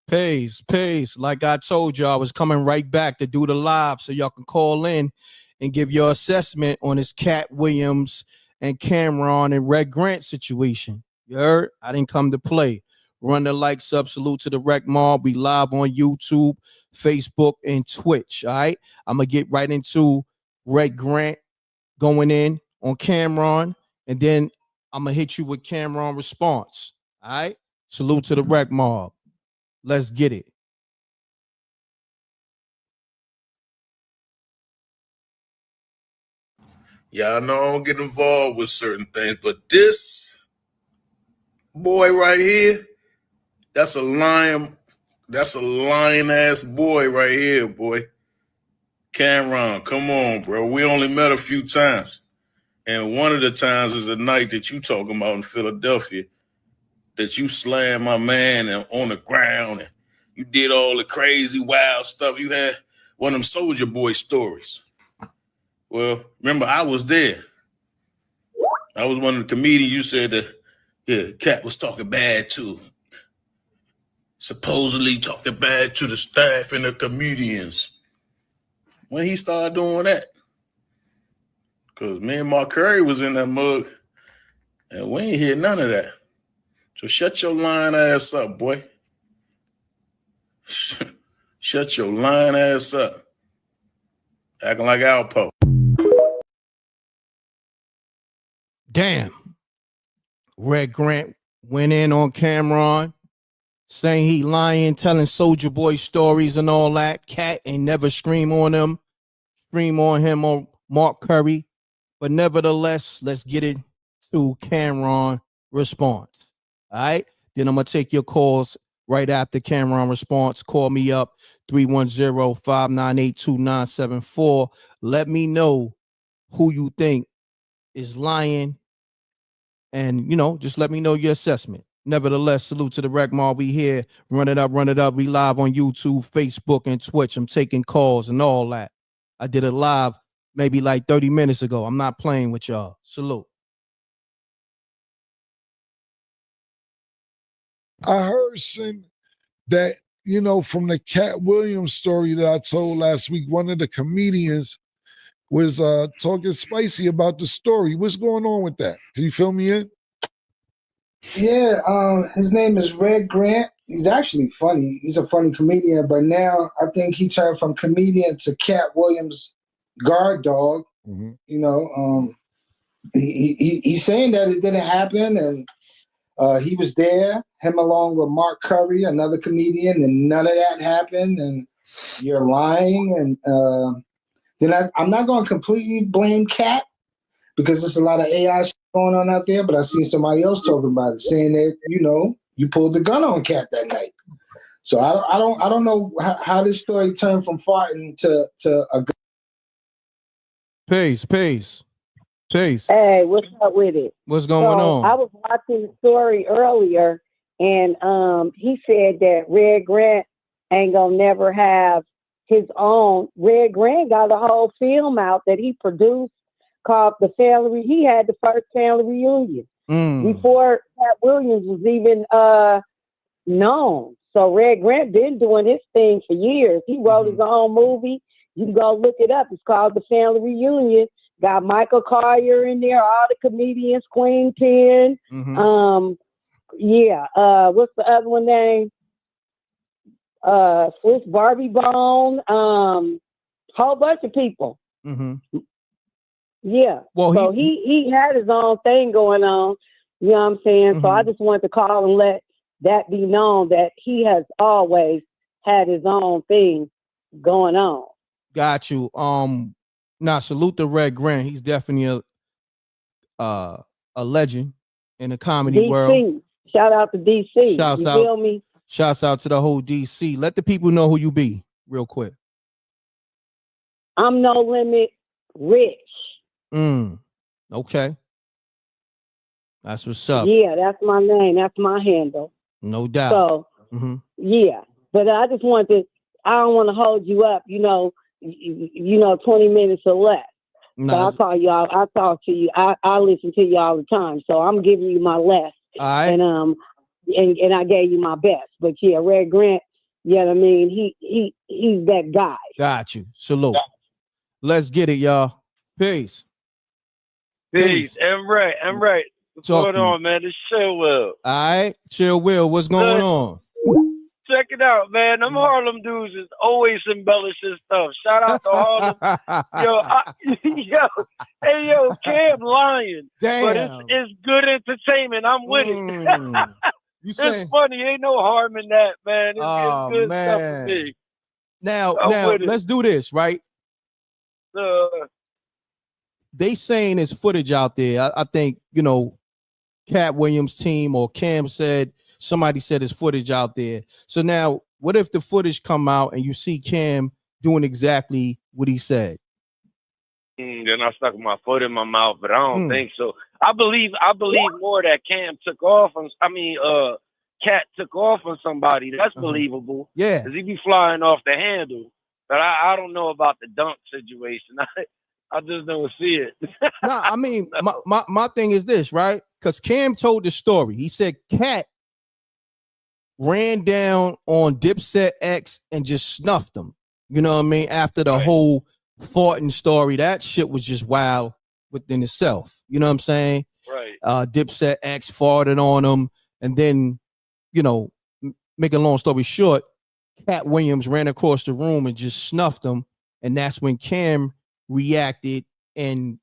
Peace. Like I told you, I was coming right back to do the live so y'all can call in and give your assessment on this Katt Williams and Cameron and Red Grant situation. You heard? I didn't come to play. Run the likes up. Salute to the Reckmobb. We live on YouTube, Facebook, and Twitch. All right. I'm going to get right into Red Grant going in on Cameron, and then I'm going to hit you with Cameron response. All right. Salute to the Reckmobb. Let's get it. Yeah, I know I don't get involved with certain things, but this boy right here, that's a lion ass boy right here, boy. Cameron, come on, bro. We only met a few times. And one of the times is the night that you talking about in Philadelphia, that you slammed my man on the ground and you did all the crazy, wild stuff. You had one of them Soldier Boy stories. Well, remember, I was there. I was one of the comedians you said that, Katt was talking bad to. Supposedly talking bad to the staff and the comedians. When he started doing that. Because me and Mark Curry was in that mug, and we ain't hear none of that. So shut your lying ass up, boy. Shut your lying ass up. Acting like Alpo. Damn. Red Grant went in on Cameron, saying he lying, telling Soldier Boy stories and all that. Katt ain't never scream on him or Mark Curry. But nevertheless, let's get it to Cameron response. All right. Then I'm going to take your calls right after Cameron response. Call me up 310-598-2974. Let me know who you think is lying. And, just let me know your assessment. Nevertheless, salute to the Reckmobb. We here. Run it up. We live on YouTube, Facebook, and Twitch. I'm taking calls and all that. I did it live maybe like 30 minutes ago. I'm not playing with y'all. Salute. I heard that, from the Katt Williams story that I told last week, one of the comedians was talking spicy about the story. What's going on with that? Can you fill me in? Yeah, his name is Red Grant. He's actually funny. He's a funny comedian, but now I think he turned from comedian to Katt Williams guard dog. Mm-hmm. He's saying that it didn't happen, and he was there, him along with Mark Curry, another comedian, and none of that happened, and you're lying. And then I'm not going to completely blame Katt because there's a lot of AI shit going on out there, but I seen somebody else talking about it, saying that, you pulled the gun on Katt that night. So I don't know how this story turned from farting to a gun. Peace. Hey, what's up with it? What's going on? I was watching the story earlier, and he said that Red Grant ain't gonna never have his own. Red Grant got a whole film out that he produced called The Family. He had the first family reunion before Katt Williams was even known. So Red Grant been doing his thing for years. He wrote his own movie. You can go look it up. It's called The Family Reunion. Got Michael Collier in there, all the comedians, Queen Pen. What's the other one name? Swiss Barbie Bone. Whole bunch of people. Yeah. Well, so he had his own thing going on. You know what I'm saying? So I just wanted to call and let that be known that he has always had his own thing going on. Got you. Now salute to Red Grant. He's definitely a legend in the comedy DC. world. Shout out to DC. Feel me? Shouts out to the whole DC. Let the people know who you be real quick. I'm No Limit Rich. Okay. That's what's up. Yeah, that's my name. That's my handle. No doubt. So, yeah. But I just I don't want to hold you up, 20 minutes or less. No, so I'll call y'all. I talk to you. I listen to you all the time. So I'm giving you my less. All right. And I gave you my best. But yeah, Red Grant, You know what I mean? He's that guy. Got you. Salute. Let's get it, y'all. Peace. Peace. M.Reck. What's Talk going to me. on, man? This Chill Will. All right. Chill, Will. What's going on? Check it out, man. Them Harlem dudes is always embellishing stuff. Shout out to Harlem. Yo, Cam lying. Damn. But it's good entertainment. I'm with it. You saying It's funny. Ain't no harm in that, man. It's good stuff man. for me. Now with it. let's do this, right? They saying there's footage out there. I think, you know, Katt Williams' team or Cam said, somebody said there's footage out there. So now, what if the footage come out and you see Cam doing exactly what he said? Then I stuck my foot in my mouth, but I don't think so. I believe more that Cam took off on. Katt took off on somebody. That's believable. Yeah, because he be flying off the handle. But I don't know about the dunk situation. I just don't see it. No, I mean, my thing is this, right? Because Cam told the story. He said Katt ran down on Dipset X and just snuffed him. You know what I mean? After the whole Fortin story, that shit was just wild within itself. You know what I'm saying? Right. Dipset X farted on him, and then, you know, make a long story short, Katt Williams ran across the room and just snuffed him, and that's when Cam reacted and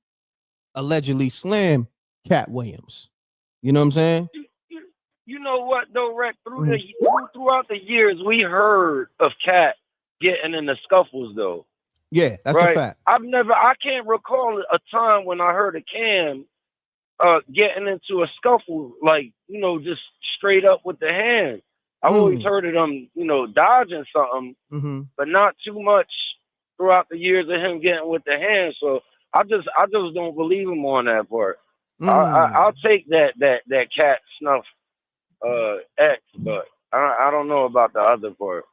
allegedly slammed Katt Williams. You know what I'm saying? You know what though, Reck? Throughout the years, we heard of Katt getting in the scuffles though. Yeah, that's a fact. I can't recall a time when I heard of Cam getting into a scuffle, like, you know, just straight up with the hand. I've always heard of them, you know, dodging something, but not too much throughout the years of him getting with the hand. So I just don't believe him on that part. I'll take that Katt snuff X, but I don't know about the other part.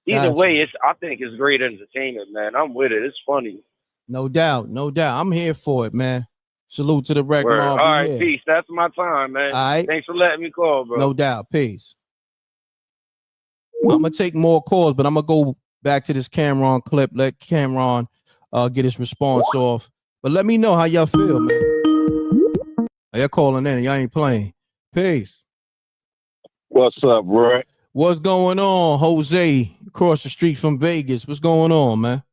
Either way, I think it's great entertainment, man. I'm with it. It's funny. No doubt. I'm here for it, man. Salute to the Reckmobb. All right, peace. That's my time, man. All right. Thanks for letting me call, bro. No doubt. Peace. I'm gonna take more calls, but I'm gonna go back to this Cameron clip. Let Cameron get his response off. But let me know how y'all feel, man. Y'all calling in, y'all ain't playing. Peace. What's up, Reck? What's going on, Jose? Across the street from Vegas. What's going on, man?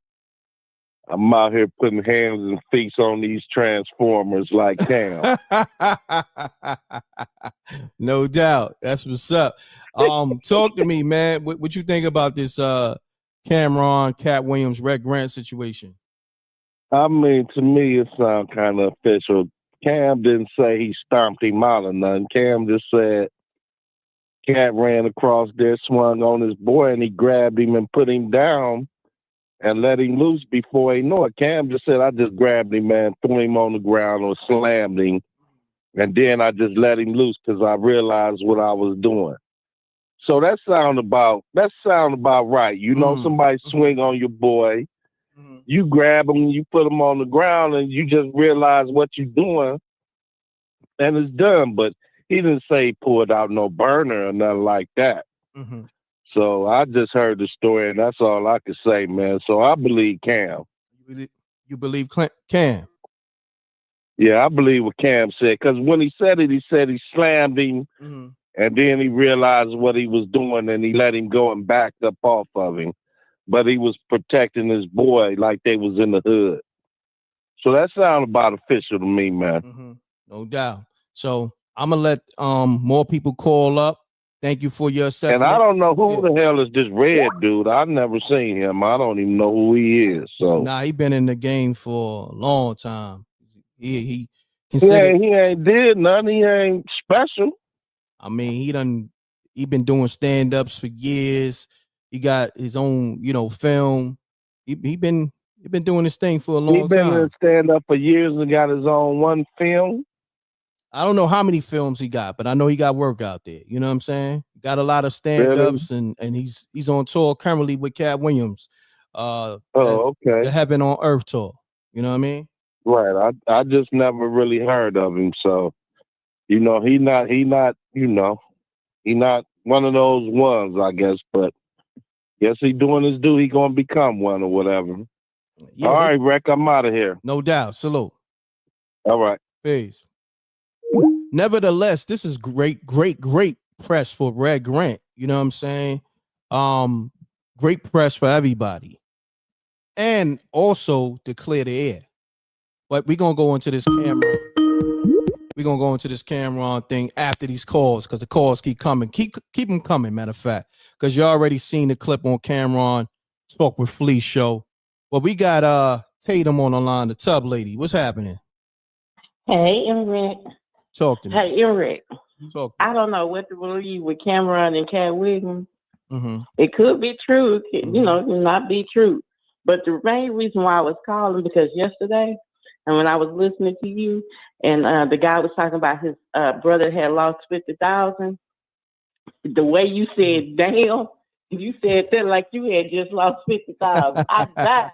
I'm out here putting hands and feet on these transformers like Cam. No doubt. That's what's up. Talk to me, man. What you think about this Cameron, Katt Williams, Reck Grant situation? I mean, to me, it sounds kind of official. Cam didn't say he stomped him out or nothing. Cam just said Katt ran across there, swung on his boy, and he grabbed him and put him down and let him loose before he knew it. Cam just said, I just grabbed him, man, threw him on the ground or slammed him, and then I just let him loose because I realized what I was doing. So that sound about right. You know, somebody swing on your boy, you grab him, you put him on the ground, and you just realize what you're doing, and it's done. But he didn't say he pulled out no burner or nothing like that. So I just heard the story, and that's all I could say, man. So I believe Cam. You believe Cam? Yeah, I believe what Cam said. Because when he said he slammed him, and then he realized what he was doing, and he let him go and backed up off of him. But he was protecting his boy like they was in the hood. So that sounds about official to me, man. No doubt. So I'm going to let more people call up. Thank you for your assessment. And I don't know who the hell is this red dude. I've never seen him. I don't even know who he is. So nah, he been in the game for a long time. He ain't did nothing. He ain't special. I mean, he been doing stand-ups for years. He got his own, you know, film. He been doing this thing for a long time. He been in stand-up for years and got his own one film. I don't know how many films he got, but I know he got work out there. You know what I'm saying? Got a lot of stand-ups, and he's on tour currently with Katt Williams. Okay. The Heaven on Earth tour. You know what I mean? Right. I just never really heard of him. So, you know, he not one of those ones, I guess. But Guess he doing his due. He gonna become one or whatever. Yeah, All right, Reck, I'm out of here. no doubt. Salute. All right. Peace. Nevertheless, this is great press for Red Grant. You know what I'm saying? Great press for everybody. And also to clear the air. But we're gonna go into this camera. We're gonna go into this Cameron thing after these calls, because the calls keep coming. Keep them coming, matter of fact. Because you already seen the clip on Cameron Talk with Flea show. But we got Tatum on the line, the tub lady. What's happening? Hey, M.Reck. Talk to me. Hey, M.Reck. Talk to me. I don't know what to believe with Cameron and Katt Williams. Mm-hmm. It could be true. It could, you know, it could not be true. But the main reason why I was calling, because yesterday, and when I was listening to you, and the guy was talking about his brother had lost 50,000. The way you said "damn," you said that like you had just lost 50,000. I died.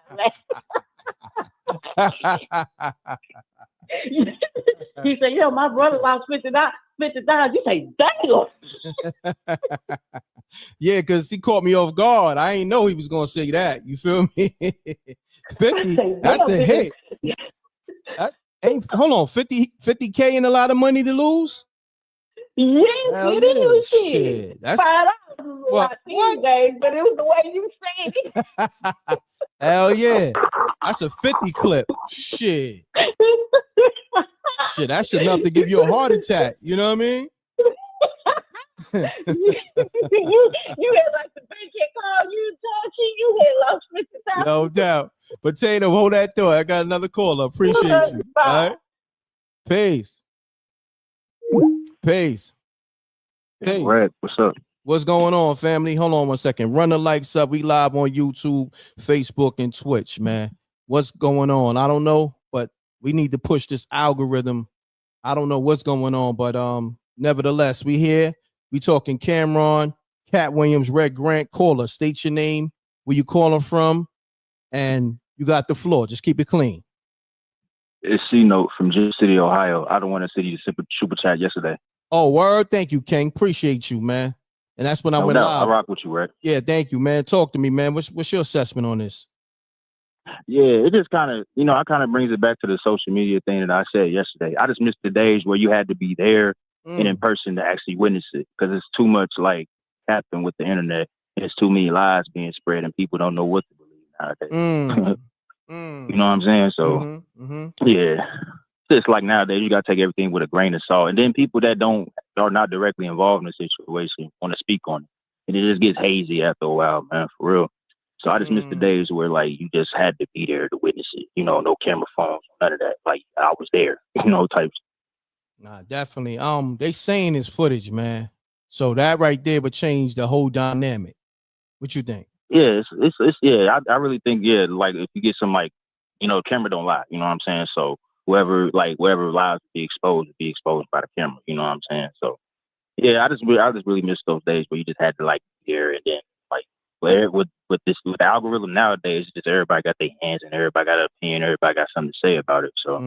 He said, "Yo, my brother lost 50,000. You say, "Damn." Yeah, because he caught me off guard. I ain't know he was gonna say that. You feel me? 50. That's a hit. Hold on, 50K ain't a lot of money to lose. Yes, Hell it is. shit. That's $5 is a lot these days, but it was the way you said it. Hell yeah. That's a 50 clip. Shit. Shit, that's enough to give you a heart attack. You know what I mean? you had like the big kid call you, you had lost 50,000. No doubt. But Tatum, hold that thought. I got another caller. Appreciate you. All right. Peace. Peace. Peace. Reck, what's up? What's going on, family? Hold on one second. Run the likes up. We live on YouTube, Facebook, and Twitch, man. What's going on? I don't know, but we need to push this algorithm. I don't know what's going on, but nevertheless, we here. We talking Cameron, Katt Williams, Red Grant. Caller, state your name, where you calling from, and you got the floor. Just keep it clean. It's C-Note from Gym City, Ohio. I don't want to send you the super chat yesterday. Oh, word. Thank you, King. Appreciate you, man. And that's when I went live. I rock with you, Reck. Yeah, thank you, man. Talk to me, man. What's your assessment on this? Yeah, it just kind of, I kind of brings it back to the social media thing that I said yesterday. I just miss the days where you had to be there and in person to actually witness it, because it's too much like happening with the internet. And it's too many lies being spread and people don't know what to believe nowadays. You know what I'm saying? So, yeah, just like nowadays, you got to take everything with a grain of salt. And then people that are not directly involved in the situation want to speak on it. And it just gets hazy after a while, man, for real. So I just miss the days where, like, you just had to be there to witness it. No camera phones, none of that. Like, I was there, types. Nah, definitely. They saying it's footage, man. So that right there would change the whole dynamic. What you think? Yeah, it's yeah. I really think, yeah, like if you get some, like, camera don't lie. You know what I'm saying? So whoever lies to be exposed by the camera. You know what I'm saying? So yeah, I just really miss those days where you just had to like be there, and then like with the algorithm nowadays, just everybody got their hands and everybody got an opinion, everybody got something to say about it. So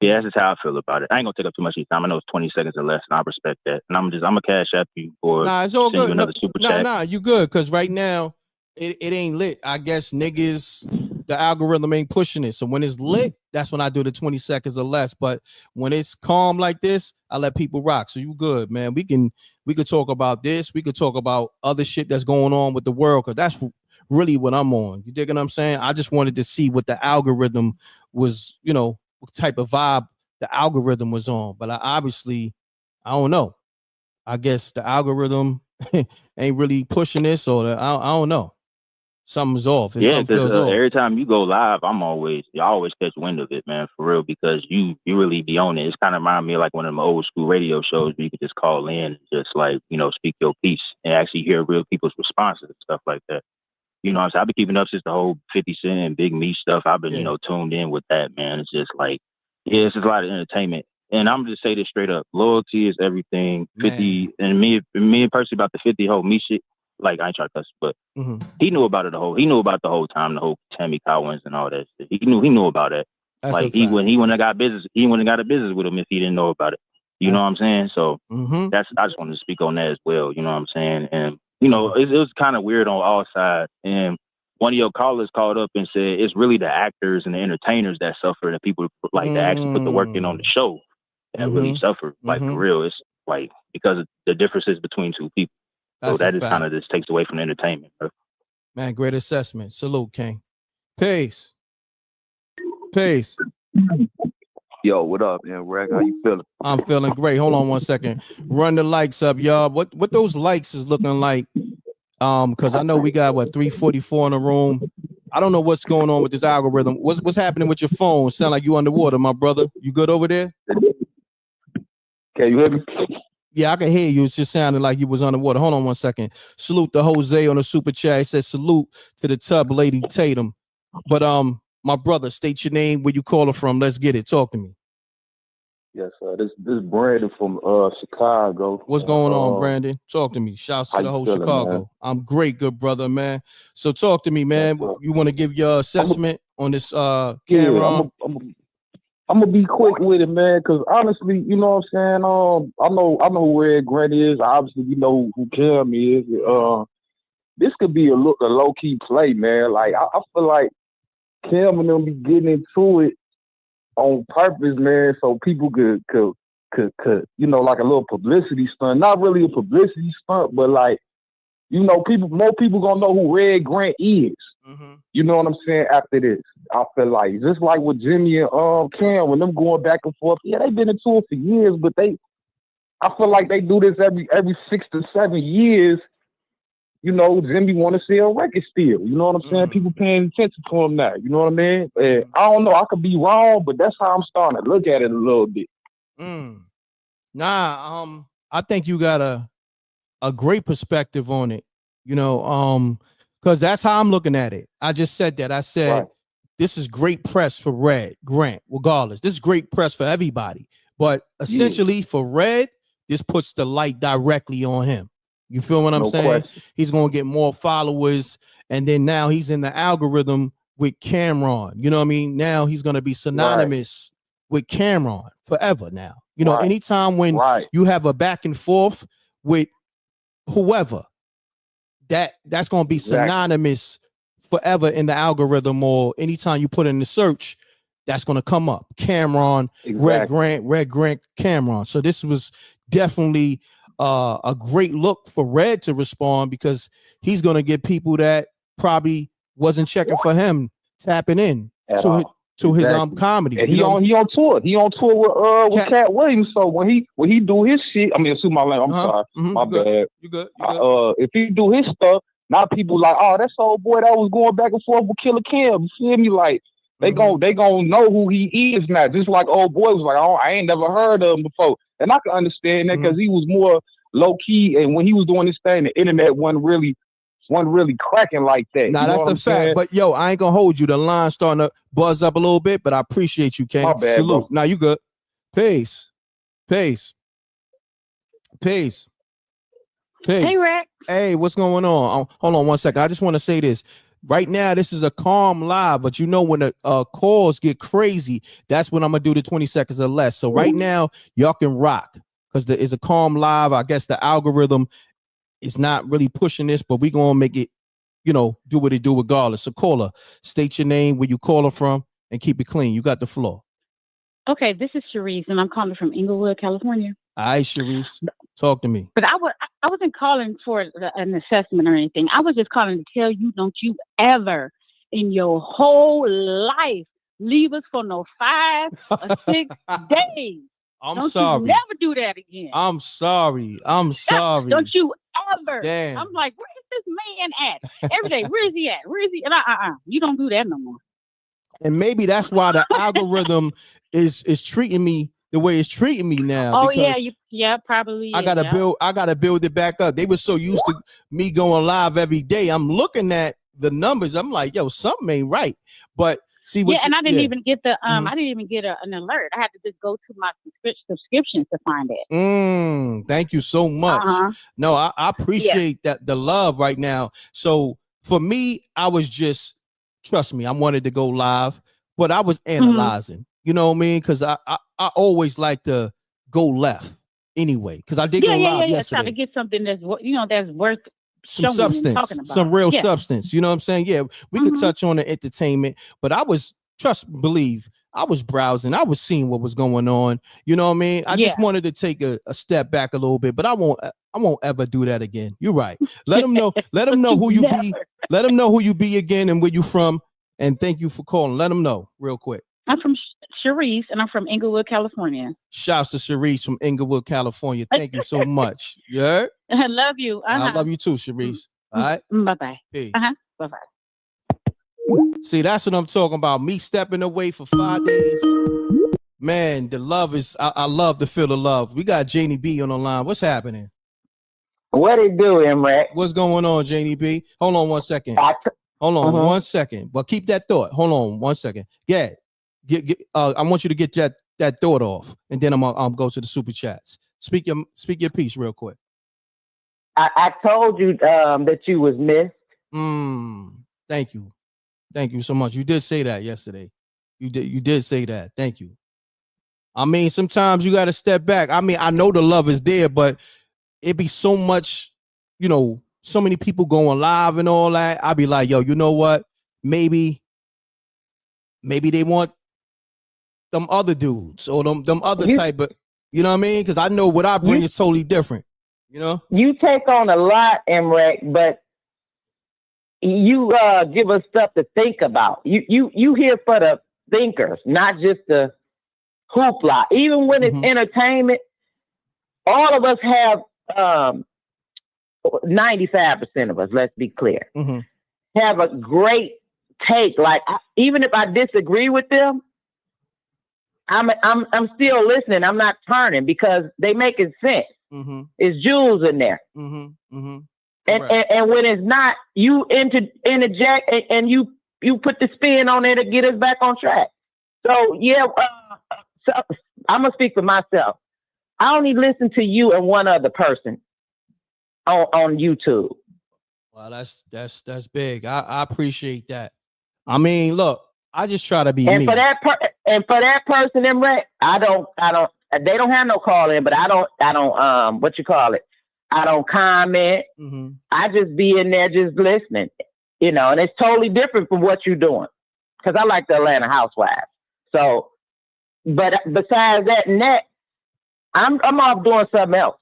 yeah, that's just how I feel about it. I ain't gonna take up too much of your time. I know it's 20 seconds or less, and I respect that. And I'm gonna cash app you for it's all good. another super chat. Nah, you good, because right now it ain't lit. I guess niggas, the algorithm ain't pushing it. So when it's lit, that's when I do the 20 seconds or less. But when it's calm like this, I let people rock. So you good, man. We could talk about this. We could talk about other shit that's going on with the world, because that's really what I'm on. You dig what I'm saying? I just wanted to see what the algorithm was, what type of vibe the algorithm was on. But I don't know. I guess the algorithm ain't really pushing this, or I don't know. Something's off. Yeah, because every time you go live, I always catch wind of it, man, for real, because you really be on it. It's kind of remind me of like one of them old school radio shows where you could just call in and just like, speak your piece and actually hear real people's responses and stuff like that. You know what I'm saying? I've been keeping up since the whole 50 Cent and Big Me stuff. I've been, tuned in with that, man. It's just like, yeah, it's just a lot of entertainment. And I'm just say this straight up. Loyalty is everything. 50, and me and Percy about the 50 whole me shit. Like, I ain't trying to cuss, but he knew about it he knew about the whole time, the whole Tammy Collins and all that shit. He knew about it. That's like he wouldn't have got business. He wouldn't have got a business with him if he didn't know about it. You know what I'm saying? So I just wanted to speak on that as well. You know what I'm saying? And you know, it was kind of weird on all sides. And one of your callers called up and said it's really the actors and the entertainers that suffer, the people like that actually put the work in on the show that really suffer. Like for real, it's like because of the differences between two people. That's so that just kind of just takes away from the entertainment, bro. Man, great assessment. Salute, King. Peace. Peace. Yo, what up, M.Reck? How you feeling? I'm feeling great. Hold on one second. Run the likes up, y'all. What those likes is looking like? Because I know we got 344 in the room. I don't know what's going on with this algorithm. What's happening with your phone? Sound like you underwater, my brother. You good over there? Can you hear me? Yeah, I can hear you. It's just sounding like you was underwater. Hold on one second. Salute to Jose on the super chat. He says salute to the tub lady Tatum. But my brother, state your name, where you calling from. Let's get it. Talk to me. Yes, sir. This is Brandon from Chicago. What's going on, Brandon? Talk to me. Shouts to the whole feeling, Chicago. Man? I'm great, good brother, man. So talk to me, man. Yes, you want to give your assessment on this camera? Yeah, I'm gonna be quick with it, man, because honestly, you know what I'm saying. I know who Red Grant is. Obviously, we know who Cam is. This could be a low key play, man. Like I feel like Cam and them be getting into it on purpose, man, so people could you know, like a little publicity stunt. Not really a publicity stunt, but like, you know, more people gonna know who Red Grant is. You know what I'm saying? After this, I feel like just like with Jimmy and Cam, when them going back and forth. Yeah, they've been into it for years, but I feel like they do this every 6 to 7 years. You know, Jimmy want to sell record still. You know what I'm saying? People paying attention to him now. You know what I mean? And I don't know. I could be wrong, but that's how I'm starting to look at it a little bit. Nah, I think you got a great perspective on it. You know, because that's how I'm looking at it. I just said that. I said this is great press for Red Grant, regardless. This is great press for everybody. But essentially for Red, this puts the light directly on him. You feel what I'm saying? Question. He's going to get more followers. And then now he's in the algorithm with Cameron. You know what I mean? Now he's going to be synonymous with Cameron forever now. You know, anytime when you have a back and forth with whoever, that's going to be synonymous forever in the algorithm, or anytime you put in the search, that's going to come up. Cameron, Red Grant, Cameron. So this was definitely a great look for Red to respond, because he's going to get people that probably wasn't checking for him tapping in to his comedy. And he on tour. He on tour with Katt Williams. So when he do his shit, I mean, excuse my language. I'm sorry, my bad. You good? If he do his stuff, now people like, oh, that's old boy that was going back and forth with Killer Cam. You feel me? Like they gon' know who he is now. Just like old boy was like, oh, I ain't never heard of him before. And I can understand that because he was more low key, and when he was doing this thing, the internet wasn't really cracking like that. Nah, that's the fact. But yo, I ain't gonna hold you. The line's starting to buzz up a little bit, but I appreciate you, Ken. My bad, salute. Bro. Now you good. Peace. Hey, Reck. Hey, what's going on? Hold on one second. I just want to say this. Right now, this is a calm live, but you know when the calls get crazy, that's when I'm gonna do the 20 seconds or less. So right now, y'all can rock, because there is a calm live. I guess the algorithm is not really pushing this, but we gonna make it, you know, do what it do regardless. So caller, state your name, where you calling from, and keep it clean. You got the floor. Okay, this is Sharice, and I'm calling from Inglewood, California. All right, Sharice, talk to me. But I wasn't calling for an assessment or anything. I was just calling to tell you, don't you ever in your whole life leave us for no 5 or 6 days. I'm sorry. You never do that again. I'm sorry. Don't you ever. Damn. I'm like, where is this man at? Every day, where is he at? Where is he? And you don't do that no more. And maybe that's why the algorithm is treating me the way it's treating me now. Oh yeah, probably. I gotta build it back up. They were so used to me going live every day. I'm looking at the numbers. I'm like, yo, something ain't right. But see what? Yeah, and I didn't even get the I didn't even get an alert. I had to just go to my subscriptions to find it. Thank you so much. No, I appreciate that the love right now. So for me, I was just, trust me, I wanted to go live, but I was analyzing. You know what I mean? Because I always like to go left anyway. Because I did go live yesterday. Trying to get something that's worth some showing and substance, talking about. some real Yeah. substance. You know what I'm saying? Yeah, we could touch on the entertainment, but I was believe I was browsing, I was seeing what was going on. You know what I mean? I just wanted to take a step back a little bit, but I won't ever do that again. You're right. Let them know. Let them know who you be. Let them know who you be again and where you from. And thank you for calling. Let them know real quick. I'm from Cherise, and I'm from Inglewood, California. Shouts to Cherise from Inglewood, California. Thank you so much. You heard? I love you. I love you too, Cherise. All right? Bye-bye. Peace. Bye-bye. See, that's what I'm talking about. Me stepping away for 5 days. Man, the love is, I love to feel the love. We got Janie B on the line. What's happening? What it do, M.Reck? What's going on, Janie B? Hold on 1 second. Hold on 1 second. But keep that thought. Hold on 1 second. Yeah. I want you to get that thought off, and then I'm gonna go to the super chats. Speak your piece real quick. I told you that you was missed. Thank you. Thank you so much. You did say that yesterday. You did say that. Thank you. I mean, sometimes you got to step back. I mean, I know the love is there, but it be so much, you know, so many people going live and all that. I'd be like, yo, you know what? Maybe they want them other dudes or them other type of, you know what I mean? Because I know what I bring is totally different. You know? You take on a lot, M.Reck, but you give us stuff to think about. You here for the thinkers, not just the hoopla. Even when it's entertainment, all of us have 95% of us, let's be clear, have a great take. Like even if I disagree with them, I'm still listening. I'm not turning because they making sense. It's jewels in there. And when it's not, you interject and you put the spin on it to get us back on track. So yeah, so I'm gonna speak for myself. I only listen to you and one other person on YouTube. Well, that's big. I appreciate that. I mean, look, I just try to be me. For that person, M.Reck, I don't. They don't have no call in, but I don't. What you call it? I don't comment. I just be in there just listening, you know, and it's totally different from what you're doing. Cause I like the Atlanta Housewives. So, but besides that and that, I'm off doing something else.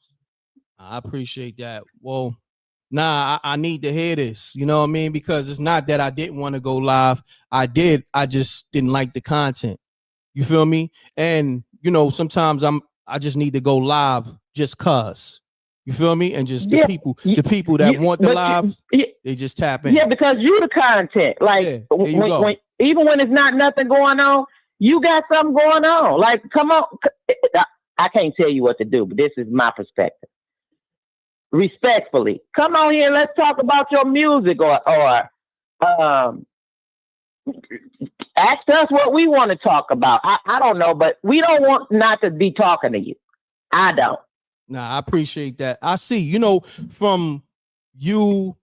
I appreciate that. Well, nah, I need to hear this. You know what I mean? Because it's not that I didn't want to go live. I did. I just didn't like the content. You feel me? And you know, sometimes I just need to go live just cause. You feel me? And just the people that want the lives, they just tap in. Yeah, because you the content. Like when even when it's not nothing going on, you got something going on. Like, come on. I can't tell you what to do, but this is my perspective. Respectfully, come on here and let's talk about your music or ask us what we want to talk about. I don't know, but we don't want not to be talking to you. I don't. Nah, I appreciate that. I see, you know, from you,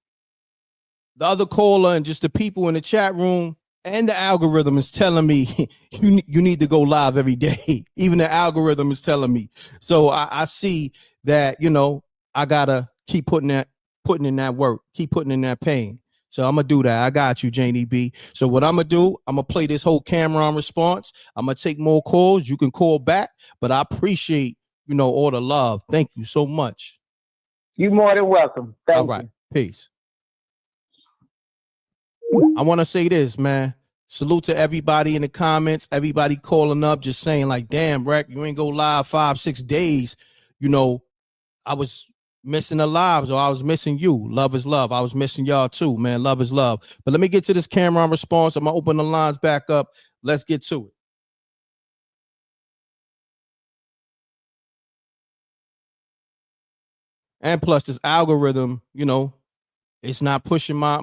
the other caller, and just the people in the chat room, and the algorithm is telling me you need to go live every day. Even the algorithm is telling me. So I see that, you know, I gotta keep putting in that work, keep putting in that pain. So I'm gonna do that. I got you, Janie B. So what I'm gonna do, I'm gonna play this whole camera on response. I'm gonna take more calls. You can call back, but I appreciate, you know, all the love. Thank you so much. You're more than welcome. Thank you. Peace. I want to say this, man. Salute to everybody in the comments, everybody calling up, just saying like, damn, Mreck, you ain't go live 5-6 days. You know, I was missing the lives, or I was missing you. Love is love. I was missing y'all too, man. Love is love. But let me get to this camera on response. I'm gonna open the lines back up. Let's get to it. And plus this algorithm, you know, it's not pushing my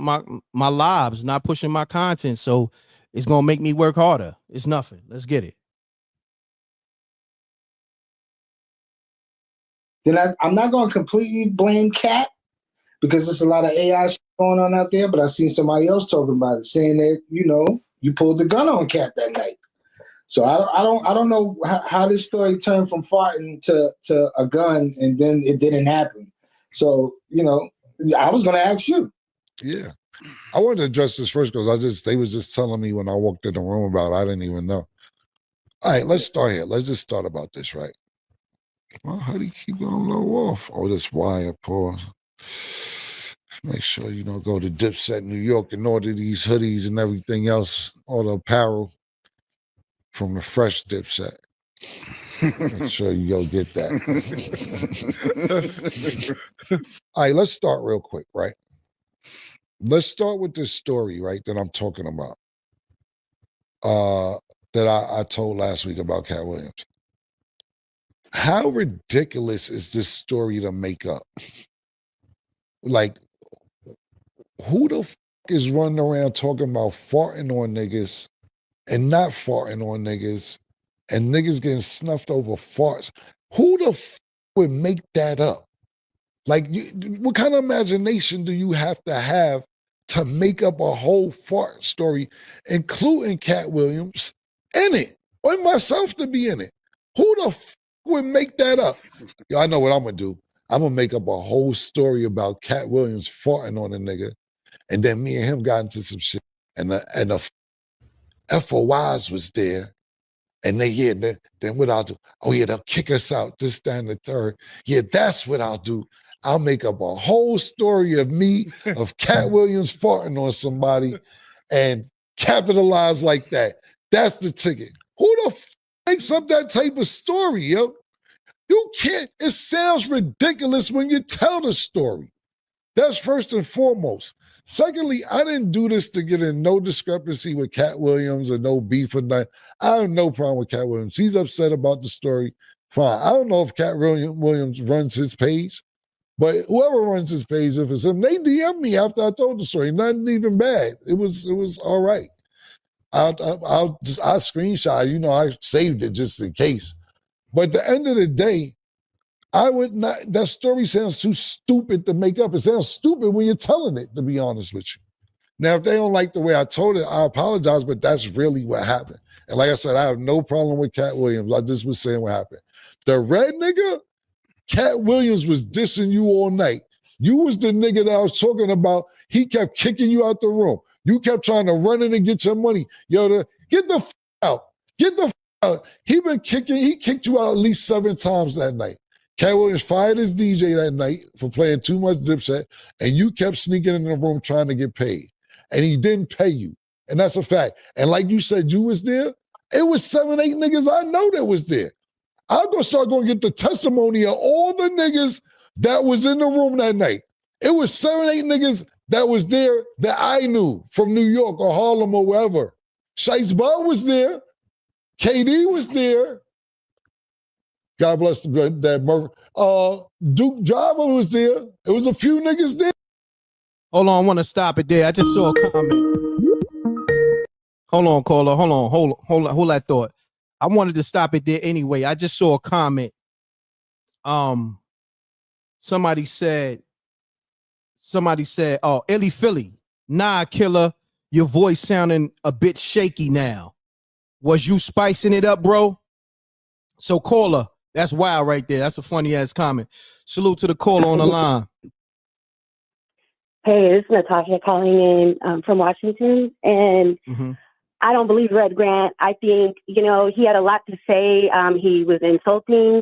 lives, not pushing my content. So it's gonna make me work harder. It's nothing. Let's get it. Then I'm not going to completely blame Katt because there's a lot of AI shit going on out there, but I seen somebody else talking about it, saying that, you know, you pulled the gun on Katt that night. So I don't know how this story turned from farting to a gun and then it didn't happen. So, you know, I was going to ask you. Yeah. I wanted to address this first because they was just telling me when I walked in the room about it, I didn't even know. All right, let's start here. Let's just start about this, right? Well, how do you keep going low off? Oh, this wire, pause. Make sure you don't go to Dipset New York and order these hoodies and everything else, all the apparel from the fresh Dipset. Make sure you go get that. All right, let's start real quick, right? Let's start with this story, right, that I'm talking about. That I told last week about Katt Williams. How ridiculous is this story to make up? Like, who the f is running around talking about farting on niggas and not farting on niggas and niggas getting snuffed over farts? Who the f would make that up? Like, what kind of imagination do you have to make up a whole fart story, including Katt Williams in it, or myself to be in it? Who the f would make that up? Yo, I know what I'm gonna do. I'm gonna make up a whole story about Katt Williams farting on a nigga, and then me and him got into some shit, and the FOIs was there, and then what I'll do? Oh yeah, they'll kick us out. This, that, and the third. Yeah, that's what I'll do. I'll make up a whole story of me, of Katt Williams farting on somebody, and capitalize like that. That's the ticket. Who the f makes up that type of story, yo? You can't. It sounds ridiculous when you tell the story. That's first and foremost. Secondly, I didn't do this to get in no discrepancy with Katt Williams or no beef or nothing. I have no problem with Katt Williams. He's upset about the story. Fine. I don't know if Katt Williams runs his page, but whoever runs his page, if it's him, they DM me after I told the story. Nothing even bad. It was all right. I screenshot. You know, I saved it just in case. But at the end of the day, I would not. That story sounds too stupid to make up. It sounds stupid when you're telling it, to be honest with you. Now, if they don't like the way I told it, I apologize, but that's really what happened. And like I said, I have no problem with Katt Williams. I just was saying what happened. The red nigga, Katt Williams was dissing you all night. You was the nigga that I was talking about. He kept kicking you out the room. You kept trying to run in and get your money. Yo, get the f out. Get the f out. He kicked you out at least 7 times that night. Katt Williams fired his DJ that night for playing too much Dipset, and you kept sneaking in the room trying to get paid. And he didn't pay you. And that's a fact. And like you said, you was there. It was 7, 8 niggas I know that was there. I'm going to start going to get the testimony of all the niggas that was in the room that night. It was 7, 8 niggas that was there that I knew from New York or Harlem or wherever. Shice Bud was there. KD was there. God bless that Murphy. Duke Java was there. It was a few niggas there. Hold on, I want to stop it there. I just saw a comment. Hold on, caller. Hold that thought. I wanted to stop it there anyway. I just saw a comment. Somebody said, oh, Illy Philly, nah, killer, your voice sounding a bit shaky now. Was you spicing it up, bro? So caller, that's wild right there. That's a funny ass comment. Salute to the caller on the line. Hey, this is Natasha calling in from Washington, and I don't believe Red Grant. I think, he had a lot to say. He was insulting.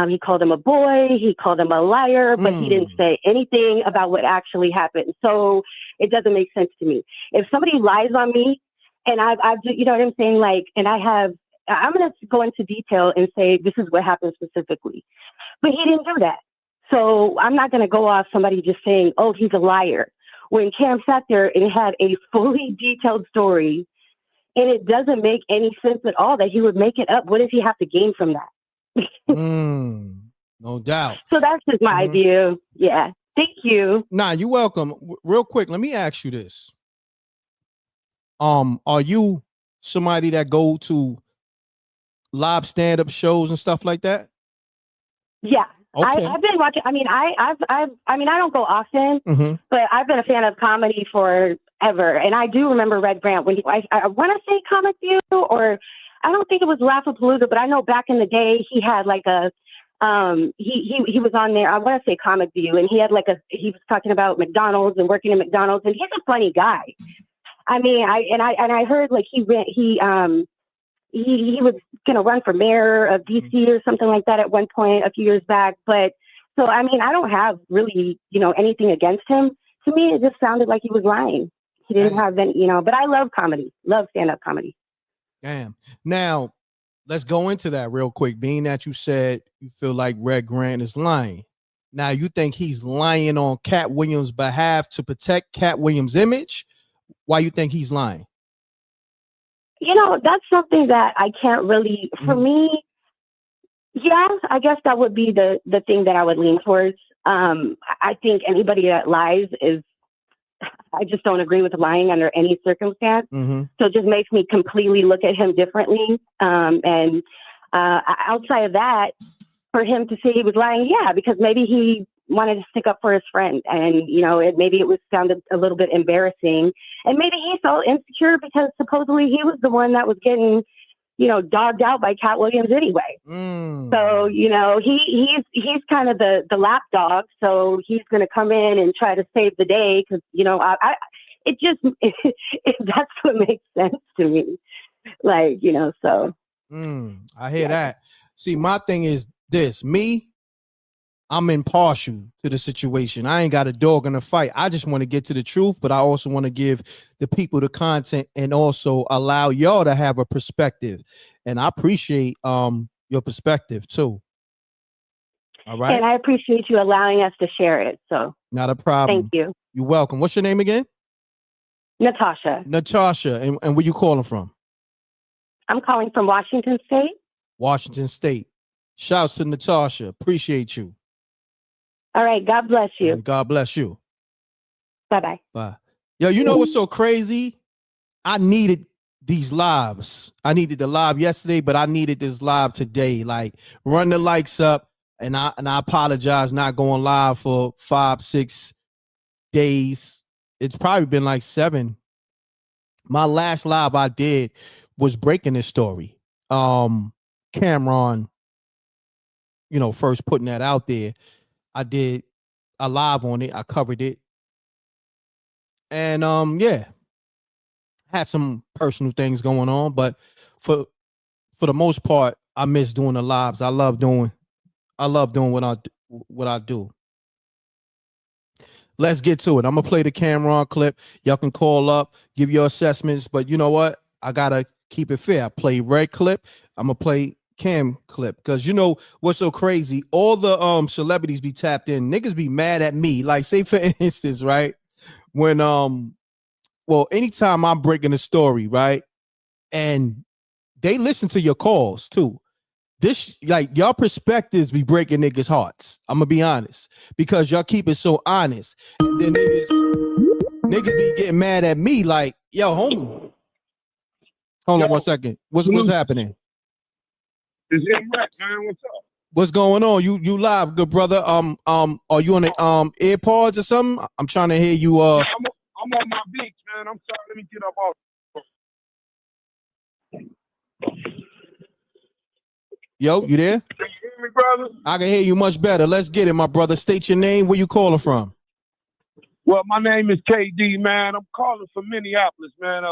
He called him a boy. He called him a liar, but he didn't say anything about what actually happened. So it doesn't make sense to me. If somebody lies on me, and I've you know what I'm saying? Like, and I'm going to go into detail and say, this is what happened specifically. But he didn't do that. So I'm not going to go off somebody just saying, oh, he's a liar. When Cam sat there and had a fully detailed story, and it doesn't make any sense at all that he would make it up. What does he have to gain from that? No doubt. So that's just my idea. Yeah. Thank you. Nah, you're welcome. Real quick, let me ask you this. Are you somebody that go to live stand-up shows and stuff like that? Yeah. Okay. I've been watching. I mean, I don't go often, but I've been a fan of comedy forever. And I do remember Red Grant when I want to say Comic View, or I don't think it was Laughapalooza, but I know back in the day he had like a he was on there. I want to say Comic View, and he was talking about McDonald's and working at McDonald's, and he's a funny guy. I mean, I heard like he was going to run for mayor of DC or something like that at one point a few years back. But so, I mean, I don't have really, anything against him. To me, it just sounded like he was lying. He didn't have any, but I love comedy, love stand-up comedy. Damn. Now, let's go into that real quick. Being that you said you feel like Red Grant is lying. Now, you think he's lying on Katt Williams' behalf to protect Katt Williams' image? Why you think he's lying? That's something that I can't really, for me, yeah, I guess that would be the thing that I would lean towards. I think anybody that lies I just don't agree with lying under any circumstance. So it just makes me completely look at him differently. And outside of that, for him to say he was lying, yeah, because maybe he wanted to stick up for his friend, and maybe it sounded a little bit embarrassing, and maybe he felt insecure because supposedly he was the one that was getting dogged out by Katt Williams anyway. So he's kind of the lapdog, so he's going to come in and try to save the day because that's what makes sense to me, so I hear that. See, my thing is this: I'm impartial to the situation. I ain't got a dog in the fight. I just want to get to the truth, but I also want to give the people the content and also allow y'all to have a perspective. And I appreciate your perspective too. All right. And I appreciate you allowing us to share it. So not a problem. Thank you. You're welcome. What's your name again? Natasha. Natasha. And where you calling from? I'm calling from Washington State. Washington State. Shouts to Natasha. Appreciate you. All right. God bless you. God bless you. Bye-bye. Bye. Yo, you know what's so crazy? I needed these lives. I needed the live yesterday, but I needed this live today. Like, run the likes up, and I apologize not going live for 5-6 days. It's probably been like 7. My last live I did was breaking this story. Cameron, first putting that out there. I did a live on it. I covered it. And yeah, had some personal things going on, but for the most part, I miss doing the lives. I love doing what I do. Let's get to it. I'm gonna play the Cameron clip. Y'all can call up, give your assessments, but you know what? I gotta keep it fair. I play Red clip. I'm gonna play Cam clip, because what's so crazy, all the celebrities be tapped in. Niggas be mad at me, like, say for instance, right, when anytime I'm breaking a story, right, and they listen to your calls too. This, like, y'all perspectives be breaking niggas' hearts. I'm gonna be honest, because y'all keep it so honest. And then niggas be getting mad at me, like, yo, homie, hold on 1 second. What's happening? It's M.Reck, man. What's up? What's going on? You live, good brother. Are you on the AirPods or something? I'm trying to hear you. I'm on my beach, man. I'm sorry. Let me get up off. Yo, you there? Can you hear me, brother? I can hear you much better. Let's get it, my brother. State your name. Where you calling from? Well, my name is KD, man. I'm calling from Minneapolis, man.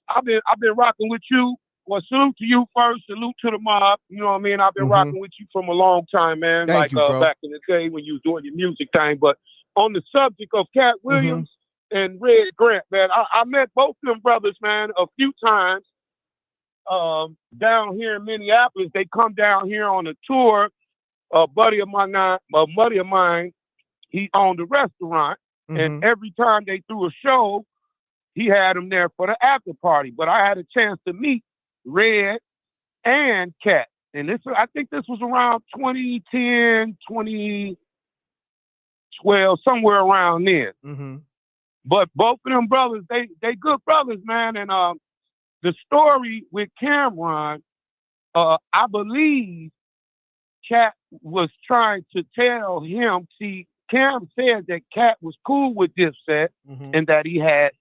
I've been rocking with you. Well, salute to you first. Salute to the mob. You know what I mean? I've been rocking with you from a long time, man. Thank you, bro. Back in the day when you was doing your music thing. But on the subject of Katt Williams and Red Grant, man, I met both them brothers, man, a few times down here in Minneapolis. They come down here on a tour. A buddy of mine, he owned a restaurant, and every time they threw a show, he had them there for the after party. But I had a chance to meet Red and Katt, and I think this was around 2010, 2012, somewhere around then. But both of them brothers, they good brothers, man. And the story with Cameron, I believe Katt was trying to tell him. See, Cam said that Katt was cool with Dipset and that he had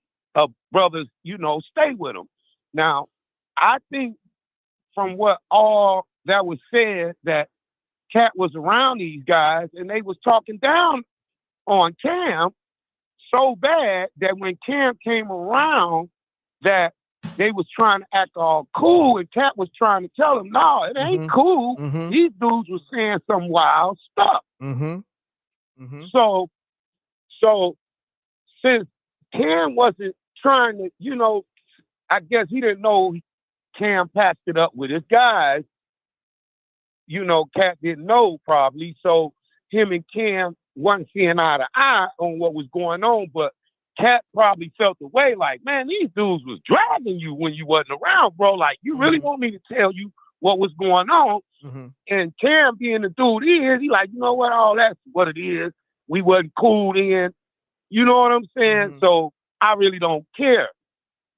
brothers, stay with him. Now, I think from what all that was said, that Katt was around these guys and they was talking down on Cam so bad that when Cam came around, that they was trying to act all cool, and Katt was trying to tell him, no, it ain't cool. These dudes was saying some wild stuff. So since Cam wasn't trying to, you know, I guess he didn't know Cam patched it up with his guys. You know, Katt didn't know probably. So him and Cam wasn't seeing eye to eye on what was going on, but Katt probably felt the way like, man, these dudes was dragging you when you wasn't around, bro. Like, you really want me to tell you what was going on? And Cam being the dude he like, you know what? All that's what it is. We wasn't cool then. You know what I'm saying? So I really don't care.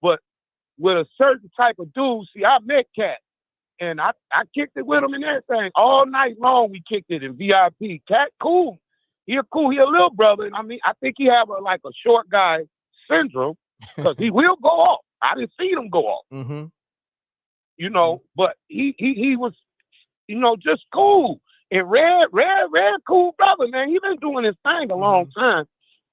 But with a certain type of dude, see, I met Katt and I kicked it with him and everything. All night long we kicked it in VIP. Katt cool. He a little brother. And I mean, I think he have a short guy syndrome because he will go off. I didn't see him go off. You know, but he was, you know, just cool. And Red, cool brother, man. He been doing his thing a long time.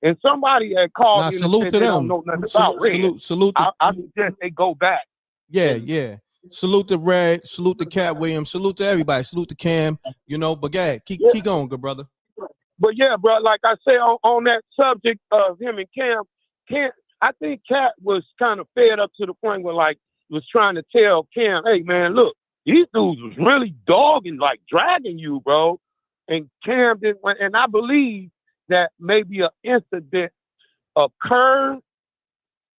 And somebody had called me and salute said to they them. don't know nothing about Red. Salute. I suggest they go back. Yeah. Salute to Red. Salute to Katt Williams. Salute to everybody. Salute to Cam. You know, but keep going, good brother. But yeah, bro, like I say on that subject of him and Cam, I think Katt was kind of fed up to the point where like was trying to tell Cam, hey man, look, these dudes was really dogging, like dragging you, bro. And Cam didn't, and I believe that maybe an incident occurred.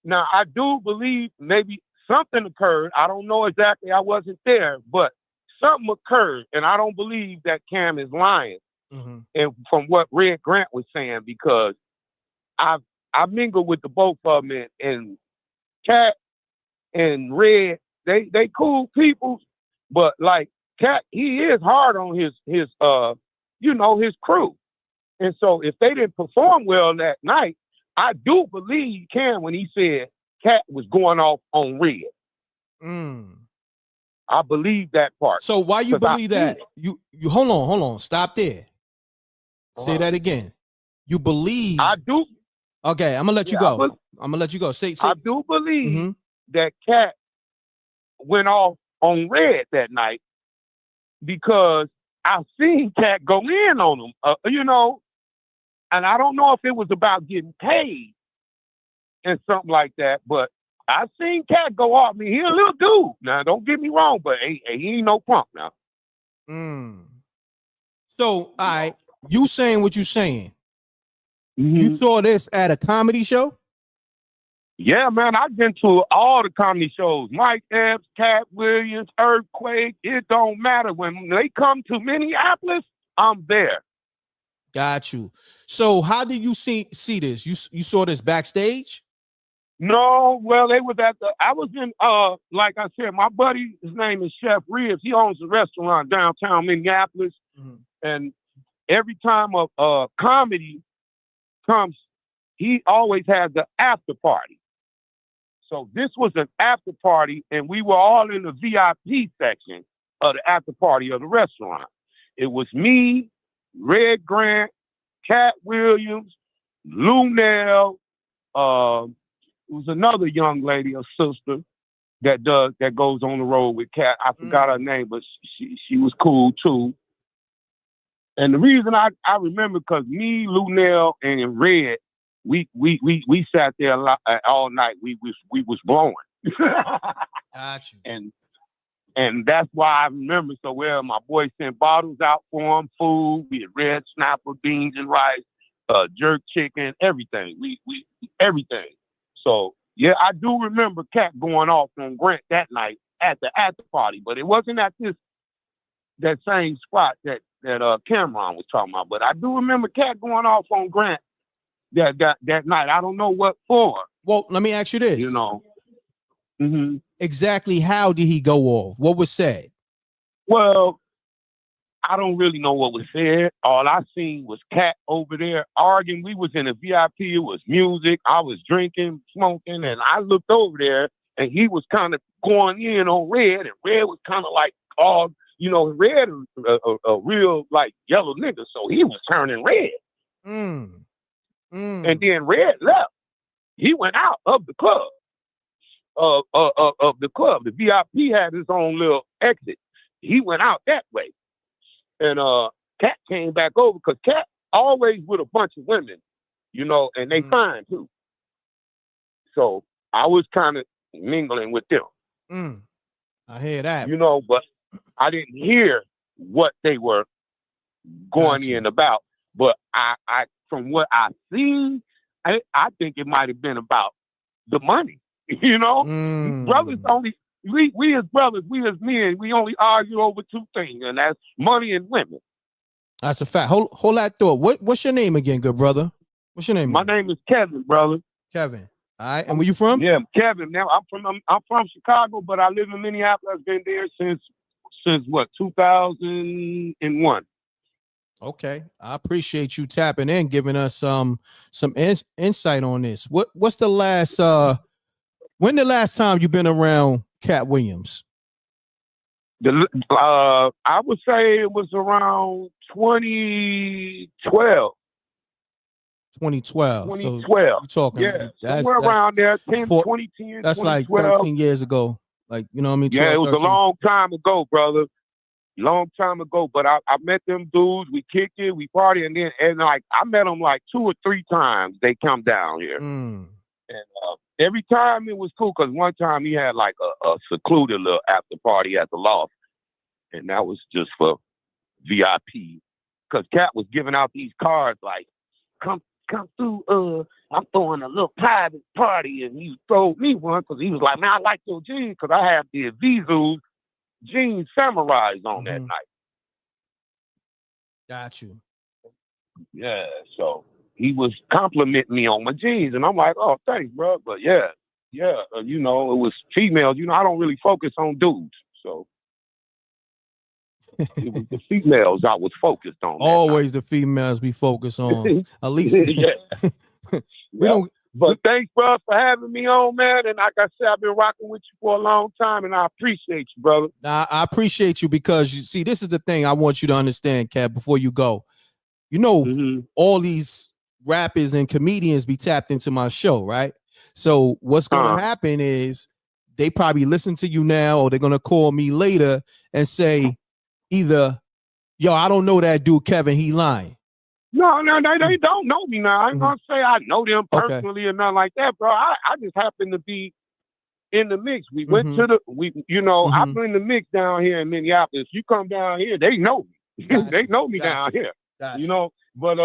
Now I do believe maybe something occurred. I don't know exactly. I wasn't there, but something occurred, and I don't believe that Cam is lying. And from what Red Grant was saying, because I mingled with the both of them, and Katt and Red, they cool people, but like Katt, he is hard on his you know, his crew. And so if they didn't perform well that night, I do believe Cam when he said Katt was going off on Red. I believe that part. So why you believe that? You hold on, stop there. Say that again. You believe? I do. Okay, I'm gonna let you go. I'm gonna let you go. Say. I do believe that Katt went off on Red that night because I've seen Katt go in on him. You know, and I don't know if it was about getting paid and something like that, but I've seen Katt go off. I mean, he a little dude. Now, don't get me wrong, but he ain't no punk now. So, all right. You saying what you saying? You saw this at a comedy show? Yeah, man. I've been to all the comedy shows. Mike Epps, Katt Williams, Earthquake. It don't matter. When they come to Minneapolis, I'm there. Got you. So how did you see this? You saw this backstage? No, well, they was I was in, like I said, my buddy, his name is Chef Ribs. He owns a restaurant downtown Minneapolis. And every time a comedy comes, he always has the after party. So this was an after party, and we were all in the VIP section of the after party of the restaurant. It was me, Red Grant, Katt Williams, Lunel, it was another young lady, a sister that goes on the road with Katt. I forgot her name, but she was cool too. And the reason I remember because me, Lunel, and Red, we sat there a lot, all night. We was blowing. Got you. And that's why I remember so well. My boy sent bottles out for him, food. We had red snapper, beans and rice, jerk chicken, everything. We everything. So yeah, I do remember Katt going off on Grant that night at the after party, but it wasn't at that same spot that Cameron was talking about. But I do remember Katt going off on Grant that night. I don't know what for. Well, let me ask you this. You know, exactly how did he go off? What was said? Well, I don't really know what was said. All I seen was Katt over there arguing. We was in a VIP. It was music. I was drinking, smoking, and I looked over there, and he was kind of going in on Red, and Red was kind of like all you know, Red a real like yellow nigga, so he was turning red. And then Red left. He went out of the club. Of the club. The VIP had his own little exit. He went out that way. And Katt came back over because Katt always with a bunch of women, you know, and they fine too. So I was kind of mingling with them. I hear that. You know, but I didn't hear what they were going in about. But I from what I seen, I think it might have been about the money. You know, brothers only we as brothers, we as men, we only argue over two things, and that's money and women. That's a fact. Hold that thought. What's your name again, good brother? What's your name? My name is Kevin, brother. Kevin. All right. And where you from? Yeah, Kevin. Now I'm from Chicago, but I live in Minneapolis. I've been there since what, 2001. Okay, I appreciate you tapping in, giving us some insight on this. What's the last when the last time you've been around Katt Williams? I would say it was around 2012. 2012. 2012. So you're talking, yeah, somewhere around there, 2010, that's like 13 years ago. Like, you know what I mean? 12, yeah, it was 13. a long time ago, brother. Long time ago. But I met them dudes. We kicked it, we partied, and like I met them like 2 or 3 times. They come down here. And every time it was cool because one time he had like a secluded little after party at the loft, and that was just for VIP. Because Katt was giving out these cards like, come through. I'm throwing a little private party, and he threw me one because he was like, man, I like your jeans because I have the Vizu jeans samurais on that night. Got you. Yeah, so he was complimenting me on my jeans, and I'm like, oh, thanks, bro. But yeah, you know, it was females. You know, I don't really focus on dudes, so it was the females I was focused on. Always the females we focus on. At least, we don't. But thanks, bro, for having me on, man. And like I said, I've been rocking with you for a long time, and I appreciate you, brother. I appreciate you because you see, this is the thing I want you to understand, Katt, before you go. You know, all these rappers and comedians be tapped into my show, right? So what's going to happen is they probably listen to you now, or they're going to call me later and say either, yo, I don't know that dude, Kevin, he lying. No, they don't know me now. I ain't gonna say I know them personally or nothing like that, bro. I just happen to be in the mix. We went to I'm in the mix down here in Minneapolis. You come down here, they know me. They know me down here. You know, but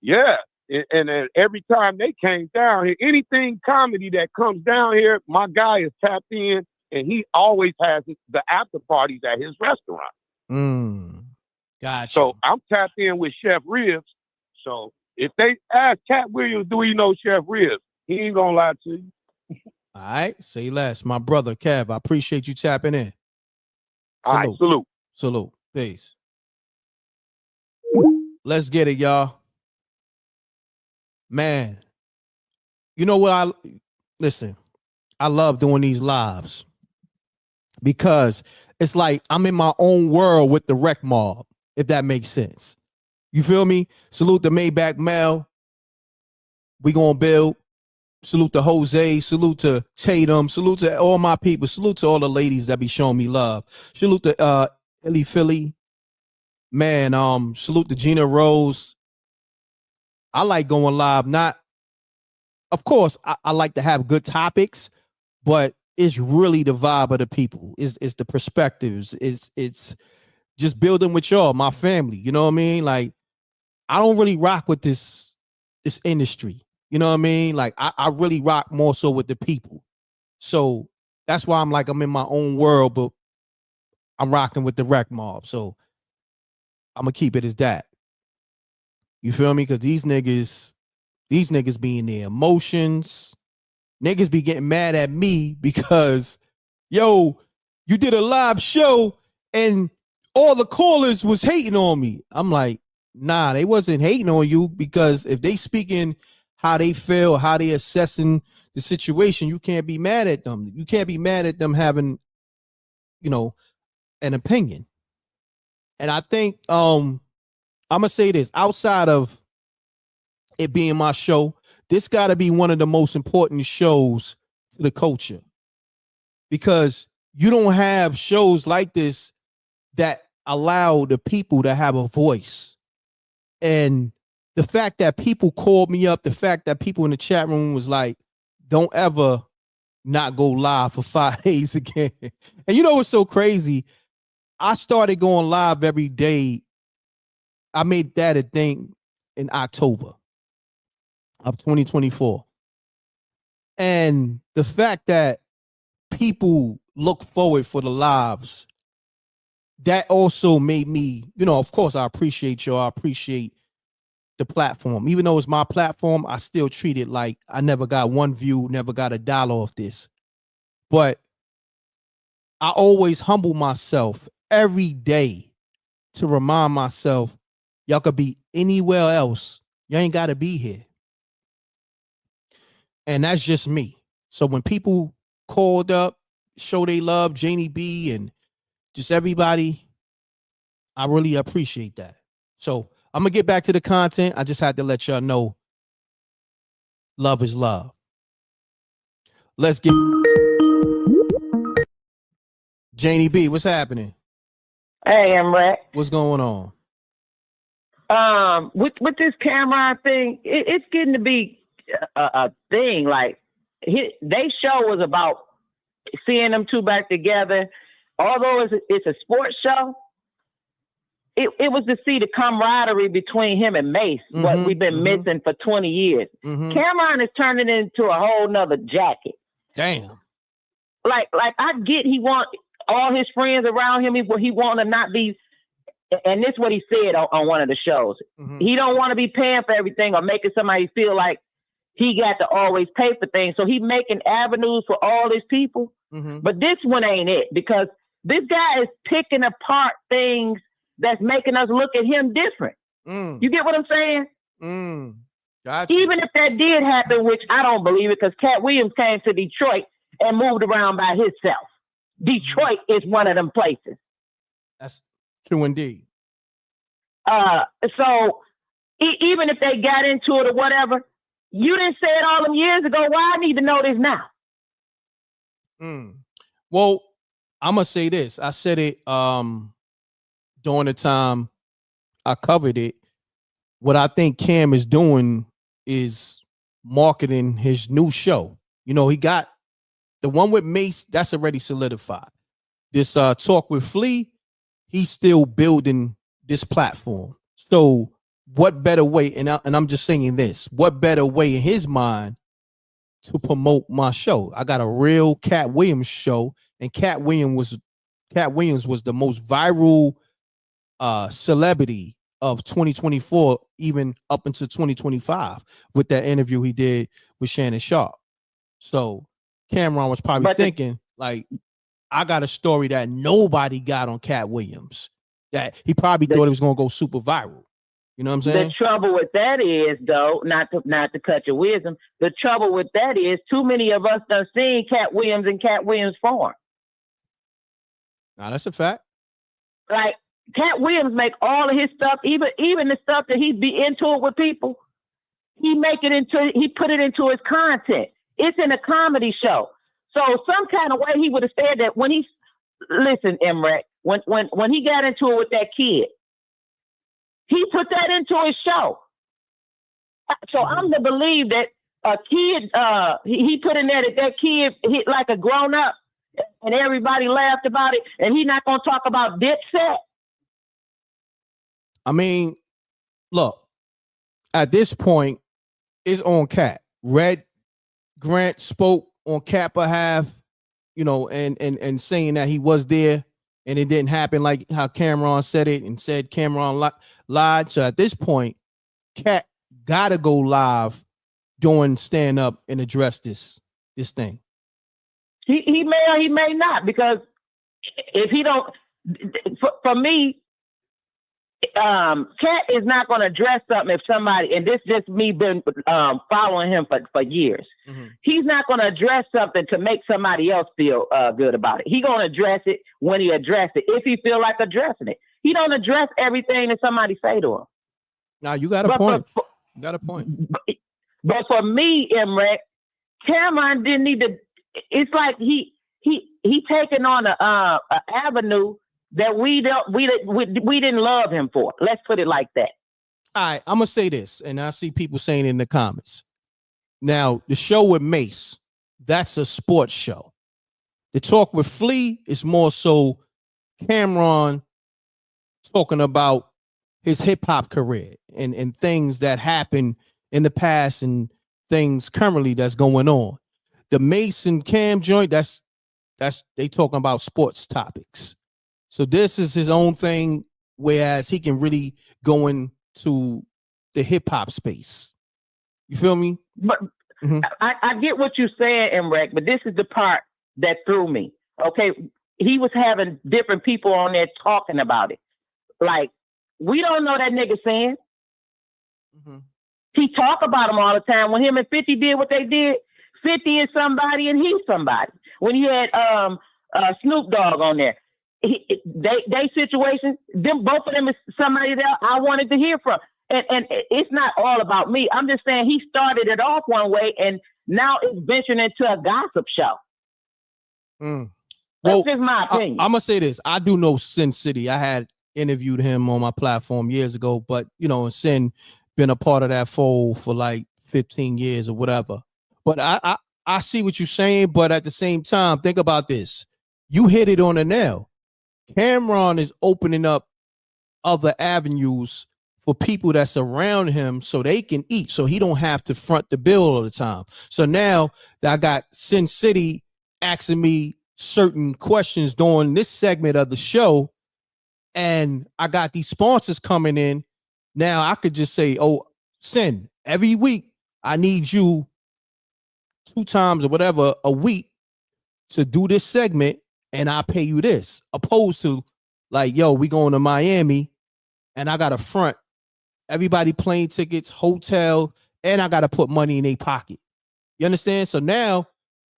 yeah. And every time they came down here, anything comedy that comes down here, my guy is tapped in, and he always has the after parties at his restaurant. Gotcha. So I'm tapped in with Chef Ribs. So if they ask Katt Williams, do he know Chef Ribs? He ain't gonna lie to you. All right, say less. My brother, Kev, I appreciate you tapping in. All right, salute. Salute. Peace. Let's get it, y'all. Man, you know what? Listen, I love doing these lives because it's like I'm in my own world with the Reckmobb, if that makes sense. You feel me? Salute to Maybach Mel. We gonna build. Salute to Jose. Salute to Tatum. Salute to all my people. Salute to all the ladies that be showing me love. Salute to Illy Philly. Man, salute to Gina Rose. I like going live. Of course, I like to have good topics, but it's really the vibe of the people. It's the perspectives. It's just building with y'all, my family. You know what I mean? Like, I don't really rock with this industry. You know what I mean? Like, I really rock more so with the people. So that's why I'm in my own world, but I'm rocking with the Reckmobb. So I'm gonna keep it as that. You feel me? Because these niggas be in their emotions. Niggas be getting mad at me because, yo, you did a live show and all the callers was hating on me. I'm like, nah, they wasn't hating on you, because if they speaking how they feel, how they assessing the situation, you can't be mad at them. You can't be mad at them having, an opinion. And I think I'm gonna say this, outside of it being my show, this got to be one of the most important shows to the culture, because you don't have shows like this that allow the people to have a voice. And the fact that people called me up, the fact that people in the chat room was like, don't ever not go live for 5 days again. And you know what's so crazy? I started going live every day. I made that a thing in October of 2024. And the fact that people look forward for the lives, that also made me, of course, I appreciate y'all. I appreciate the platform. Even though it's my platform, I still treat it like I never got one view, never got $1 off this. But I always humble myself every day to remind myself, y'all could be anywhere else. You ain't got to be here. And that's just me. So when people called up, show they love, Janie B and just everybody, I really appreciate that. So I'm going to get back to the content. I just had to let y'all know love is love. Let's get Janie B. What's happening? Hey, Mreck. What's going on? With this Cameron thing, it's getting to be a thing. Like, they show was about seeing them two back together. Although it's a sports show, it was to see the camaraderie between him and Mace, what we've been missing for 20 years. Cameron is turning into a whole nother jacket. Damn. Like I get he want all his friends around him. He want to not be, and this is what he said on one of the shows. He don't want to be paying for everything or making somebody feel like he got to always pay for things. So he making avenues for all his people. But this one ain't it, because this guy is picking apart things that's making us look at him different. You get what I'm saying? Gotcha. Even if that did happen, which I don't believe it, because Katt Williams came to Detroit and moved around by himself. Detroit is one of them places. That's true indeed. So even if they got into it or whatever, you didn't say it all them years ago. Why I need to know this now? Well, I'm gonna say this. I said it during the time I covered it. What I think Cam is doing is marketing his new show. He got the one with Mace, that's already solidified. This talk with Flea, he's still building this platform. So what better way, and I'm just saying this, what better way in his mind to promote my show? I got a real Katt Williams show, and Katt Williams was the most viral celebrity of 2024, even up until 2025, with that interview he did with Shannon Sharp. So Cameron was probably thinking, like, I got a story that nobody got on Katt Williams, that he probably thought it was going to go super viral. You know what I'm saying? The trouble with that is, though, not to cut your wisdom, the trouble with that is too many of us done seen Katt Williams in Katt Williams form. Now, that's a fact. Like, Katt Williams make all of his stuff, even the stuff that he be into it with people, he put it into his content. It's in a comedy show. So some kind of way he would have said that when listen, M.Reck, when he got into it with that kid, he put that into his show. So I'm to believe that a kid, he put in there that kid hit like a grown up and everybody laughed about it, and he not going to talk about Dipset. I mean, look, at this point, it's on Katt. Red Grant spoke on Katt behalf, and saying that he was there and it didn't happen like how Cameron said it, and said Cameron lied. So at this point, Katt gotta go live doing stand up and address this thing. He may or he may not, because if he don't, for me, Katt is not going to address something if somebody, and this just me been following him for years. He's not going to address something to make somebody else feel good about it. He's going to address it when he addresses it, if he feel like addressing it. He don't address everything that somebody say to him. Now you got a point. You got a point. But for me, Mreck, Cameron didn't need to. It's like he taking on a avenue that we didn't love him for. Let's put it like that. All right, I'm gonna say this, and I see people saying it in the comments. Now, the show with Mace, that's a sports show. The talk with Flea is more so Cameron talking about his hip hop career and things that happened in the past and things currently that's going on. The Mace and Cam joint, that's they talking about sports topics. So this is his own thing, whereas he can really go into the hip hop space. You feel me? But I get what you're saying, M.Reck, but this is the part that threw me. Okay, he was having different people on there talking about it. Like, we don't know that nigga saying. He talk about him all the time. When him and 50 did what they did, 50 is somebody and he's somebody. When he had Snoop Dogg on there, they situation, them both of them is somebody that I wanted to hear from. And it's not all about me. I'm just saying he started it off one way and now it's venturing into a gossip show. That's just my opinion. I'm gonna say this. I do know Sin City. I had interviewed him on my platform years ago, but you know, Sin been a part of that fold for like 15 years or whatever. But I see what you're saying, but at the same time, think about this. You hit it on the nail. Cameron is opening up other avenues for people that's around him so they can eat, so he don't have to front the bill all the time. So now that I got Sin City asking me certain questions during this segment of the show, and I got these sponsors coming in, now I could just say, oh, Sin, every week I need you 2 times or whatever a week to do this segment, and I pay you this, opposed to like, yo, we going to Miami and I got to front everybody plane tickets, hotel, and I got to put money in their pocket. You understand? So now,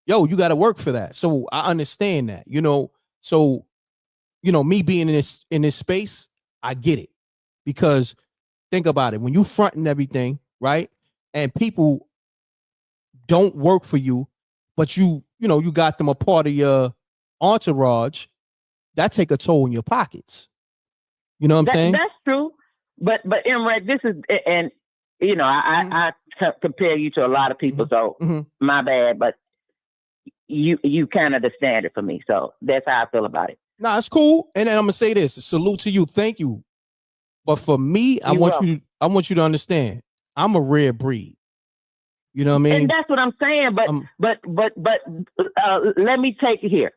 yo, you got to work for that. So I understand that, you know. So, you know, me being in this space, I get it. Because think about it. When you fronting everything, right? And people don't work for you, but you got them a part of your entourage, that take a toll in your pockets. You know what I'm saying? That's true. But M.Reck, this is, and you know, I compare you to a lot of people, so my bad, but you kind of the standard for me. So that's how I feel about it. Nah, it's cool. And then I'm gonna say this: salute to you, thank you. But for me, I want you to understand, I'm a rare breed. You know what I mean? And that's what I'm saying. But let me take it here.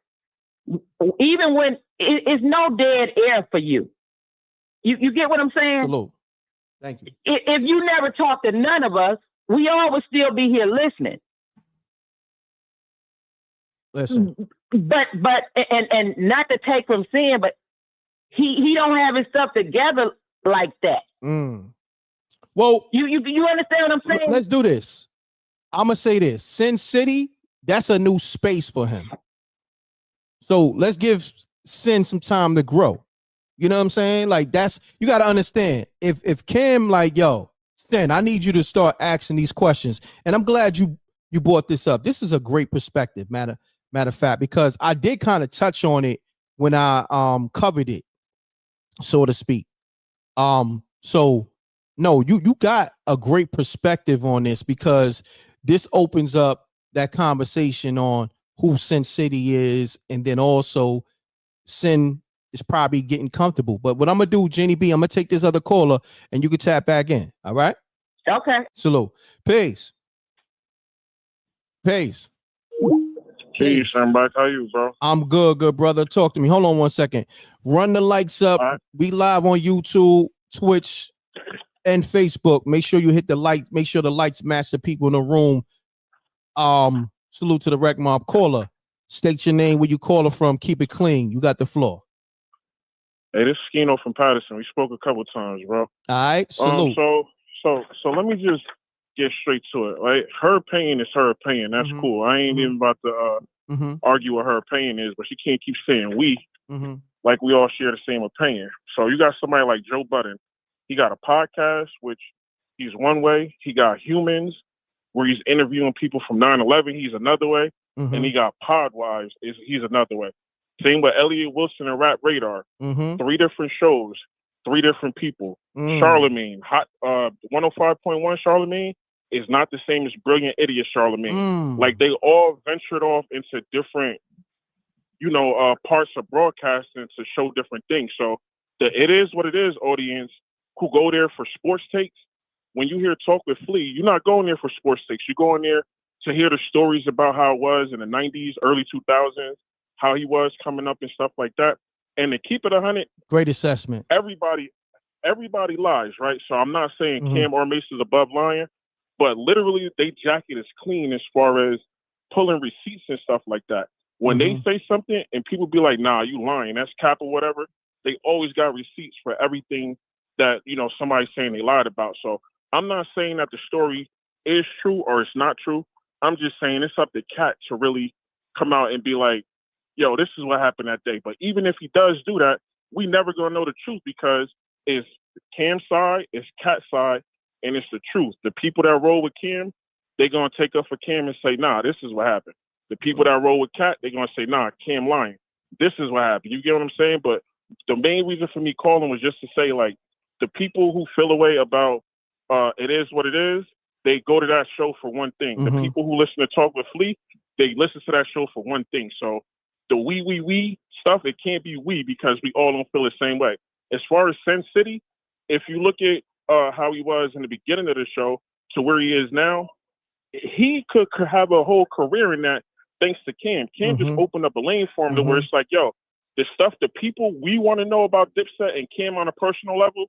Even when it's no dead air for you. You get what I'm saying? Salute. Thank you. If you never talk to none of us, we all would still be here listening. Listen. But and not to take from Sin, but he don't have his stuff together like that. Well, you understand what I'm saying? Let's do this. I'm gonna say this. Sin City, that's a new space for him. So let's give Sin some time to grow. You know what I'm saying? Like, that's, you got to understand, if Cam like, yo, Sin, I need you to start asking these questions. And I'm glad you brought this up. This is a great perspective, matter of fact, because I did kind of touch on it when I covered it, so to speak. So no, you got a great perspective on this, because this opens up that conversation on who Sin City is, and then also Sin is probably getting comfortable. But what I'm gonna do, Jenny B, I'm gonna take this other caller and you can tap back in. All right? Okay. Salute. Peace. Peace, M.Reck. How you, bro? I'm good, brother. Talk to me. Hold on 1 second. Run the lights up. Right. We live on YouTube, Twitch, and Facebook. Make sure you hit the light. Make sure the lights match the people in the room. Salute to the Reckmobb caller. State your name, where you caller from. Keep it clean. You got the floor. Hey, this is Skino from Patterson. We spoke a couple times, bro. All right, salute. So let me just get straight to it. Right, her opinion is her opinion. That's cool. I ain't even about to argue what her opinion is, but she can't keep saying we. like we all share the same opinion. So you got somebody like Joe Budden. He got a podcast, which he's one way. He got Humans, where he's interviewing people from 9/11. He's another way. And he got Podwives. He's another way. Same with Elliot Wilson and Rap Radar. 3 different shows, 3 different people. Charlemagne, 105.1 Charlemagne is not the same as Brilliant Idiot Charlemagne. Like they all ventured off into different, parts of broadcasting to show different things. So it is what it is, audience who go there for sports takes. When you hear Talk with Flea, you're not going there for sports takes. You're going there to hear the stories about how it was in the 90s, early 2000s, how he was coming up and stuff like that. And to keep it 100, great assessment. Everybody lies, right? So I'm not saying Cam or Mace is above lying, but literally they jacket is clean as far as pulling receipts and stuff like that. When they say something and people be like, nah, you lying, that's cap or whatever, they always got receipts for everything that, somebody's saying they lied about. So I'm not saying that the story is true or it's not true. I'm just saying it's up to Katt to really come out and be like, yo, this is what happened that day. But even if he does do that, we never gonna know the truth because it's Cam's side, it's Katt's side, and it's the truth. The people that roll with Cam, they're gonna take up for Cam and say, nah, this is what happened. The people that roll with Katt, they're gonna say, nah, Cam lying. This is what happened. You get what I'm saying? But the main reason for me calling was just to say, like, the people who feel away about it is what it is, they go to that show for one thing. The people who listen to Talk with Flea, they listen to that show for one thing. So the we stuff, it can't be we because we all don't feel the same way. As far as Sin City, if you look at how he was in the beginning of the show to where he is now, he could have a whole career in that thanks to Cam. Cam just opened up a lane for him to where it's like, yo, the stuff, the people we want to know about Dipset and Cam on a personal level,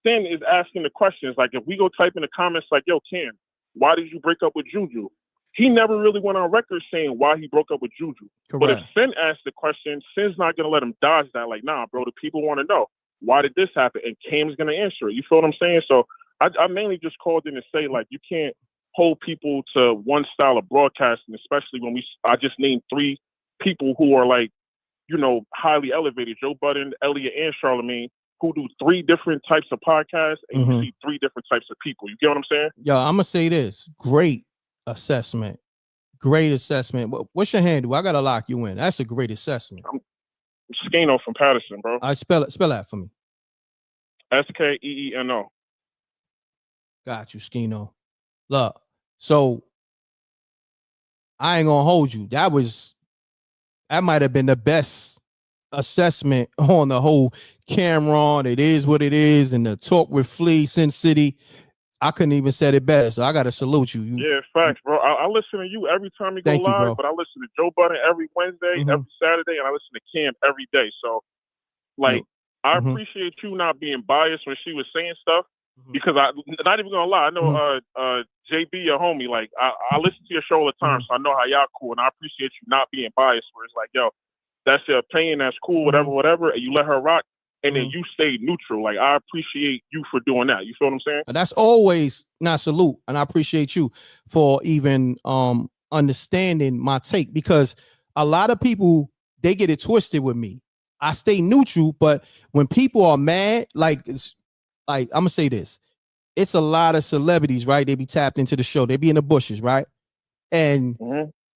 Sin is asking the questions. Like if we go type in the comments like, yo, Cam, why did you break up with Juju? He never really went on record saying why he broke up with Juju. Correct. But if Sin asks the question, Sin's not going to let him dodge that. Like, nah, bro, the people want to know. Why did this happen? And Cam's going to answer it. You feel what I'm saying? So I mainly just called in to say, like, you can't hold people to one style of broadcasting, especially when I just named 3 people who are like, highly elevated. Joe Budden, Elliot, and Charlemagne, who do 3 different types of podcasts, and you see 3 different types of people. You get what I'm saying? Yo, I'm going to say this. Great assessment. Great assessment. What's your handle? I got to lock you in. That's a great assessment. I'm Skeno from Patterson, bro. I spell that for me. Skeeno. Got you, Skeno. Look, so I ain't going to hold you. That might have been the best assessment on the whole Cameron. It is what it is. And the Talk with Flea, Sin City. I couldn't even said it better. So I got to salute you. Yeah, facts, bro. I listen to you every time you go Thank you, live, bro. but I listen to Joe Budden every Wednesday, every Saturday, and I listen to Cam every day. So, like, I appreciate you not being biased when she was saying stuff because not even gonna lie, I know JB, your homie, like I listen to your show all the time, so I know how y'all cool, and I appreciate you not being biased. Where it's like, yo, that's your opinion, that's cool, whatever, and you let her rock, and then you stay neutral. Like, I appreciate you for doing that. You feel what I'm saying? And that's always not salute, and I appreciate you for even understanding my take, because a lot of people, they get it twisted with me. I stay neutral, but when people are mad, like I'm gonna say this, it's a lot of celebrities, right? They be tapped into the show, they be in the bushes, right? And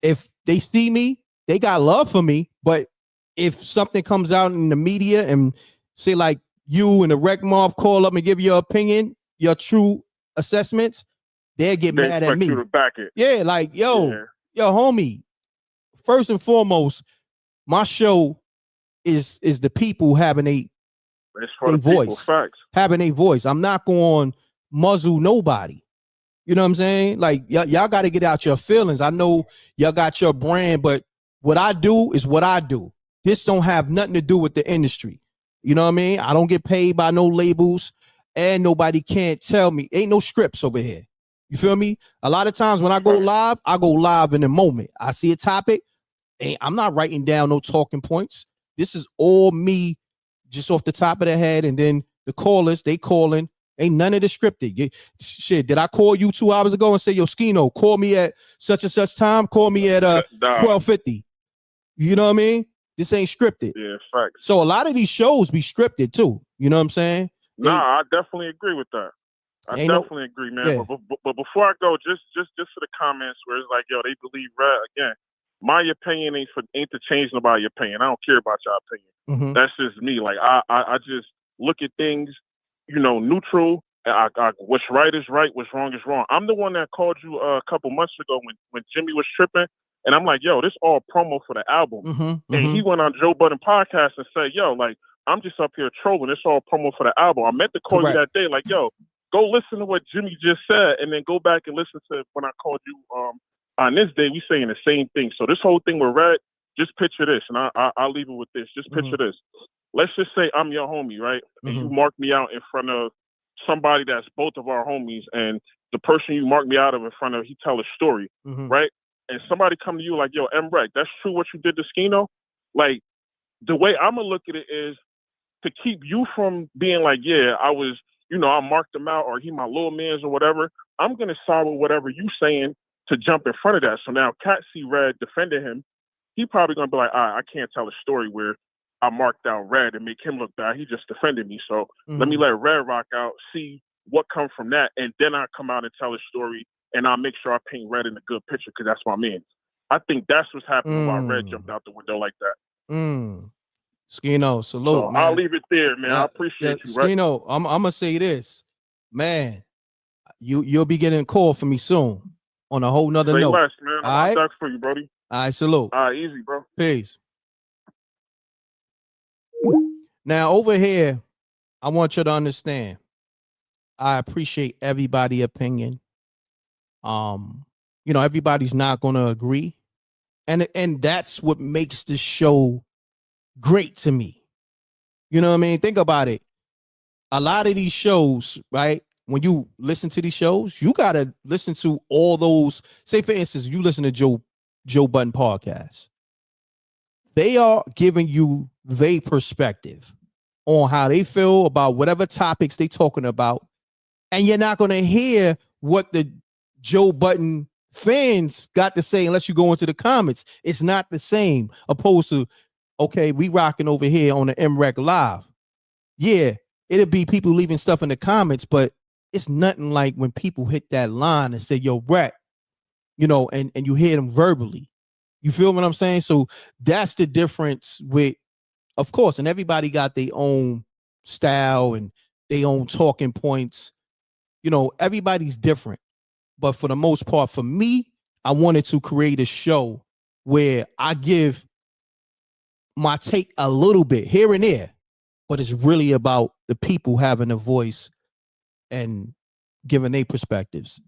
if they see me, they got love for me. But if something comes out in the media and say like you and the Reckmobb call up and give your opinion, your true assessments, they'll get mad at me. You to back it. Yeah, like yo, homie. First and foremost, my show is the people having a voice, having a voice. I'm not going to muzzle nobody. You know what I'm saying? Like y'all got to get out your feelings. I know y'all got your brand, but what I do is what I do. This don't have nothing to do with the industry. You know what I mean? I don't get paid by no labels, and nobody can't tell me. Ain't no scripts over here. You feel me? A lot of times when I go live in a moment. I see a topic, and I'm not writing down no talking points. This is all me just off the top of the head, and then the callers, they calling. Ain't none of the scripted. Shit, did I call you 2 hours ago and say, yo, Skeno, call me at such and such time? Call me at 12:50. You know what I mean? This ain't scripted. Yeah, facts. So a lot of these shows be scripted too. You know what I'm saying? Nah, I definitely agree with that. I definitely agree, man. Yeah. But before I go, just to the comments where it's like, yo, they believe Red again. My opinion ain't to change nobody's opinion. I don't care about your opinion. That's just me. Like I just look at things, neutral. I what's right is right, what's wrong is wrong. I'm the one that called you a couple months ago when Jimmy was tripping, and I'm like, yo, this all promo for the album. And he went on Joe Budden podcast and said, yo, like, I'm just up here trolling. It's all promo for the album. I meant to call you that day, like, yo, go listen to what Jimmy just said, and then go back and listen to when I called you on this day. We saying the same thing. So this whole thing with Red, just picture this, and I'll leave it with this. Just picture this. Let's just say I'm your homie, right? And you mark me out in front of somebody that's both of our homies, and the person you mark me out of in front of, he tell a story, right? And somebody come to you like, yo, M.Reck, that's true what you did to Skino? Like, the way I'm going to look at it is to keep you from being like, yeah, I was, I marked him out, or he my little mans or whatever. I'm going to side with whatever you saying to jump in front of that. So now Katt see Red defending him. He probably going to be like, I can't tell a story where I marked out Red and make him look bad. He just defended me. So let me let Red rock out, see what comes from that. And then I come out and tell a story, and I'll make sure I paint Red in a good picture because that's my man. I think that's what's happening why Red jumped out the window like that. Skino, salute, so man. I'll leave it there, man. I appreciate you, right? Skino, I'm going to say this. Man, you'll be getting a call from me soon on a whole nother note. Less, man. I'm back for you, buddy. All right, salute. All right, easy, bro. Peace. Now, over here, I want you to understand, I appreciate everybody's opinion. Everybody's not going to agree. And that's what makes the show great to me. You know what I mean? Think about it. A lot of these shows, right? When you listen to these shows, you got to listen to all those. Say, for instance, you listen to Joe Budden podcast. They are giving you their perspective on how they feel about whatever topics they talking about. And you're not going to hear what the Joe Budden fans got to say unless you go into the comments. It's not the same. Opposed to, okay, we rocking over here on the M.Reck Live. Yeah, it'll be people leaving stuff in the comments, but it's nothing like when people hit that line and say, yo, Reck, and you hear them verbally. You feel what I'm saying? So that's the difference with, of course, and everybody got their own style and their own talking points. Everybody's different. But for the most part, for me, I wanted to create a show where I give my take a little bit here and there, but it's really about the people having a voice and giving their perspectives.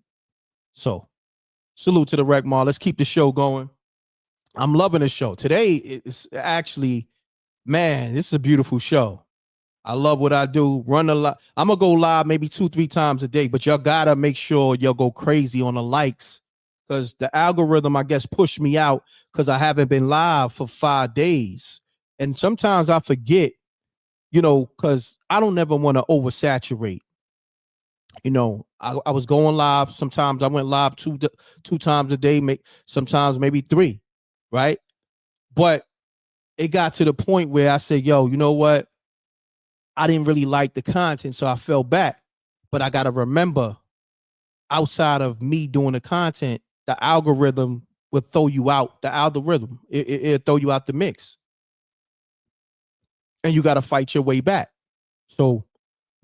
So salute to the Reckmobb. Let's keep the show going. I'm loving the show. Today is actually, man, this is a beautiful show. I love what I do. Run a lot. I'm going to go live maybe 2-3 times a day, but y'all got to make sure y'all go crazy on the likes because the algorithm, I guess, pushed me out because I haven't been live for 5 days. And sometimes I forget, because I don't never want to oversaturate. I was going live. Sometimes I went live two times a day, sometimes maybe 3, right? But it got to the point where I said, yo, you know what? I didn't really like the content, so I fell back. But I got to remember, outside of me doing the content, the algorithm would throw you out. The algorithm, it'll throw you out the mix. And you got to fight your way back. So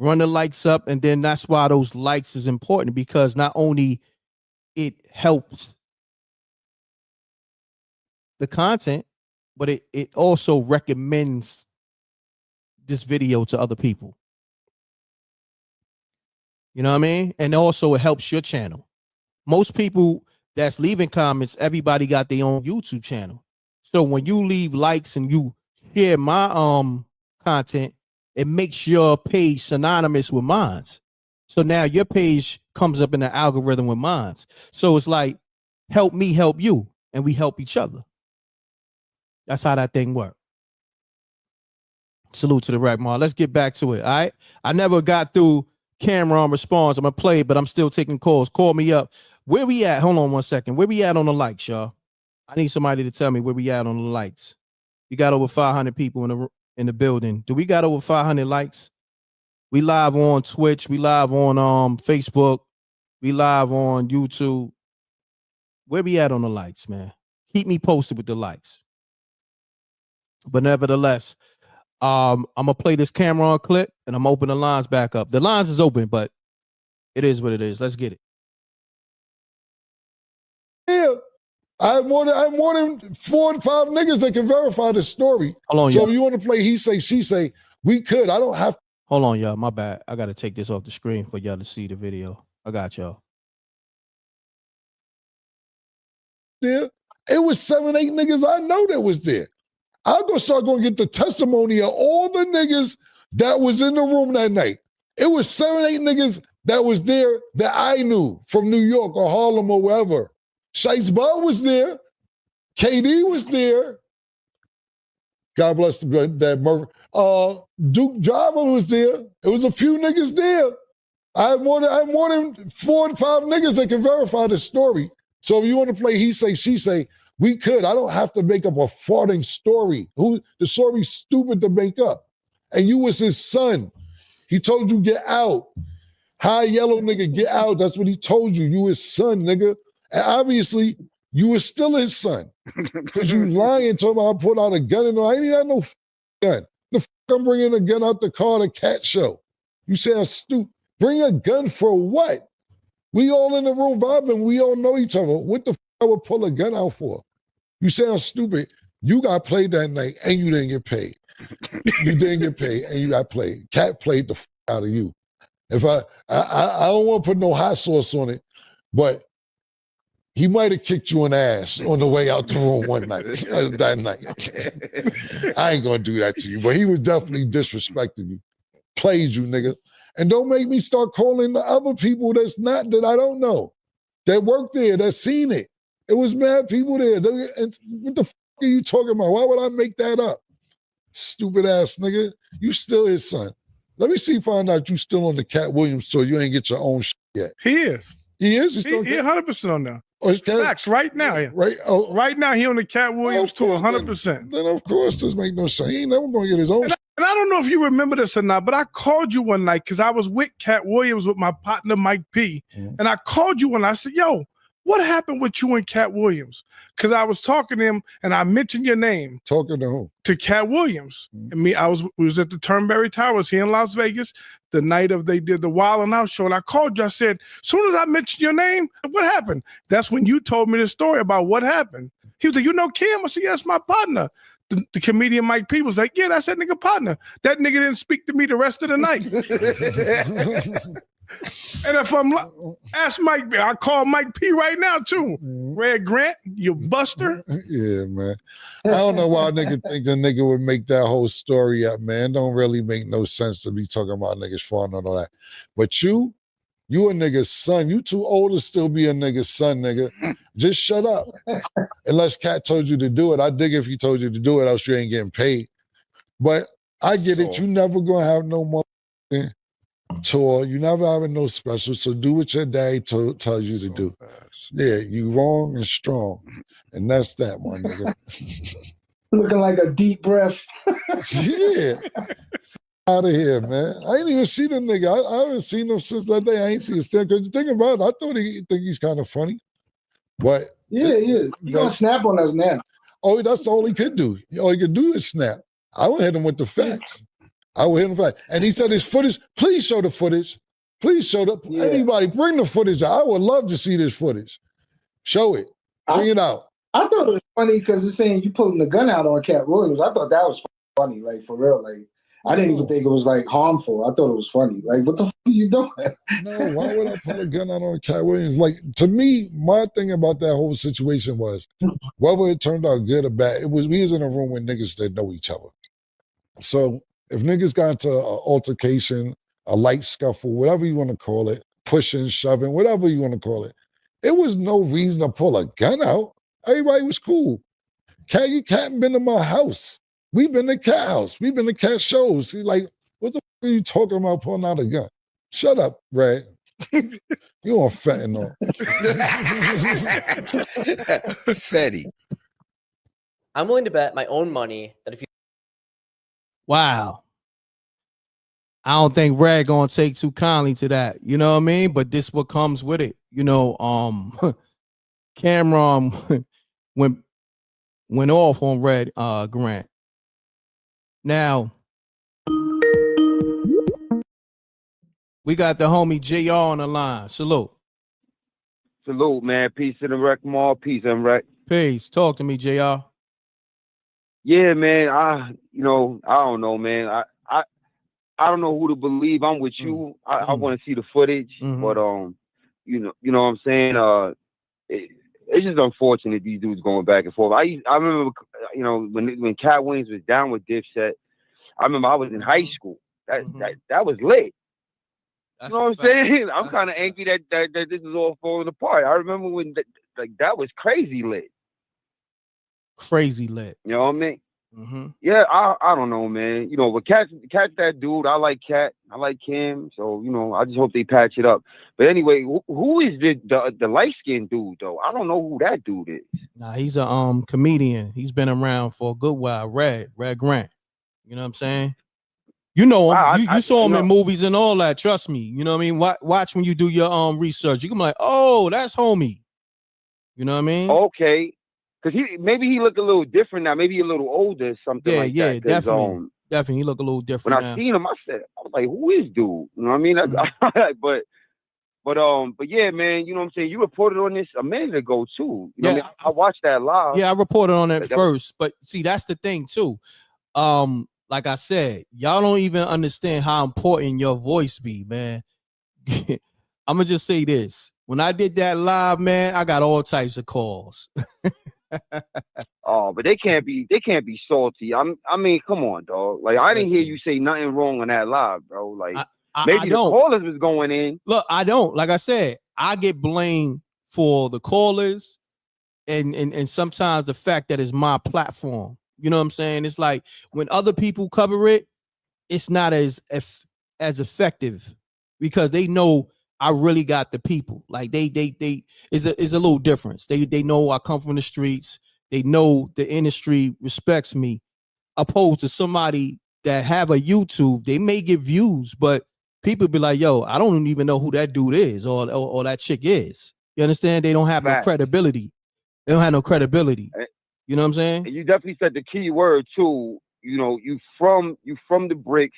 run the likes up, and then that's why those likes is important, because not only it helps the content, but it also recommends this video to other people. You know what I mean? And also it helps your channel. Most people that's leaving comments, everybody got their own YouTube channel. So when you leave likes and you share my content, it makes your page synonymous with mine. So now your page comes up in the algorithm with mine. So it's like, help me help you, and we help each other. That's how that thing works. Salute to the Reckmobb. Let's get back to it. All right. I never got through camera on response. I'm gonna play, but I'm still taking calls. Call me up. Where we at? Hold on one second. Where we at on the likes, y'all? I need somebody to tell me where we at on the likes. We got over 500 people in the building. Do we got over 500 likes? We live on Twitch. We live on Facebook. We live on YouTube. Where we at on the likes, man? Keep me posted with the likes. But nevertheless, I'm gonna play this Cameron clip and I'm gonna open the lines back up. The lines is open, but it is what it is. Let's get it. Yeah. I have more than 4 and 5 niggas that can verify the story. Hold on, so y'all. if you want to play he say, she say, we could. I don't have to. Hold on, y'all. My bad. I gotta take this off the screen for y'all to see the video. I got y'all. There. It was 7, 8 niggas I know that was there. I'm gonna start going to get the testimony of all the niggas that was in the room that night. It was 7, 8 niggas that was there that I knew from New York or Harlem or wherever. Shice Bud was there. KD was there. God bless that Murphy. Duke Driver was there. It was a few niggas there. I have more than 4 and 5 niggas that can verify the story. So if you want to play he say, she say, we could. I don't have to make up a farting story. The story's stupid to make up. And you was his son. He told you get out. High yellow nigga, get out. That's what he told you. You his son, nigga. And obviously, you were still his son. Because you lying, talking about I put out a gun. And I ain't had no gun. The I'm bringing a gun out the car to Katt show. You say I'm stupid. Bring a gun for what? We all in the room vibing. We all know each other. What the I would pull a gun out for? You sound stupid. You got played that night and you didn't get paid. You didn't get paid and you got played. Katt played the out of you. If I don't want to put no hot sauce on it, but he might have kicked you in the ass on the way out the room one night, that night. I ain't gonna do that to you, but he was definitely disrespecting you. Played you, nigga. And don't make me start calling the other people that I don't know, that worked there, that seen it. It was mad people there. And what the are you talking about? Why would I make that up? Stupid ass nigga. You still his son. Let me find out you still on the Katt Williams tour. You ain't get your own shit yet. He is. He is? He's still he 100% on there. Oh, Facts right now. Yeah. Right. Oh, right now he on the Katt Williams tour 100%. Then of course this make no sense. He ain't never gonna get his own. And I don't know if you remember this or not, but I called you one night because I was with Katt Williams with my partner Mike P. And I called you and I said, yo, what happened with you and Katt Williams? Because I was talking to him and I mentioned your name. Talking to who? To Katt Williams. And we was at the Turnberry Towers here in Las Vegas the night of they did the Wild and Out show. And I called you. I said, as soon as I mentioned your name, what happened? That's when you told me the story about what happened. He was like, you know Kim? I said, yes, my partner. The comedian Mike P was like, yeah, that's that nigga partner. That nigga didn't speak to me the rest of the night. And if I'm ask Mike, I call Mike P right now too. Red Grant, you buster. Yeah, man. I don't know why a nigga think the nigga would make that whole story up, man. Don't really make no sense to be talking about niggas falling and all that. But you a nigga's son. You too old to still be a nigga's son, nigga. Just shut up. Unless Katt told you to do it. I dig if he told you to do it, else you ain't getting paid. But I get it. You never gonna have no more tour. You never having no special. So do what your daddy tells you to do. Yeah, you wrong and strong. And that's that, my nigga. Looking like a deep breath. Yeah. Out of here, man. I ain't even see the nigga. I haven't seen him since that day. I ain't seen his stand. Because you think about it, I thought he think he's kind of funny. But yeah. You gonna snap on us now. Oh, that's all he could do. All he could do is snap. I would hit him with the facts. I would hit him with facts. And he said his footage, please show the footage. Please show the anybody, bring the footage out. I would love to see this footage. Show it. Bring it out. I thought it was funny because it's saying you pulling the gun out on Katt Williams. I thought that was funny, like for real. Like I didn't even think it was like harmful. I thought it was funny. Like, what the fuck are you doing? No, why would I pull a gun out on Katt Williams? Like, to me, my thing about that whole situation was, whether it turned out good or bad, we was in a room with niggas that know each other. So if niggas got into an altercation, a light scuffle, whatever you want to call it, pushing, shoving, whatever you want to call it, it was no reason to pull a gun out. Everybody was cool. Katt, you hadn't been to my house. We've been to Katt house. We've been to Katt shows. He's like, what the fuck are you talking about pulling out a gun? Shut up, Red. You on fentanyl. Fetty. I'm willing to bet my own money that if you Wow. I don't think Red gonna take too kindly to that. You know what I mean? But this what comes with it. You know, Cameron went off on Red Grant. Now we got the homie JR on the line. Salute. Salute, man. Peace to the Reckmobb. Peace, M.Reck. Peace. Talk to me, JR. Yeah, man. I don't know, man. I don't know who to believe. I'm with you. I want to see the footage, but you know what I'm saying. It's just unfortunate these dudes going back and forth. I remember, you know, when Katt Williams was down with Dipset. I remember I was in high school. That was lit. You know what I'm saying? I'm kind of angry that this is all falling apart. I remember when that was crazy lit. Crazy lit. You know what I mean? Yeah, I don't know, man. You know, but Katt's that dude. I like Katt. I like Kim. So, you know, I just hope they patch it up. But anyway, who is the light-skinned dude, though? I don't know who that dude is. Nah, he's a comedian. He's been around for a good while. Red Grant. You know what I'm saying? You know him. You saw him in movies and all that. Trust me. You know what I mean? Watch when you do your research. You can be like, oh, that's homie. You know what I mean? Okay. Because maybe he look a little different now. Maybe a little older or something like that. Yeah, definitely. Definitely. He look a little different when now. I seen him, I was like, who is dude? You know what I mean? But yeah, man, you know what I'm saying? You reported on this a minute ago too. You know what I mean? I watched that live. Yeah, I reported on it first. But see, that's the thing too. Like I said, y'all don't even understand how important your voice be, man. I'm gonna just say this. When I did that live, man, I got all types of calls. Oh, but they can't be salty. I mean, come on, dog. Like I didn't hear you say nothing wrong on that live, bro. Like maybe the callers was going in. Look, I don't. Like I said, I get blamed for the callers and sometimes the fact that it's my platform. You know what I'm saying? It's like when other people cover it, it's not as effective because they know I really got the people. Like they is a little difference. They know I come from the streets. They know the industry respects me, opposed to somebody that have a YouTube. They may get views, but people be like, "Yo, I don't even know who that dude is or that chick is." You understand? They don't have no credibility. They don't have no credibility. You know what I'm saying? And you definitely said the key word too. You know, you from the bricks,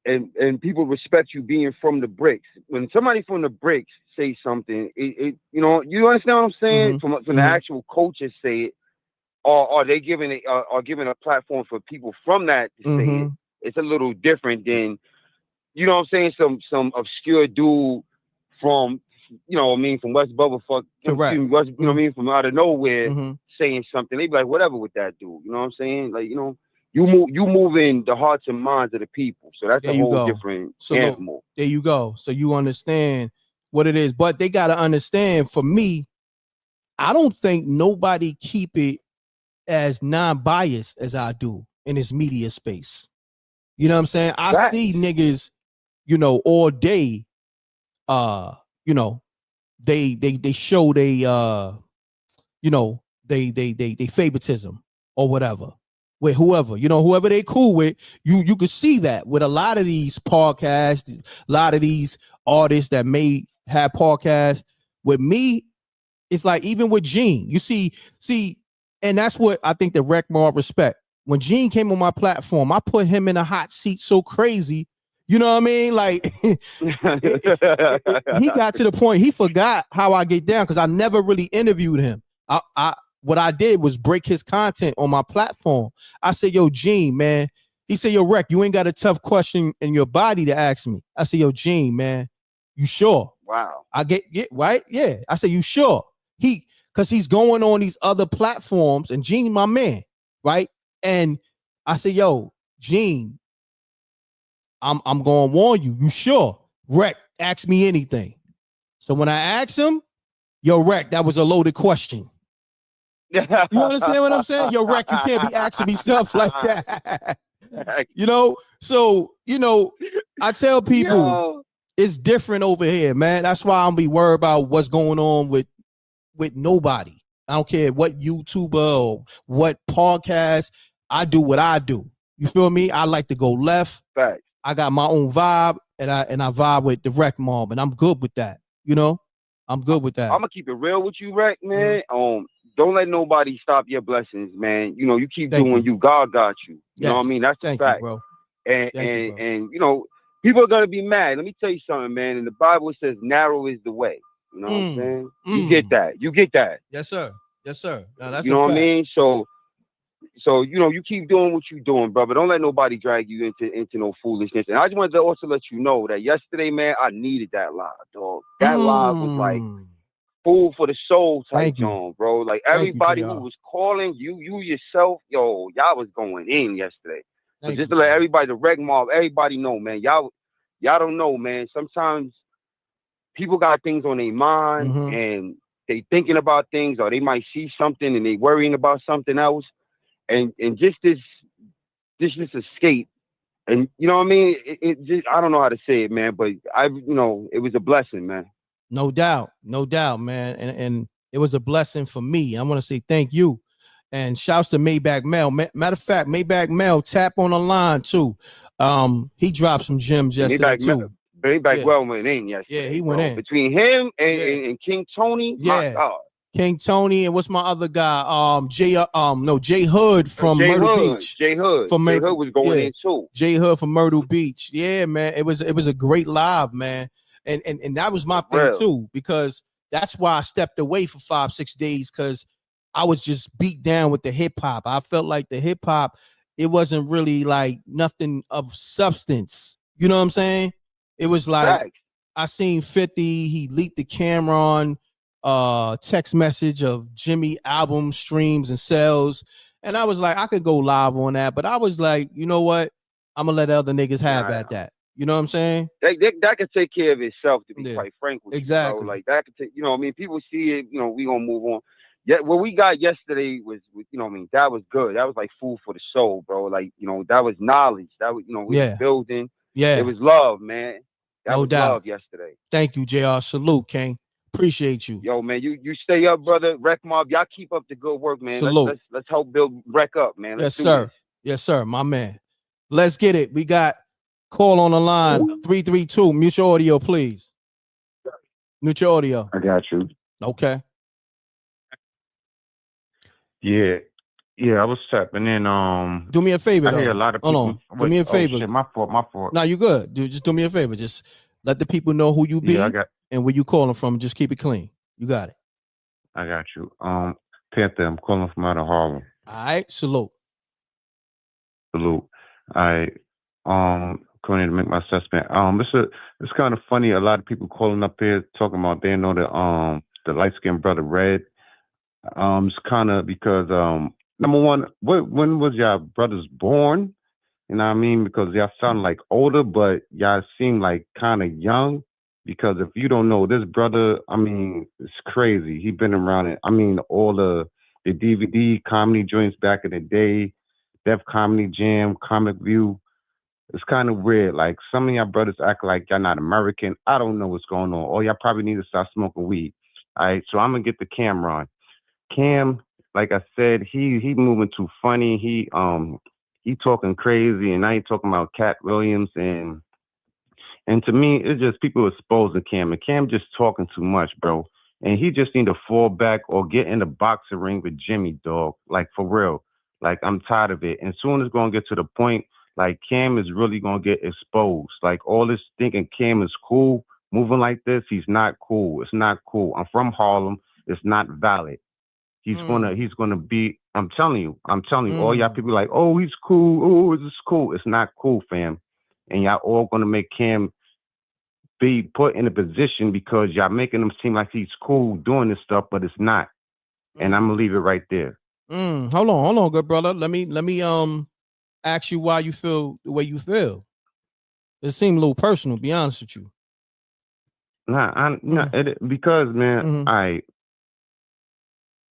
and people respect you being from the bricks. When somebody from the bricks say something, it you know, you understand what I'm saying? From the actual coaches say it, or are they giving it are giving a platform for people from that to say it? It's a little different than, you know what I'm saying, some obscure dude from, you know what I mean, from West Bubblefuck, you know what I mean, from out of nowhere saying something. They be like, whatever with that dude. You know what I'm saying? Like, you know, you move in the hearts and minds of the people. So that's a whole different animal. There you go. So you understand what it is. But they gotta understand, for me, I don't think nobody keep it as non-biased as I do in this media space. You know what I'm saying? I see niggas, you know, all day, you know, they show they you know, they favoritism or whatever with whoever, you know, whoever they cool with. You could see that with a lot of these podcasts, a lot of these artists that may have podcasts. With me, it's like, even with Gene, you see, and that's what I think the Reckmobb respect. When Gene came on my platform, I put him in a hot seat so crazy. You know what I mean? Like, he got to the point he forgot how I get down because I never really interviewed him. What I did was break his content on my platform. I said, yo, Gene, man. He said, yo, Reck, you ain't got a tough question in your body to ask me. I said, yo, Gene, man, you sure? Wow. I get right? Yeah. I said, you sure? Because he's going on these other platforms, and Gene, my man, right? And I said, yo, Gene, I'm going to warn you. You sure? Reck, ask me anything. So when I asked him, yo, Reck, that was a loaded question. You understand what I'm saying? Yo, Reck, you can't be asking me stuff like that. You know? So, you know, I tell people it's different over here, man. That's why I'm be worried about what's going on with nobody. I don't care what YouTuber or what podcast. I do what I do. You feel me? I like to go left. Facts. I got my own vibe, and I vibe with the Reckmobb, and I'm good with that. You know, I'm good with that. I'm gonna keep it real with you, Reck, man. Don't let nobody stop your blessings, man. You know, you keep doing you. God got you. You know what I mean? That's the fact. bro. And you know, people are gonna be mad. Let me tell you something, man. In the Bible it says narrow is the way. You know what I'm saying? You get that. You get that. Yes, sir. Yes, sir. No, that's you know a what I fact. mean? So you know, you keep doing what you're doing, brother. Don't let nobody drag you into no foolishness. And I just wanted to also let you know that yesterday, man, I needed that live, dog. That live was like food for the soul type John, bro. Like everybody who was calling, you yourself, yo, y'all was going in yesterday. So just to let everybody, the Reckmobb, everybody know, man. Y'all don't know, man. Sometimes people got things on their mind and they thinking about things, or they might see something and they worrying about something else. And just this escape, and you know what I mean. It just, I don't know how to say it, man, but it was a blessing, man. No doubt, man, and it was a blessing for me. I want to say thank you, and shouts to Maybach Mel. Matter of fact, Maybach Mel tap on the line too. He dropped some gems yesterday too. Maybach Mel went in yesterday. Yeah, he went in between him and King Tony. My God. King Tony, and what's my other guy? Jay Hood from Myrtle Beach. Jay Hood was going in too. Jay Hood from Myrtle Beach. Yeah, man. It was a great live, man. And that was my thing too, because that's why I stepped away for 5-6 days, because I was just beat down with the hip hop. I felt like the hip hop, it wasn't really like nothing of substance. You know what I'm saying? It was like I seen 50, he leaked the Cameron text message of Jimmy album streams and sales, and I was like, I could go live on that, but I was like, you know what, I'm gonna let the other niggas have at that. You know what I'm saying? That could take care of itself, to be quite frank with you, bro. Like that could take, you know what I mean? People see it, you know, we gonna move on. Yeah, what we got yesterday was, you know what I mean, that was good. That was like food for the soul, bro. Like, you know, that was knowledge. That was, you know, we was building. It was love, man. That was love yesterday. Thank you, JR. Salute, King. Appreciate you. Yo, man, you stay up, brother. Reckmobb, y'all keep up the good work, man. Let's help build Mreck up, man. Yes, sir. Yes, sir, my man. Let's get it. We got call on the line 332. Mute your audio, please. Mute your audio. I got you. Okay. Yeah, I was tapping in. Do me a favor. I hear a lot of people. Hold on. Do me a favor. Shit, my fault. No, you good. Dude, just do me a favor. Just let the people know who you be and where you calling from. Just keep it clean. You got it. I got you. Panther, I'm calling from out of Harlem. All right, salute. All right. Going to make my assessment. It's kind of funny. A lot of people calling up here talking about they know the light skinned brother Red. It's kind of because number one, when was y'all brothers born? You know what I mean? Because y'all sound like older, but y'all seem like kind of young. Because if you don't know, this brother, I mean, it's crazy. He been around it. I mean, all the DVD comedy joints back in the day, Def Comedy Jam, Comic View. It's kind of weird. Like some of y'all brothers act like y'all not American. I don't know what's going on. Or y'all probably need to start smoking weed. All right, so I'm gonna get the camera on. Cam, like I said, he moving too funny. He talking crazy, and now he talking about Katt Williams, and to me, it's just people exposing Cam, and Cam just talking too much, bro. And he just need to fall back or get in the boxing ring with Jimmy, dog. Like for real. Like I'm tired of it. And soon it's gonna get to the point like Cam is really gonna get exposed. Like all this thinking Cam is cool, moving like this, he's not cool. It's not cool. I'm from Harlem. It's not valid. He's gonna be. I'm telling you. All y'all people like, oh, he's cool. Oh, it's cool. It's not cool, fam. And y'all all gonna make Cam be put in a position because y'all making him seem like he's cool doing this stuff, but it's not. And I'm gonna leave it right there. Hold on, good brother. Let me ask you why you feel the way you feel. It seemed a little personal, to be honest with you. Because man,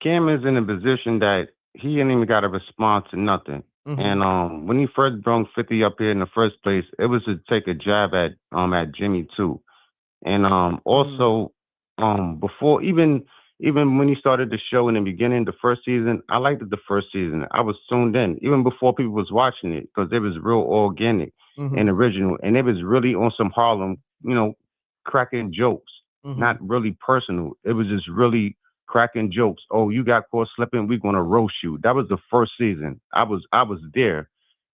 Cam is in a position that he ain't even got a response to nothing. And when he first brought 50 up here in the first place, it was to take a jab at Jimmy too. And also before even even when he started the show in the beginning, the first season, I liked it the first season. I was tuned in, even before people was watching it, because it was real organic and original. And it was really on some Harlem, you know, cracking jokes, not really personal. It was just really cracking jokes. Oh, you got caught slipping, we're gonna roast you. That was the first season. I was there.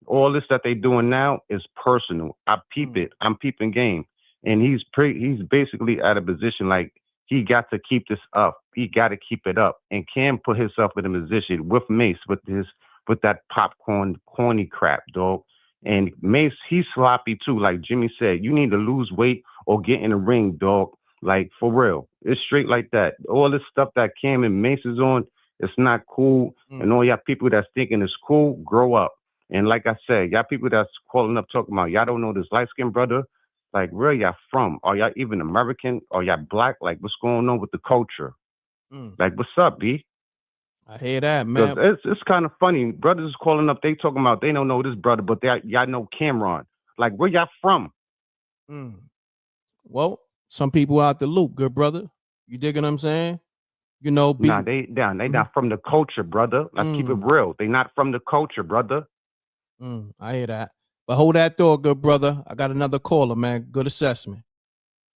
All this that they doing now is personal. I peep it. I'm peeping game. And he's basically at a position like he got to keep this up. He got to keep it up. And Cam put himself in a position with Mace with that popcorn corny crap, dog. And Mace, he's sloppy too. Like Jimmy said, you need to lose weight or get in the ring, dog. Like for real. It's straight like that. All this stuff that Cam and Mace is on, it's not cool. And all y'all people that's thinking it's cool, grow up. And like I said, y'all people that's calling up talking about y'all don't know this light-skinned brother. Like, where y'all from? Are y'all even American? Are y'all black? Like, what's going on with the culture? Like, what's up, B? I hear that, man. It's kind of funny. Brothers is calling up. They talking about they don't know this brother, but y'all know Cameron. Like, where y'all from? Well, some people out the loop, good brother. You digging what I'm saying? You know, Nah, they not from the culture, brother. Let's keep it real. They not from the culture, brother. I hear that. But hold that thought, good brother. I got another caller, man. Good assessment.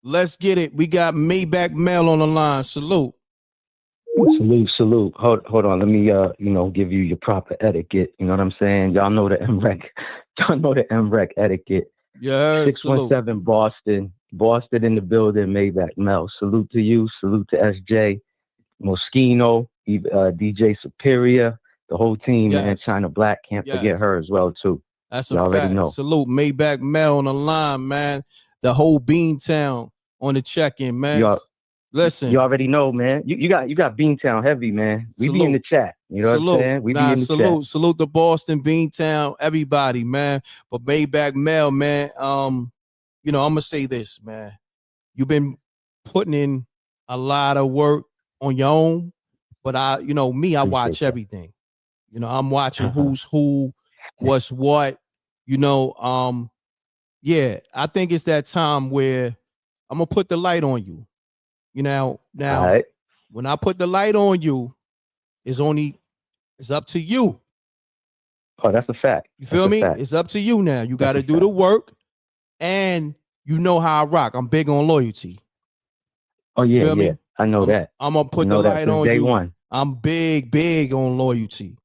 Let's get it. We got Maybach Mel on the line. Salute. Salute. Hold on. Let me give you your proper etiquette. You know what I'm saying? Y'all know the M.Reck. Y'all know the M.Reck etiquette. Yeah. 617 Boston. Boston in the building, Maybach Mel. Salute to you. Salute to SJ, Moschino, DJ Superior, the whole team, man. China Black. Can't forget her as well, too. That's a Y'all fact. already know. Salute Maybach Mel on the line, man. The whole Beantown on the check-in, man. Listen, you already know, man. You got Beantown heavy, man. We be in the chat. You know what I'm saying? We be in the chat. Salute the Boston, Beantown, everybody, man. But Maybach Mel, man, I'm gonna say this, man. You've been putting in a lot of work on your own, but I watch everything. I'm watching who's who, what's what. I think it's that time where I'm gonna put the light on you. Now, when I put the light on you, it's up to you. Oh, that's a fact. You feel me? It's up to you now. You got to do the work, and you know how I rock. I'm big on loyalty. Oh yeah, feel me? I know that. I'm gonna put the light on day you. One. I'm big on loyalty.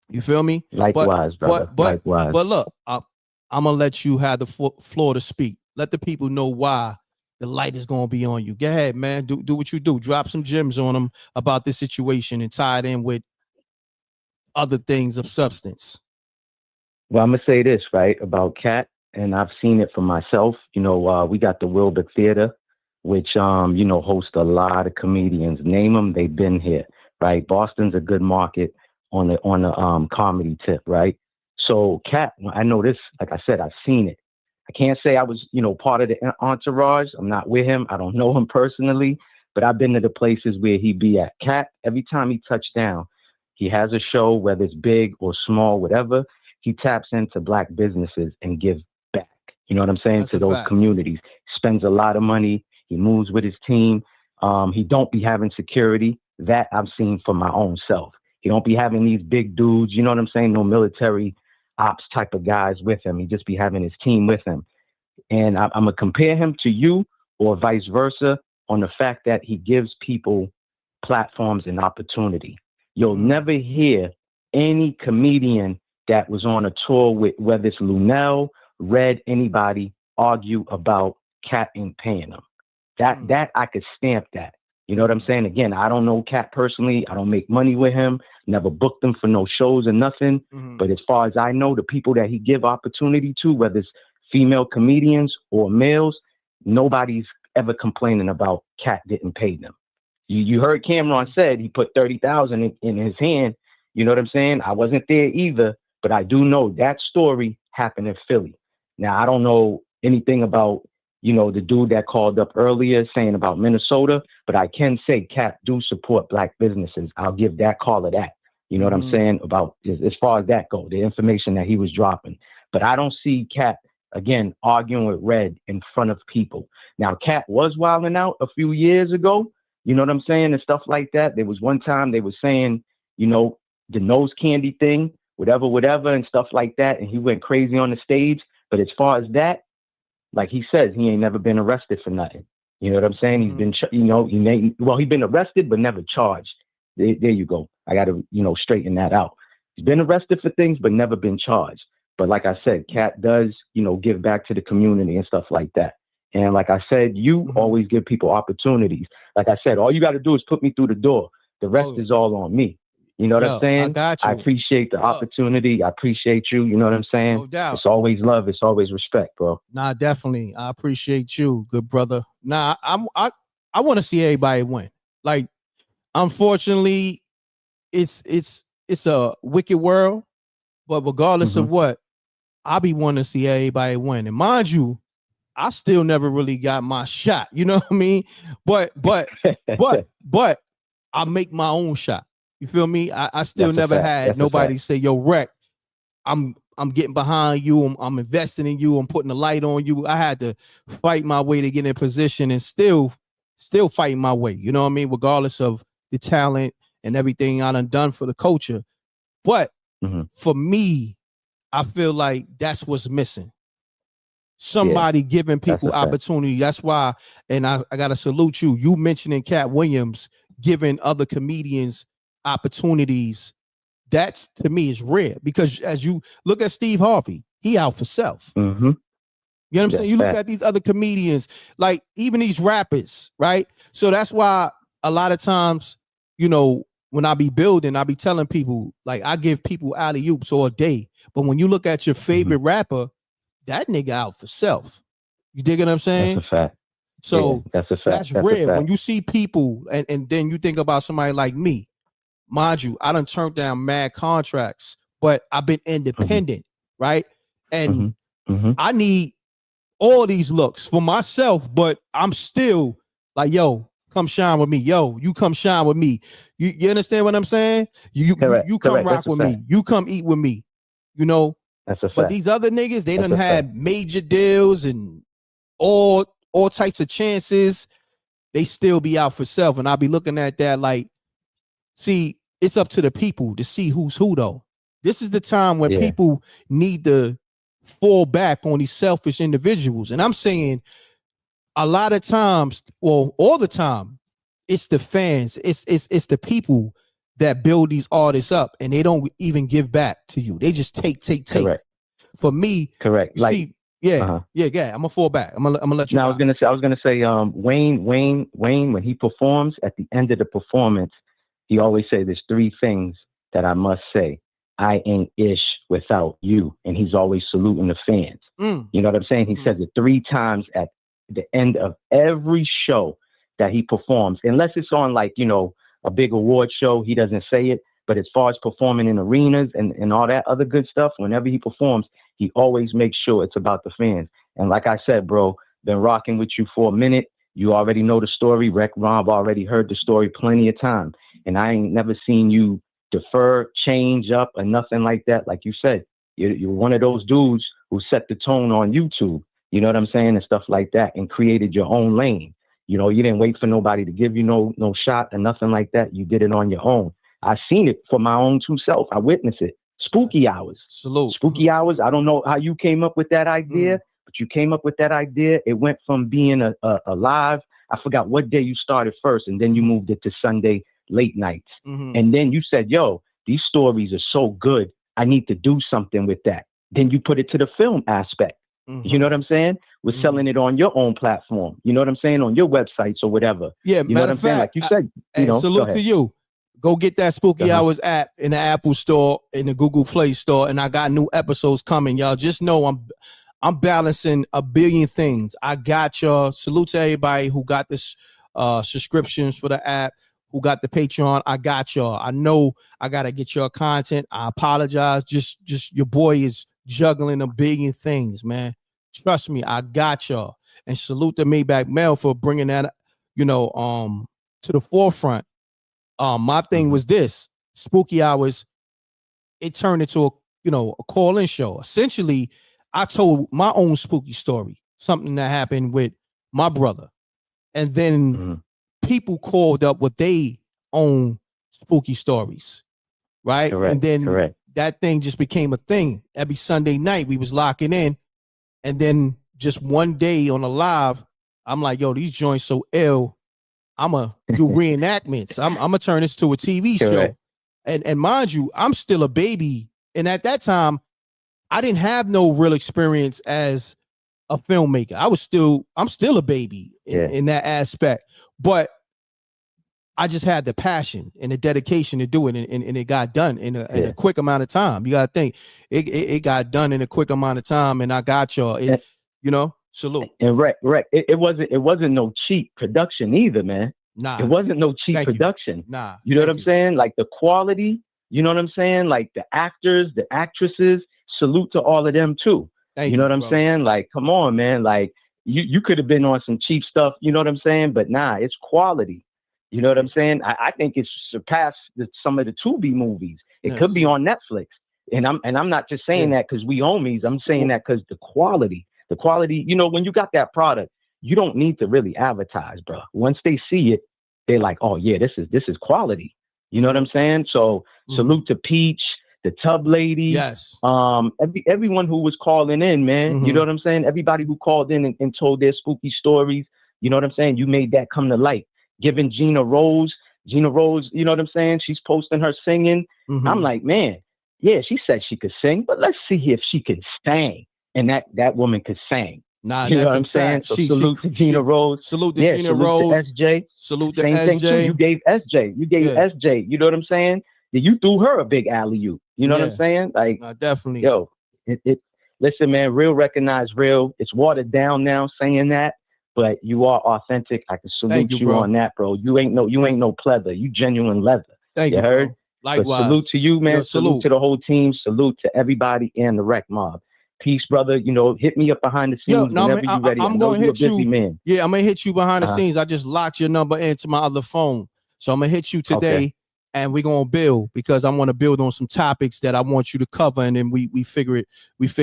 You feel me? Likewise, brother. Likewise. But look, I'm gonna let you have the floor to speak. Let the people know why the light is gonna be on you. Go ahead, man. Do what you do. Drop some gems on them about this situation and tie it in with other things of substance. Well, I'm gonna say this right about Katt, and I've seen it for myself. We got the Wilbur Theater, which hosts a lot of comedians. Name them, they've been here, right? Boston's a good market on the comedy tip, right? So Katt, I know this, like I said, I've seen it. I can't say I was, part of the entourage. I'm not with him. I don't know him personally, but I've been to the places where he be at. Katt, every time he touched down, he has a show, whether it's big or small, whatever, he taps into black businesses and gives back. You know what I'm saying? That's to a those fact. communities. Spends a lot of money. He moves with his team. He don't be having security. That I've seen for my own self. He don't be having these big dudes, you know what I'm saying? No military ops type of guys with him. He just be having his team with him. And I'm going to compare him to you or vice versa on the fact that he gives people platforms and opportunity. You'll never hear any comedian that was on a tour with, whether it's Lunel, Red, anybody, argue about Katt ain't paying them. That I could stamp that. You know what I'm saying? Again, I don't know Katt personally. I don't make money with him. Never booked him for no shows or nothing. But as far as I know, the people that he give opportunity to, whether it's female comedians or males, nobody's ever complaining about Katt didn't pay them. You heard Cameron said he put $30,000 in his hand. You know what I'm saying? I wasn't there either, but I do know that story happened in Philly. Now, I don't know anything about, the dude that called up earlier saying about Minnesota, but I can say Katt do support black businesses. I'll give that caller that. You know what I'm saying? About as far as that go, the information that he was dropping. But I don't see Katt, again, arguing with Red in front of people. Now, Katt was wilding out a few years ago, You know what I'm saying? And stuff like that. There was one time they were saying, you know, the nose candy thing, whatever, and stuff like that. And he went crazy on the stage. But as far as that, like he says, he ain't never been arrested for nothing. You know what I'm saying? He's been, you know, he's been arrested, but never charged. There you go. I got to, you know, straighten that out. He's been arrested for things, but never been charged. But like I said, Katt does, you know, give back to the community and stuff like that. And like I said, you always give people opportunities. Like I said, all you got to do is put me through the door. The rest is all on me. You know what I'm saying? I got you. I appreciate the opportunity. I appreciate you. You know what I'm saying? No doubt. It's always love. It's always respect, bro. Nah, definitely. I appreciate you, good brother. Nah, I want to see everybody win. Like, unfortunately, it's a wicked world, but regardless of what, I be wanting to see everybody win. And mind you, I still never really got my shot. You know what I mean? But I make my own shot. You feel me? I still never had nobody say, "Yo, Reck, I'm getting behind you. I'm investing in you. I'm putting the light on you." I had to fight my way to get in position and still fighting my way. You know what I mean? Regardless of the talent and everything I done for the culture. But for me, I feel like that's what's missing. Somebody giving people opportunity. That's why, and I gotta salute you. You mentioning Katt Williams giving other comedians opportunities. That's, to me, is rare, because as you look at Steve Harvey, he out for self. You know what I'm saying? You look at these other comedians, like even these rappers, right? So that's why a lot of times, you know, when I be building, I be telling people, like, I give people alley-oops all day. But when you look at your favorite rapper, that nigga out for self. You dig what I'm saying? That's a fact. So that's a fact. That's rare. When you see people, and then you think about somebody like me. Mind you, I done turned down mad contracts, but I've been independent, right? And I need all these looks for myself, but I'm still like, yo, come shine with me. Yo, you come shine with me. You understand what I'm saying? You come rock with me. You come eat with me. You know? That's a fact. But these other niggas, they done had major deals and all types of chances. They still be out for self. And I'll be looking at that like, see, it's up to the people to see who's who, though. This is the time when people need to fall back on these selfish individuals. And I'm saying a lot of times, well, all the time, it's the fans, it's the people that build these artists up, and they don't even give back to you. They just take. Correct. For me, correct. Like, see, yeah. I'm gonna fall back. I'm gonna let you. Now, I was gonna say, Wayne, when he performs, at the end of the performance, he always say, "There's three things that I must say. I ain't ish without you," and he's always saluting the fans. You know what I'm saying? He says it 3 times at the end of every show that he performs, unless it's on, like, you know, a big award show, he doesn't say it. But as far as performing in arenas and all that other good stuff, whenever he performs, he always makes sure it's about the fans. And like I said, bro, been rocking with you for a minute. You already know the story. Reckmobb already heard the story plenty of time. And I ain't never seen you defer, change up, or nothing like that. Like you said, you're one of those dudes who set the tone on YouTube, you know what I'm saying, and stuff like that, and created your own lane. You know, you didn't wait for nobody to give you no shot or nothing like that. You did it on your own. I seen it for my own true self. I witnessed it. Spooky Hours. Salute. Spooky Hours. I don't know how you came up with that idea, but you came up with that idea. It went from being a live, I forgot what day you started first, and then you moved it to Sunday late nights. And then you said, yo, these stories are so good, I need to do something with that. Then you put it to the film aspect. You know what I'm saying? We're selling it on your own platform. You know what I'm saying? On your websites or whatever. Yeah, you know what I'm saying? Like you said, you know. Salute to you. Go get that Spooky Hours app in the Apple Store, in the Google Play Store, and I got new episodes coming. Y'all just know I'm balancing a billion things. I got y'all. Salute to everybody who got this subscriptions for the app, who got the Patreon. I got y'all. I know I gotta get y'all content. I apologize. Just your boy is juggling a billion things, man. Trust me, I got y'all. And salute to Maybach Mel for bringing that, you know, to the forefront. My thing was this: Spooky Hours, it turned into a call-in show. Essentially, I told my own spooky story, something that happened with my brother. And then people called up with they own spooky stories, right? Correct, And then correct. that thing just became a thing. Every Sunday night we was locking in, and then just one day on a live, I'm like, yo, these joints so ill. I'ma do reenactments. I'm gonna turn this to a TV show. Correct. And mind you, I'm still a baby. And at that time, I didn't have no real experience as a filmmaker. I'm still a baby in that aspect. But I just had the passion and the dedication to do it, and it got done in a quick amount of time. You gotta think it got done in a quick amount of time, and I got y'all. Salute. And Reck, it wasn't no cheap production either, man. Nah, it wasn't no cheap production. Nah, you know what I'm saying? Like the quality, you know what I'm saying? Like the actors, the actresses. Salute to all of them too. You know what I'm saying? Like, come on, man. Like you could have been on some cheap stuff. You know what I'm saying? But nah, it's quality. You know what I'm saying? I think it's surpassed some of the Tubi movies. It could be on Netflix. And I'm not just saying that because we homies. I'm saying that because the quality, you know, when you got that product, you don't need to really advertise, bro. Once they see it, they're like, oh yeah, this is quality. You know what I'm saying? So salute to Peach, the Tub Lady. Yes. Everyone who was calling in, man. You know what I'm saying? Everybody who called in and told their spooky stories. You know what I'm saying? You made that come to light. Giving Gina Rose, you know what I'm saying? She's posting her singing. I'm like, man, yeah, she said she could sing, but let's see if she can sing. And that woman could sing. Nah, you know what I'm saying? So salute to Gina Rose. Salute to Gina Rose. To SJ. Salute to Same SJ. thing too. You gave SJ. SJ. You know what I'm saying? You threw her a big alley-oop. You know what I'm saying? Like, definitely. Yo, listen, man, real recognize real. It's watered down now saying that. But you are authentic. I can salute you on that, bro. You ain't no pleather. You genuine leather. Thank you, heard? Bro. Likewise. But salute to you, man. Yo, salute to the whole team. Salute to everybody in the Reckmobb. Peace, brother. You know, hit me up behind the scenes whenever you're ready. I'm gonna hit you, man. Yeah, I'm gonna hit you behind the scenes. I just locked your number into my other phone, so I'm gonna hit you today, and we're gonna build because I want to build on some topics that I want you to cover, and then we figure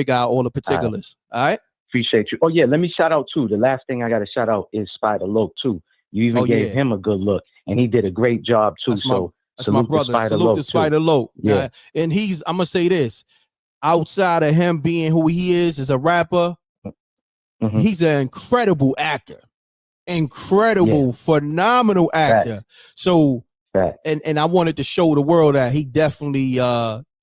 out all the particulars. All right. Appreciate you. Oh yeah, let me shout out too. The last thing I got to shout out is Spider Loke too. You even gave him a good look, and he did a great job too. That's my brother. Salute to Spider Loke. Yeah, and I'm gonna say this: outside of him being who he is as a rapper, he's an incredible actor, phenomenal actor. Right. So, and I wanted to show the world that he definitely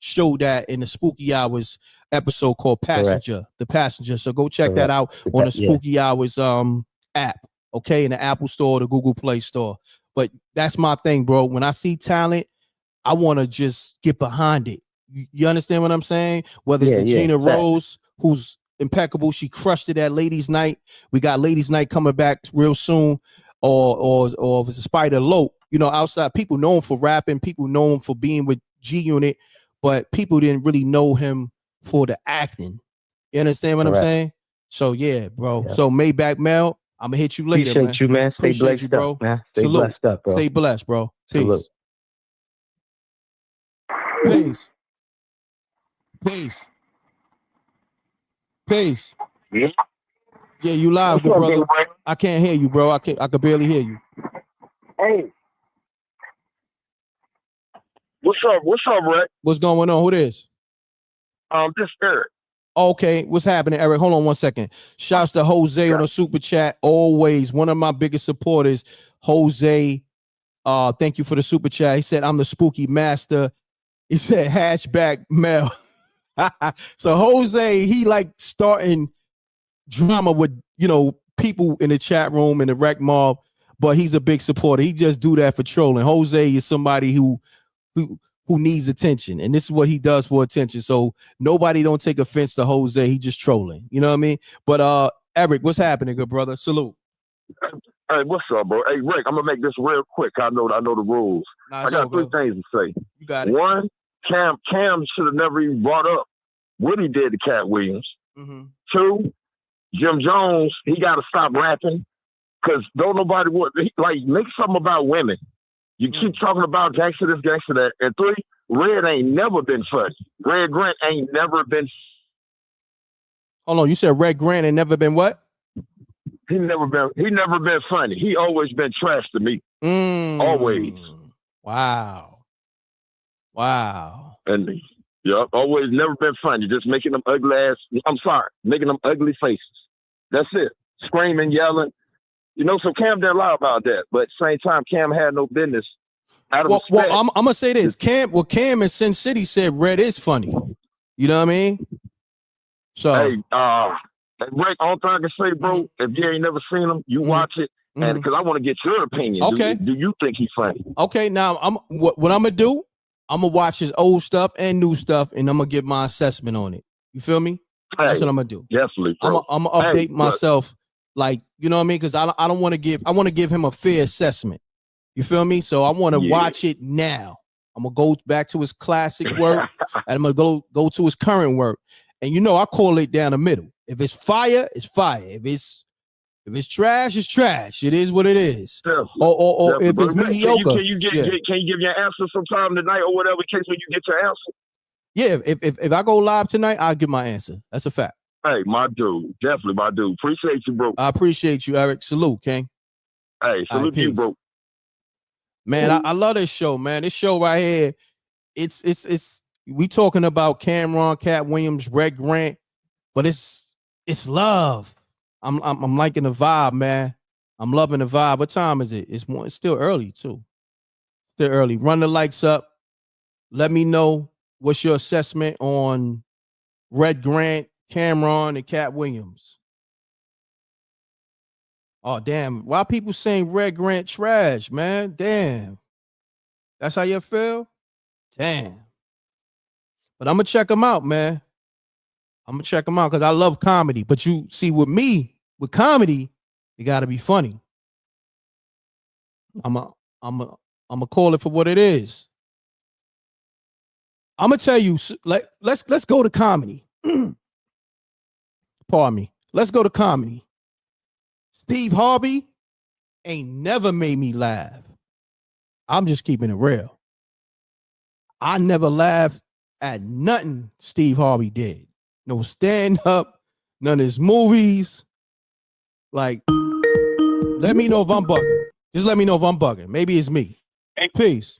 showed that in the Spooky Hours episode called Passenger, The Passenger. So go check that out on the Spooky Hours app, okay, in the Apple Store, the Google Play Store. But that's my thing, bro. When I see talent, I want to just get behind it. You understand what I'm saying? Whether it's Gina Rose, who's impeccable, she crushed it at Ladies Night. We got Ladies Night coming back real soon, or if it's a Spider Loke. You know, outside people know him for rapping, people know him for being with G Unit, but people didn't really know him for the acting. You understand what I'm saying? So yeah, bro. Yeah. So Maybach Mel, I'm gonna hit you later. Appreciate you, man. Stay blessed you, bro. Up, man. Stay blessed up, bro. Stay blessed, bro. Peace. Salute. Peace. Peace. Peace. Yeah. Yeah, you live, good brother. I can't hear you, bro. I could barely hear you. Hey. What's up, Mreck? What's going on? Who this? This Eric. Okay, what's happening, Eric? Hold on 1 second. Shouts to Jose on the super chat. Always one of my biggest supporters. Jose, thank you for the super chat. He said, I'm the spooky master. He said, hatchback Mel. So Jose, he like starting drama with, you know, people in the chat room in the Reckmobb, but he's a big supporter. He just do that for trolling. Jose is somebody who needs attention, and this is what he does for attention. So nobody don't take offense to Jose. He just trolling. You know what I mean? But Eric, what's happening, good brother? Salute. Hey, what's up, bro? Hey, Rick, I'm gonna make this real quick. I know the rules. I got three things to say. You got it. One, Cam should have never even brought up what he did to Katt Williams. Two, Jim Jones, he got to stop rapping because don't nobody make something about women. You keep talking about gangster this, gangster that. And three, Red ain't never been funny. Red Grant ain't never been. Hold on, you said Red Grant ain't never been what? He never been funny. He always been trash to me. Always. Wow. And yep, always never been funny. Just making them ugly ass. I'm sorry, making them ugly faces. That's it. Screaming, yelling. You know, so Cam didn't lie about that. But at the same time, Cam had no business. Out of Well, respect. I'm gonna say this. Cam in Sin City said Red is funny. You know what I mean? So hey, Rick, all thing I can say, bro, if you ain't never seen him, you watch it, and because I want to get your opinion. Okay. Do you think he's funny? Okay, now what I'm gonna do, I'm gonna watch his old stuff and new stuff, and I'm gonna give my assessment on it. You feel me? That's what I'm gonna do. Definitely, bro. I'm gonna update myself, like, you know what I mean? Because I want to give him a fair assessment. You feel me? So I want to watch it now. I'm gonna go back to his classic work, and I'm gonna go to his current work. And you know, I call it down the middle. If it's fire, it's fire. If it's trash, it's trash. It is what it is. Or if it's mediocre. Can you give your answer sometime tonight or whatever case when you get your answer? Yeah, if I go live tonight, I'll give my answer. That's a fact. Hey, my dude. Definitely my dude. Appreciate you, bro. I appreciate you, Eric. Salute, King. Hey, salute you, bro. Man, I love this show, man. This show right here, it's we talking about Cameron, Katt Williams, Reck Grant, but it's love. I'm liking the vibe, man. I'm loving the vibe. What time is it? It's still early too. Still early. Run the likes up. Let me know what's your assessment on Reck Grant, Cameron, and Katt Williams. Oh, damn. Why people saying Reck Grant trash, man? Damn. That's how you feel? Damn. But I'm going to check them out, man. I'm going to check them out because I love comedy. But you see, with me, with comedy, it got to be funny. I'm gonna call it for what it is. I'm going to tell you, let's go to comedy. Pardon me. Let's go to comedy. Steve Harvey ain't never made me laugh. I'm just keeping it real. I never laughed at nothing Steve Harvey did. No stand-up, none of his movies. Like, let me know if I'm bugging. Just let me know if I'm bugging. Maybe it's me. Peace.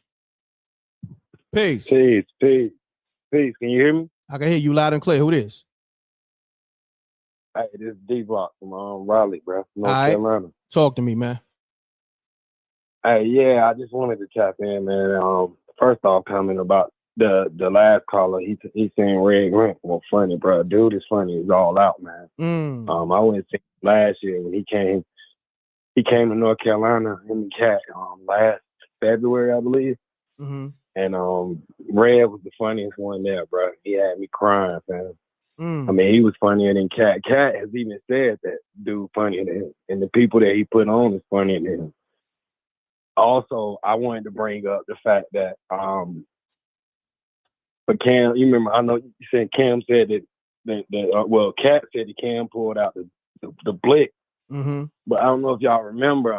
Peace. Peace. Can you hear me? I can hear you loud and clear. Who this? Hey, this is D-Block from Raleigh, bro. North All right. Carolina. Talk to me, man. Hey, yeah, I just wanted to tap in, man. First off, comment about the last caller. He saying Reck Grant was funny, bro. Dude is funny. He's all out, man. I went to see him last year when he came to North Carolina, him and Katt, last February, I believe. Mm-hmm. And Red was the funniest one there, bro. He had me crying, man. I mean, he was funnier than Katt. Katt has even said that dude funnier than him, and the people that he put on is funnier than him. Also, I wanted to bring up the fact that for Cam, you remember, I know you said Cam said that Katt said that Cam pulled out the blick. Mm-hmm. But I don't know if y'all remember,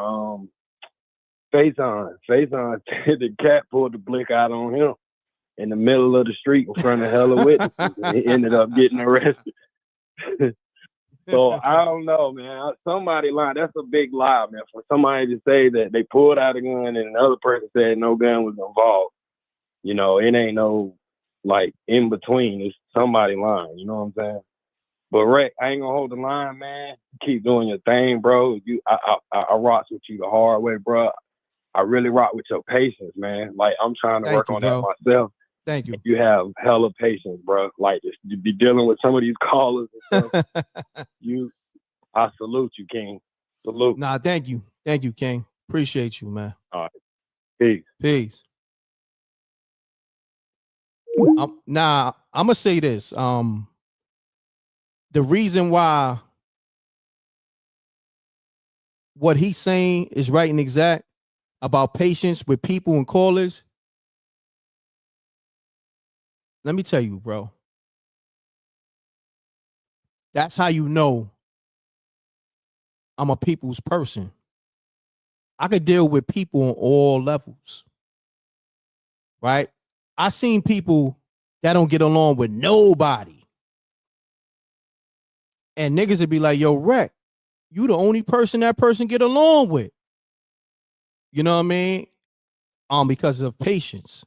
Faison said that Katt pulled the blick out on him in the middle of the street in front of hella witnesses, and he ended up getting arrested. So I don't know, man. Somebody lied. That's a big lie, man. For somebody to say that they pulled out a gun and another person said no gun was involved, you know, it ain't no like in between. It's somebody lying. You know what I'm saying? But Reck, I ain't gonna hold the line, man. Keep doing your thing, bro. I rock with you the hard way, bro. I really rock with your patience, man. Like, I'm trying to work on that myself. Thank you. You have hella patience, bro. Like, just to be dealing with some of these callers and stuff. I salute you, King. Salute. Nah, thank you. Thank you, King. Appreciate you, man. All right. Peace. Peace. Now, I'm going to say this. The reason why what he's saying is right and exact about patience with people and callers. Let me tell you, bro. That's how you know I'm a people's person. I could deal with people on all levels. Right? I seen people that don't get along with nobody. And niggas would be like, yo, Reck, you the only person that person get along with. You know what I mean? Because of patience.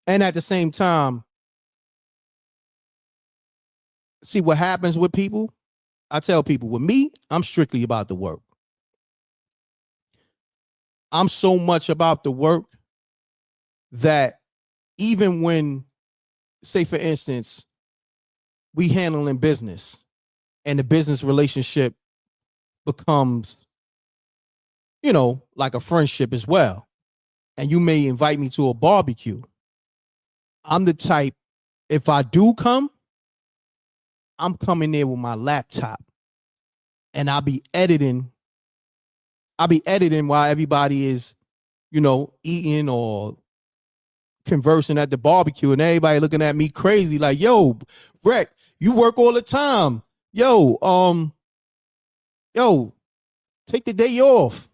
And at the same time, see what happens with people. I tell people, with me, I'm strictly about the work. I'm so much about the work that even when, say for instance, we handling business and the business relationship becomes, like a friendship as well. And you may invite me to a barbecue. I'm the type, if I do come, I'm coming there with my laptop and I'll be editing while everybody is, eating or conversing at the barbecue, and everybody looking at me crazy like, yo, Mreck, you work all the time. Yo, take the day off.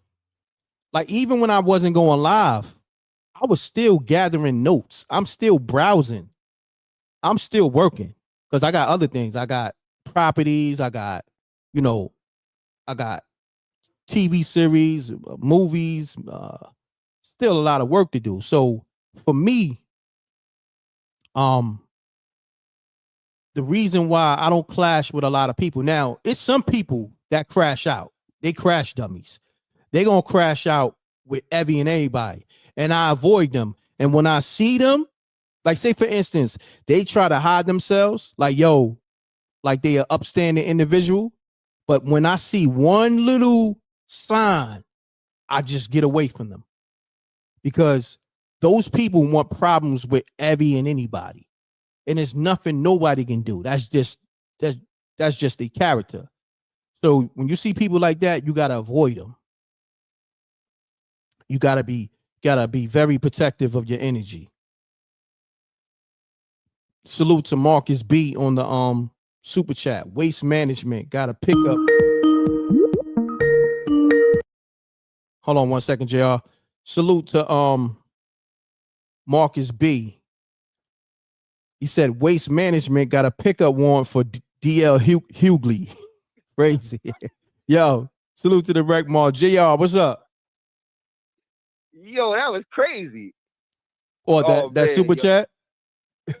Like, even when I wasn't going live, I was still gathering notes. I'm still browsing. I'm still working because I got other things. I got properties. I got TV series, movies, still a lot of work to do. So for me, the reason why I don't clash with a lot of people now, it's some people that crash out. They crash dummies. They gonna crash out with every and everybody, and I avoid them. And when I see them, like say for instance, they try to hide themselves, like like they are upstanding individual. But when I see one little sign, I just get away from them, because those people want problems with every and anybody, and there's nothing nobody can do. That's just their character. So when you see people like that, you gotta avoid them. You gotta be very protective of your energy. Salute to Marcus B on the super chat. Waste management gotta pick up. Hold on 1 second, JR. Salute to Marcus B. He said waste management got a pickup warrant for DL Hughley. Crazy. Yo, salute to the Reckmobb. JR, what's up? Yo, that was crazy. Or that man, super chat?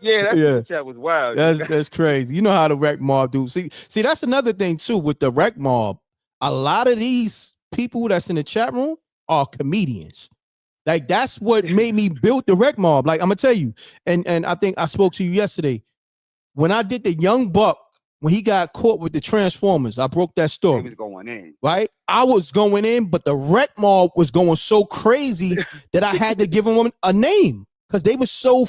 Yeah, that Yeah. super chat was wild. That's crazy. You know how the Reckmobb do. See, that's another thing too with the Reckmobb. A lot of these people that's in the chat room are comedians. Like, that's what made me build the Reckmobb. Like, I'm gonna tell you, and I think I spoke to you yesterday when I did the Young Buck, when he got caught with the Transformers. I broke that story. He was going in. Right? I was going in, but the Reckmobb was going so crazy that I had to give him a name, because they were so,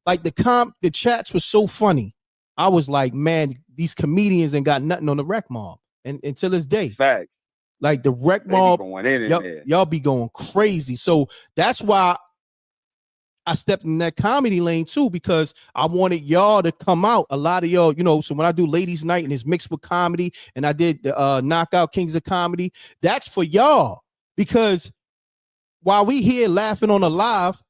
like, the chats were so funny. I was like, man, these comedians ain't got nothing on the Reckmobb, and until this day. Fact. Like the Reckmobb, y'all be going crazy. So that's why I stepped in that comedy lane too, because I wanted y'all to come out. A lot of y'all, so when I do ladies' night and it's mixed with comedy, and I did the Knockout Kings of Comedy, that's for y'all. Because while we here laughing on the live,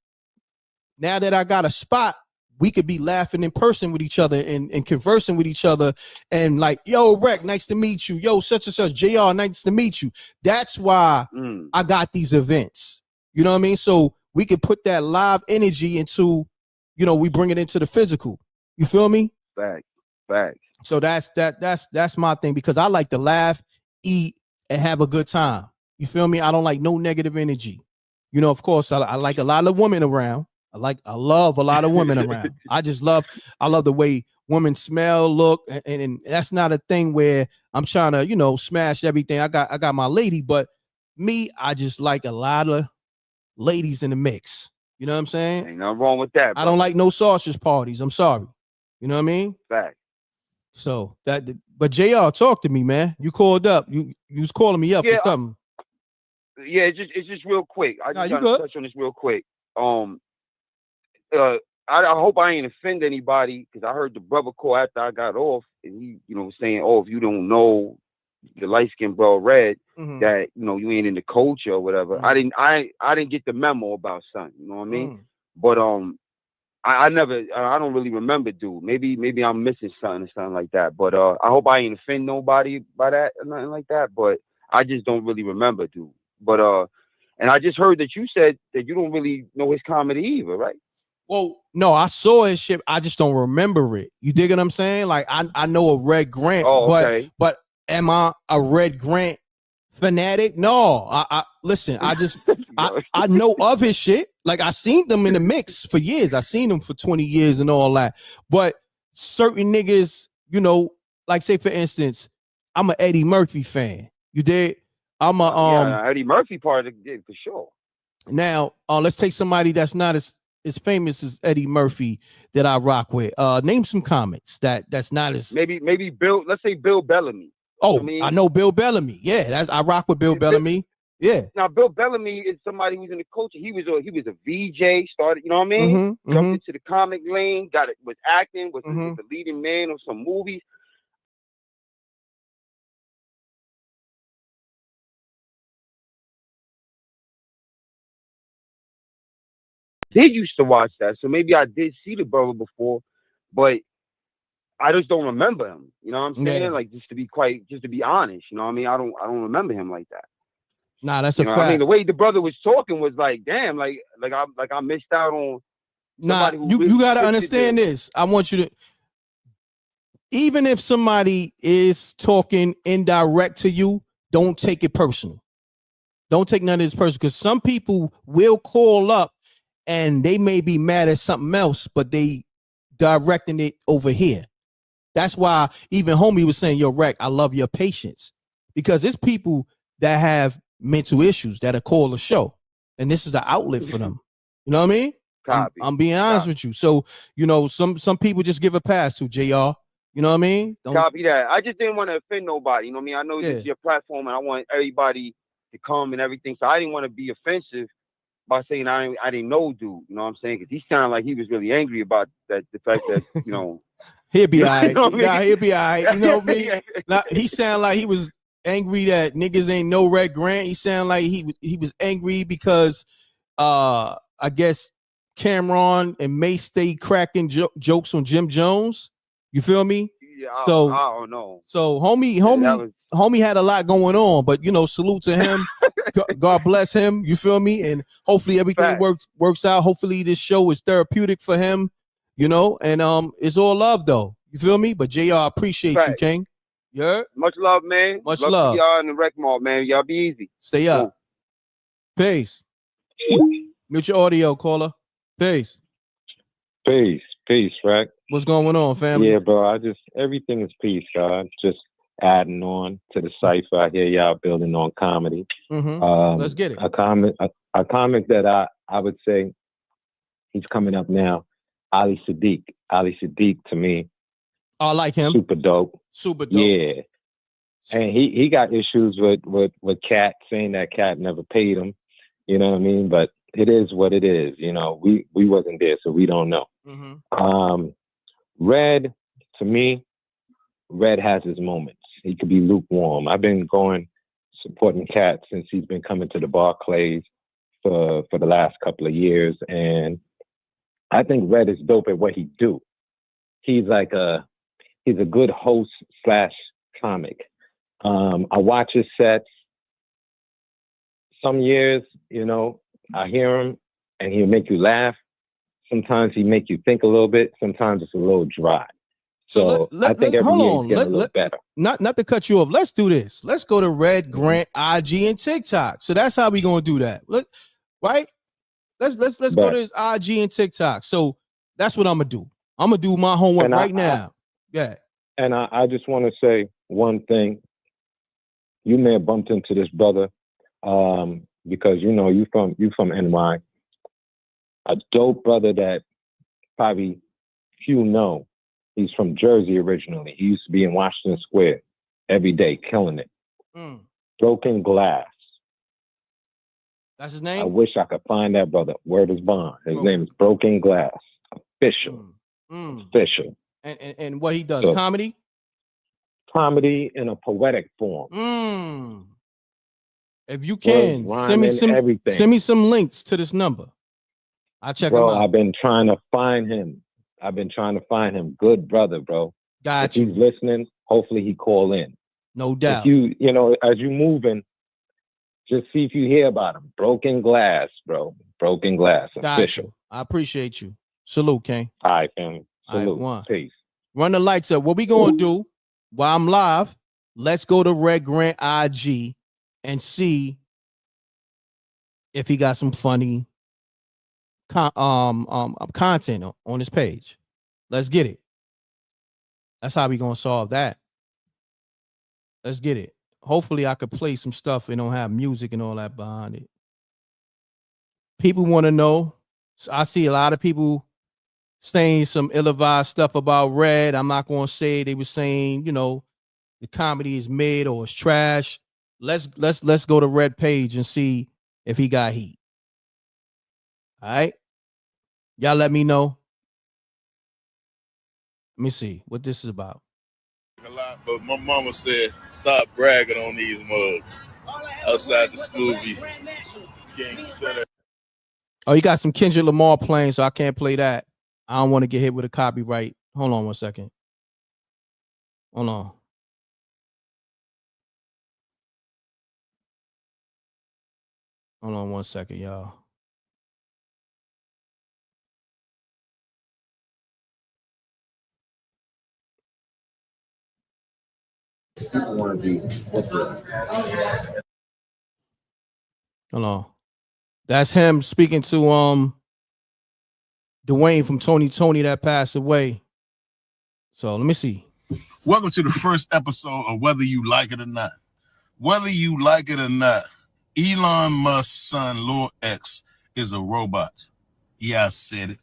now that I got a spot, we could be laughing in person with each other and conversing with each other, and like, yo, Mreck, nice to meet you. Yo, such and such, JR, nice to meet you. That's why I got these events. You know what I mean? So we could put that live energy into, we bring it into the physical. You feel me? Fact. So that's my thing, because I like to laugh, eat, and have a good time. You feel me? I don't like no negative energy. Of course, I like a lot of women around. I love a lot of women around. I love the way women smell, look, and that's not a thing where I'm trying to, smash everything. I got my lady, but me, I just like a lot of ladies in the mix. You know what I'm saying? Ain't nothing wrong with that, bro. I don't like no sausage parties. I'm sorry. You know what I mean? Fact. So but JR, talk to me, man. You called up. You was calling me up for something. It's just real quick. I just you got to good. touch on this real quick. I hope I ain't offend anybody, because I heard the brother call after I got off, and he, saying, "Oh, if you don't know the light skinned bro Red, that you ain't in the culture or whatever." I didn't get the memo about son. You know what I mean? But I don't really remember, dude. Maybe I'm missing something or something like that. But I hope I ain't offend nobody by that or nothing like that. But I just don't really remember, dude. But And I just heard that you said that you don't really know his comedy either, right? Well, no, I saw his shit. I just don't remember it. You dig what I'm saying? Like I know of Red Grant, Oh, okay. but am I a Red Grant fanatic? No. I listen, I know of his shit. Like I seen them in the mix for years. I seen them for 20 years and all that. But certain niggas, you know, like say for instance, I'm an Eddie Murphy fan. You did? I'm a yeah, Eddie Murphy part of it for sure. Now, let's take somebody that's not as famous as Eddie Murphy that I rock with. Name some comics that's not as maybe Bill. Let's say Bill Bellamy. Oh, I know Bill Bellamy. Yeah, I rock with Bill Bellamy. Yeah. Now Bill Bellamy is somebody who's in the culture. He was a VJ. Started, you know what I mean? Jumped into the comic lane. Was acting. Was the leading man of some movies. Did used to watch that, so maybe I did see the brother before, but I just don't remember him. You know what I'm saying? Yeah. Like just to be honest, you know what I mean? I don't remember him like that. Nah, that's a fact. I mean, the way the brother was talking was like, damn, like I missed out on. Nah, you gotta understand this. I want you to, even if somebody is talking indirect to you, don't take it personal. Don't take none of this personal, because some people will call up and they may be mad at something else, but they directing it over here. That's why even homie was saying, yo, Reck, I love your patience, because it's people that have mental issues that are call a show, and this is an outlet for them. You know what I mean? I'm being honest with you. So, you know, some people just give a pass to JR. You know what I mean? Copy that. I just didn't want to offend nobody. You know what I mean? I know this is your platform, and I want everybody to come and everything. So I didn't want to be offensive by saying I didn't know dude. You know what I'm saying? Because he sounded like he was really angry about that. The fact that, you know. He'll be all right. You know what I mean? Nah, he'll be all right. You know what I mean? Nah, he sounded like he was angry that niggas ain't no Red Grant. He sounded like he was angry because I guess Cameron and May stay cracking jokes on Jim Jones. You feel me? Yeah, so I don't know. So homie had a lot going on, but you know, salute to him. God bless him. You feel me? And hopefully everything works out. Hopefully this show is therapeutic for him. You know, and it's all love though. You feel me? But JR, appreciate you, King. Yeah. Much love, man. Much love. To y'all in the Reckmobb, man. Y'all be easy. Stay up. Peace. Mute your audio, caller. Peace. Peace, Reck. What's going on, family? Yeah, bro. Everything is peace, God. Just adding on to the cipher. I hear y'all building on comedy. Let's get it. A comic that I would say he's coming up now. Ali Sadiq to me. I like him. Super dope. Yeah. And he got issues with Katt, saying that Katt never paid him. You know what I mean? But it is what it is. You know, we wasn't there, so we don't know. Red, to me, Red has his moments. He could be lukewarm. I've been supporting Katt since he's been coming to the Barclays for the last couple of years, and I think Red is dope at what he do. He's a good host / comic. I watch his sets. Some years, you know, I hear him and he'll make you laugh. Sometimes he make you think a little bit. Sometimes it's a little dry. So I think every year he's getting a little better. Not to cut you off. Let's do this. Let's go to Red Grant IG and TikTok. So that's how we gonna do that. Right? Let's go to his IG and TikTok. So that's what I'm gonna do. I'm gonna do my homework right now. Yeah. And I just want to say one thing. You may have bumped into this brother because you know you from NY. A dope brother that probably few know. He's from Jersey originally. He used to be in Washington Square every day, killing it. Broken Glass. That's his name? I wish I could find that brother. Word is bond. His name is Broken Glass. Official. Official. And what he does, So, comedy? Comedy in a poetic form. If you can, send me some links to this number. I'll check him out. I've been trying to find him. Good brother, bro. If he's listening, hopefully he call in. No doubt. If you know, as you moving, Just see if you hear about him. Broken Glass, bro. Broken Glass. Got Official. you. I appreciate you. Salute, King. All right, family. All right, Salute. one. Peace. Run the lights up. What we gonna do while I'm live? Let's go to Red Grant IG and see if he got some funny content on his page. Let's get it. That's how we gonna solve that. Let's get it. Hopefully I could play some stuff and don't have music and all that behind it. People want to know. So I see a lot of people saying some ill-advised stuff about Red. I'm not gonna say they were saying, you know, the comedy is mid or it's trash. Let's go to Red page and see if he got heat. All right. Y'all let me know. Let me see what this is about. A lot, but my mama said, stop bragging on these mugs outside the smoothie. King Center. Oh, you got some Kendrick Lamar playing, so I can't play that. I don't want to get hit with a copyright. Hold on one second. Hold on. Hold on one second, y'all. People want to be. Hold on. That's him speaking to Dwayne from Tony that passed away. So let me see. Welcome to the first episode of Whether You Like It or Not. Whether you like it or not, Elon Musk's son, Lil X, is a robot. Yeah, I said it.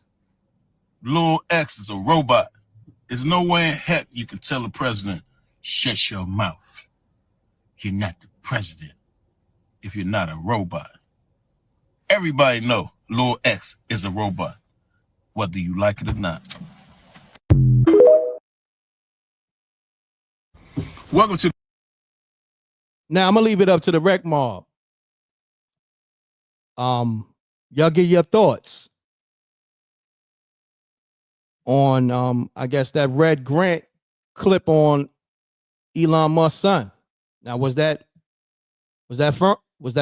Lil X is a robot. There's no way in heck you can tell the president, shut your mouth. You're not the president if you're not a robot. Everybody know Lil X is a robot, whether you like it or not. Welcome to. Now I'm gonna leave it up to the Reckmobb. Y'all give your thoughts on I guess that Red Grant clip on Elon Musk's son. Now was that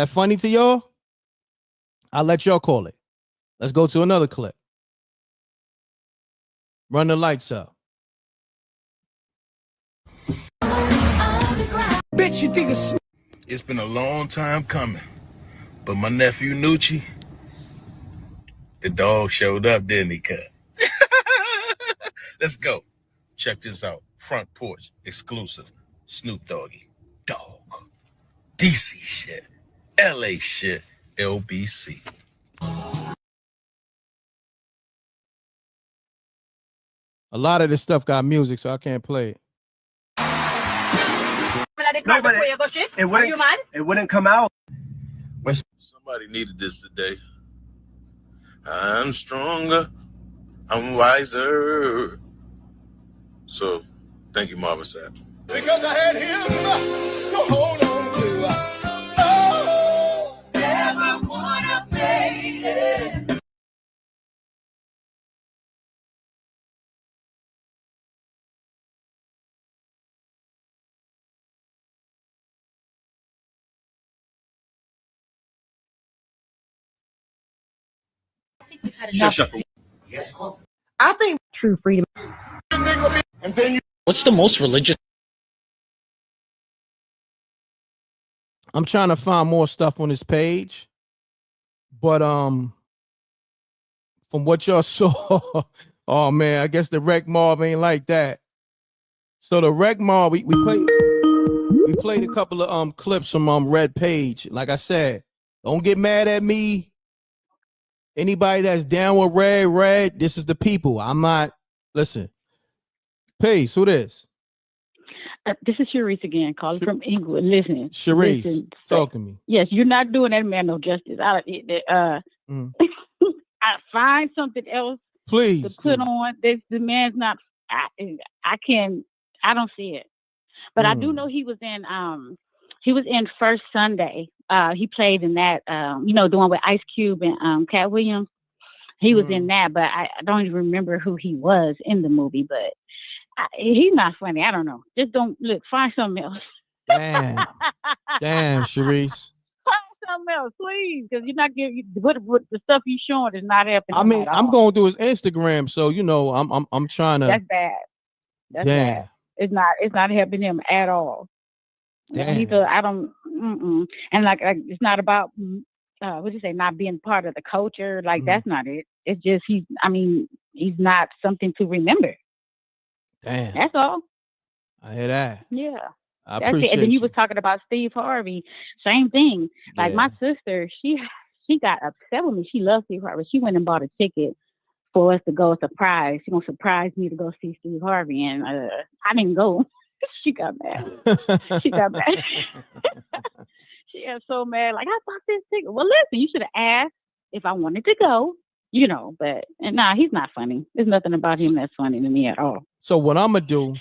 funny to y'all? I'll let y'all call it. Let's go to another clip. Run the lights up. Bitch, you think it's been a long time coming, but my nephew Nucci, the dog showed up, didn't he, Katt? Let's go. Check this out. Front porch exclusive. Snoop Doggy. Dog. DC shit. LA shit. LBC. A lot of this stuff got music, so I can't play it. No, but it wouldn't come out. Somebody needed this today. I'm stronger. I'm wiser. So, thank you, Marvin Sapp. Because I had him to hold on to. Oh, never wanna pay it. I think true freedom. What's the most religious? I'm trying to find more stuff on this page, but from what y'all saw, oh man, I guess the Reckmobb ain't like that. So the Reckmobb, we played a couple of clips from Red page. Like I said, don't get mad at me. Anybody that's down with Red, this is the people. I'm not. Listen, Peace. Who this? This is Sharice again, calling from England. Listen, Sharice, talk to me. Yes, you're not doing that man no justice. I find something else, please, to put on. The man's not. I don't see it, but I do know he was in First Sunday. He played in that, the one with Ice Cube and Katt Williams. He was in that, but I don't even remember who he was in the movie. But he's not funny. I don't know. Just don't look. Find something else. Damn, Sharice. Find something else, please, because you're not giving what the stuff you're showing is not happening. I mean, at I'm all. going through his Instagram, so you know, I'm trying to. That's bad. That's Damn. bad. It's not helping him at all. Damn. He's I don't. And like it's not about what do you say? Not being part of the culture. Like that's not it. It's just he's not something to remember. Damn. That's all. I hear that. Yeah. I That's it. appreciate And then you you. was talking about Steve Harvey. Same thing. Like my sister, she got upset with me. She loves Steve Harvey. She went and bought a ticket for us to go surprise. She gonna surprise me to go see Steve Harvey, and I didn't go. She got mad. She got mad. She got so mad. Like I bought this ticket. Well, listen, you should have asked if I wanted to go. You know, but nah, he's not funny. There's nothing about him that's funny to me at all. So what I'm gonna do,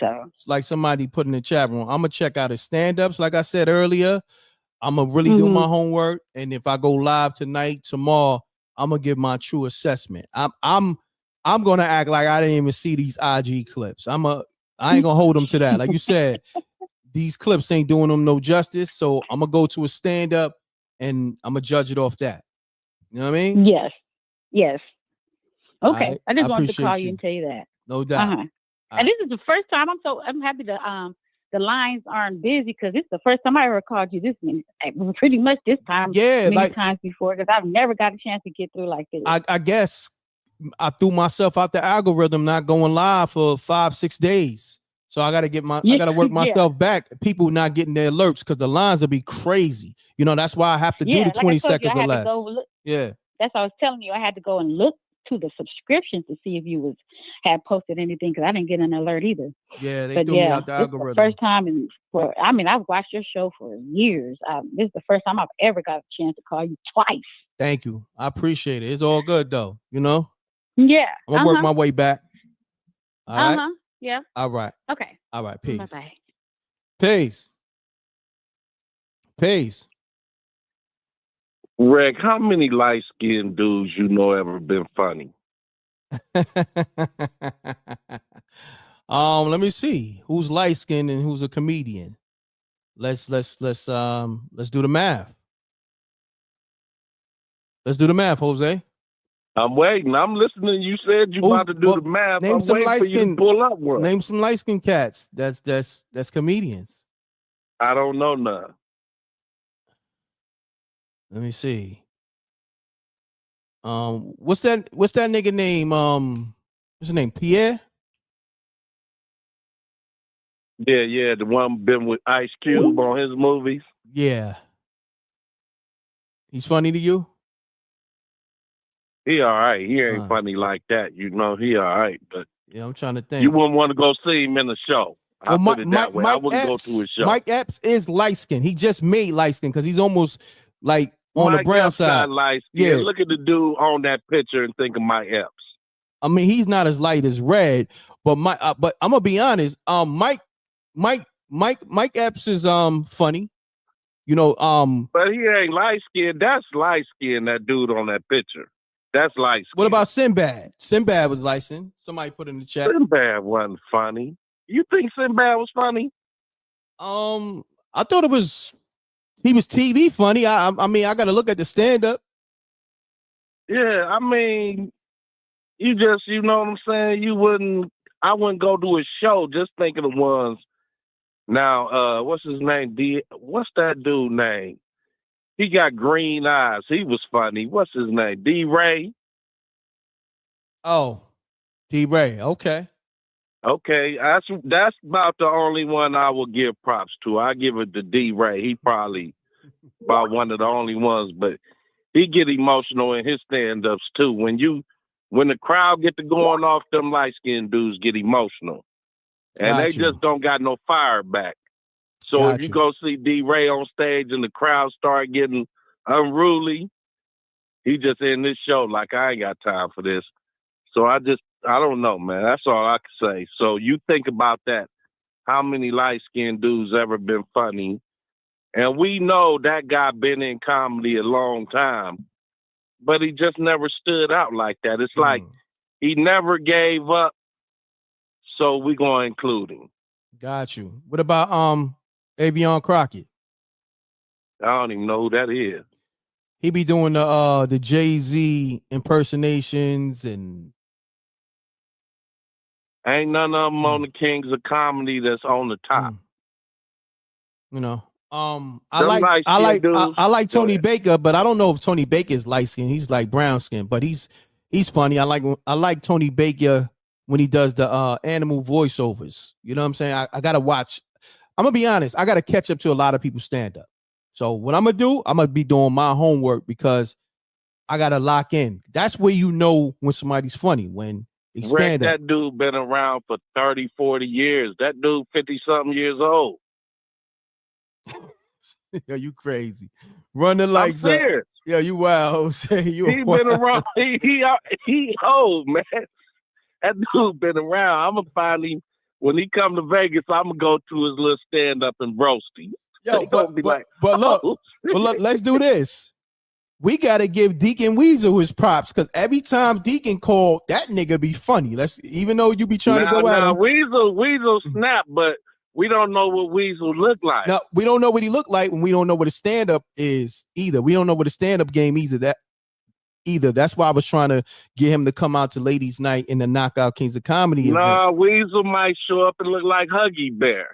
like somebody put in the chat room, I'm gonna check out his stand-ups. Like I said earlier, I'm gonna really do my homework, and if I go live tonight, tomorrow, I'm gonna give my true assessment. I'm gonna act like I didn't even see these IG clips. I ain't gonna hold them to that. Like you said, these clips ain't doing them no justice. So I'm gonna go to a stand-up, and I'm gonna judge it off that. You know what I mean? Yes. Yes. Okay. I just wanted to appreciate call you and tell you that. No doubt. And this is the first time I'm happy to the lines aren't busy because this is the first time I ever called you this many. Pretty much this time. Yeah, many like times before because I've never got a chance to get through like this. I guess I threw myself out the algorithm not going live for 5-6 days. So I gotta I gotta work myself back. People not getting their alerts because the lines will be crazy. You know, that's why I have to do the 20 seconds or less. Yeah. That's what I was telling you. I had to go and look to the subscriptions to see if you had posted anything because I didn't get an alert either. Yeah, they threw me out the algorithm. The first time I've watched your show for years. This is the first time I've ever got a chance to call you twice. Thank you. I appreciate it. It's all good though, you know? Yeah. I'm gonna work my way back. All right. Yeah. All right. Okay. All right. Peace. Bye-bye. Peace. Peace. Reck, how many light-skinned dudes you know ever been funny? Let me see. Who's light-skinned and who's a comedian? Let's do the math. Let's do the math, Jose. I'm waiting. I'm listening. You said you about to do the math. Name I'm some waiting for you to pull up one. Name some light-skinned cats. That's comedians. I don't know none. Let me see. What's that nigga name? What's his name? Pierre? Yeah, the one been with Ice Cube on his movies. Yeah. He's funny to you? He all right. He ain't funny like that. You know, he all right. But yeah, I'm trying to think. You wouldn't want to go see him in the show. I put it that way. I wouldn't go to his show. Mike Epps is light skin. He just made light skin because he's almost like on the brown side. Yeah, look at the dude on that picture and think of Mike Epps. I mean, he's not as light as Red, but but I'm gonna be honest. Mike Epps is funny. You know, but he ain't light skinned. That's light skinned. That dude on that picture. That's light skinned. What about Sinbad? Sinbad was light skinned. Somebody put in the chat. Sinbad wasn't funny. You think Sinbad was funny? I thought he was TV funny. I mean, I got to look at the stand up. Yeah, I mean, you know what I'm saying? I wouldn't go to a show just thinking of ones. Now, what's his name? What's that dude name? He got green eyes. He was funny. What's his name? D-Ray? Oh, D-Ray. Okay. Okay, that's about the only one I will give props to. I give it to D-Ray. He probably about one of the only ones, but he get emotional in his stand-ups too. When the crowd get to going off, them light-skinned dudes get emotional. And they just don't got no fire back. So if you go see D-Ray on stage and the crowd start getting unruly, he just in this show like, I ain't got time for this. So I don't know, man. That's all I can say. So you think about that. How many light-skinned dudes ever been funny? And we know that guy been in comedy a long time, but he just never stood out like that. It's like he never gave up, so we gonna include him. Got you. What about Avion Crockett? I don't even know who that is. He be doing the Jay-Z impersonations and ain't none of them on the Kings of Comedy that's on the top. you know. I Them like light-skinned dudes. I like Go Tony ahead. Baker, but I don't know if Tony Baker is light skinned. He's like brown skin, but he's funny. I like Tony Baker when he does the animal voiceovers. You know what I'm saying? I gotta watch. I'm gonna be honest. I gotta catch up to a lot of people stand up. So what I'm gonna do, I'm gonna be doing my homework because I gotta lock in. That's where you know when somebody's funny, when they Reck, stand up. that dude been around for 30, 40 years. That dude 50-something years old. Yo, you crazy. Run the I'm lights up. serious. Yo, you wild, Jose. You He been around. He old, man. That dude been around. I'm gonna finally, when he come to Vegas, I'm gonna go to his little stand up and roast him. Yo, They gonna be like, look, let's do this. We gotta give Deacon Weasel his props because every time Deacon called, that nigga be funny. Even though you be trying to go at him. Weasel snap, but we don't know what Weasel look like. No, we don't know what he looked like when we don't know what his stand-up is either. We don't know what his stand-up game either. That's why I was trying to get him to come out to Ladies Night in the Knockout Kings of Comedy event. Weasel might show up and look like Huggy Bear.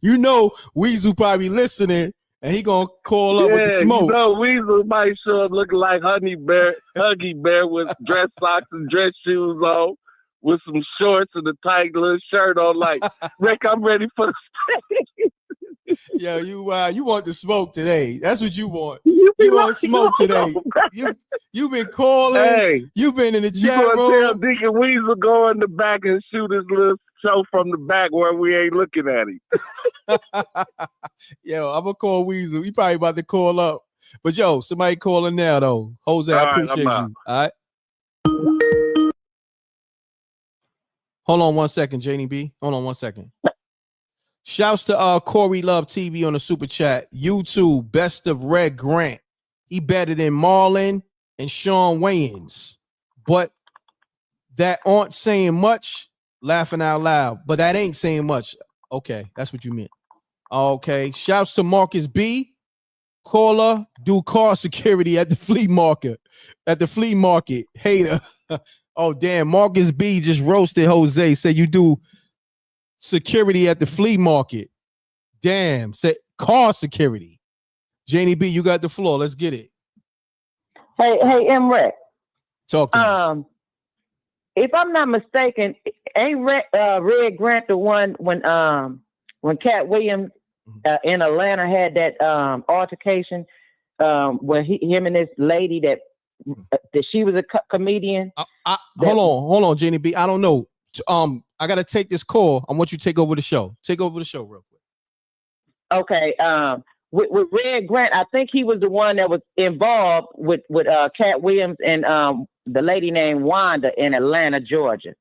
You know Weasel probably listening and he gonna call up with the smoke. You know Weasel might show up looking like Huggy Bear with dress socks and dress shoes on, with some shorts and a tight little shirt on, like, Rick, I'm ready for the stage. Yo, you want the smoke today. That's what you want. You want smoke today. You've been calling. Hey, you've been in the you chat gonna room. tell Deacon Weasel go in the back and shoot his little show from the back where we ain't looking at him. Yo, I'm gonna call Weasel. He probably about to call up. But yo, somebody calling now though. Jose, I appreciate you. All right. Hold on 1 second, JDB. Hold on 1 second. Shouts to Corey Love TV on the super chat. YouTube, best of Red Grant. He better than Marlon and Sean Wayans. But that aren't saying much. Laughing out loud. But that ain't saying much. Okay, that's what you meant. Okay. Shouts to Marcus B. Caller, do car security at the flea market. Hater. Oh, damn. Marcus B just roasted Jose. Said you do security at the flea market. Damn. Said car security. Janie B, you got the floor. Let's get it. Hey, M.Reck. Talk to me. If I'm not mistaken, ain't Red Grant the one when Katt Williams in Atlanta had that altercation where him and this lady that she was a comedian. Hold on, Jenny B. I don't know. I gotta take this call. I want you to take over the show. Take over the show real quick. Okay. With Red Grant, I think he was the one that was involved with Katt Williams and the lady named Wanda in Atlanta, Georgia,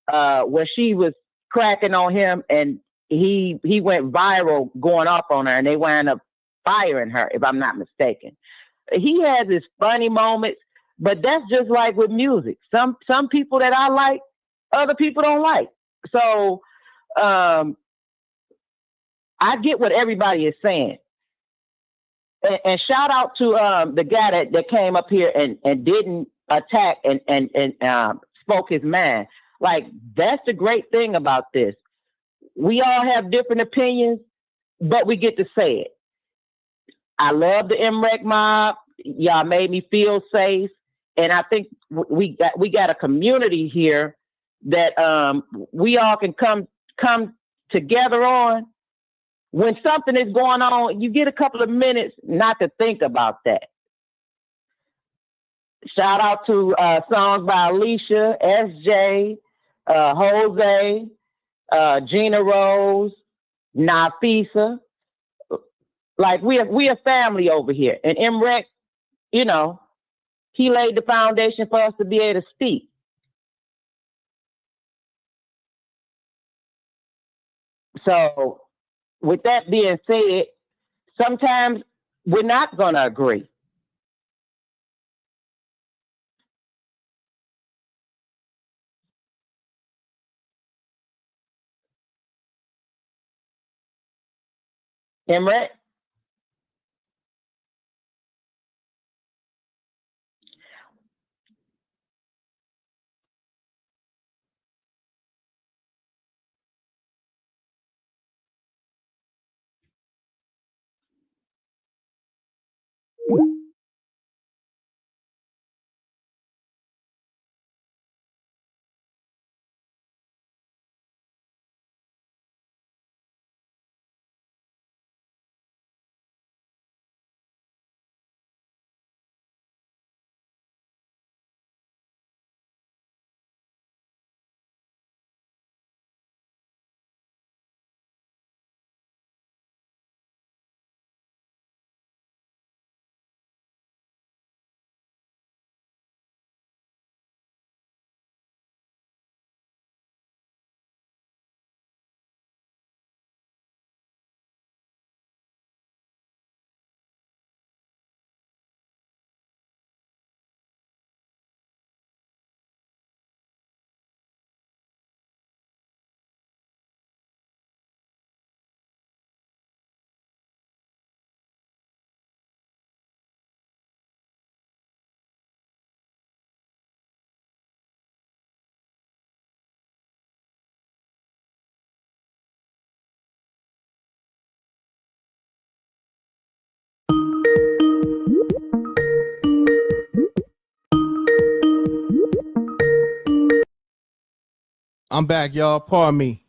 where she was cracking on him and he went viral going off on her and they wound up firing her, if I'm not mistaken. He has his funny moments, but that's just like with music. Some people that I like, other people don't like. So I get what everybody is saying. And shout out to the guy that came up here and didn't attack and spoke his mind. Like, that's the great thing about this. We all have different opinions, but we get to say it. I love the M.Reck mob. Y'all made me feel safe. And I think we got a community here that we all can come together on. When something is going on, you get a couple of minutes not to think about that. Shout out to songs by Alicia, SJ, Jose, Gina Rose, Nafisa. Like, we a family over here. And M.Reck, you know, he laid the foundation for us to be able to speak. So, with that being said, sometimes we're not going to agree. M.Reck? I'm back, y'all. Pardon me.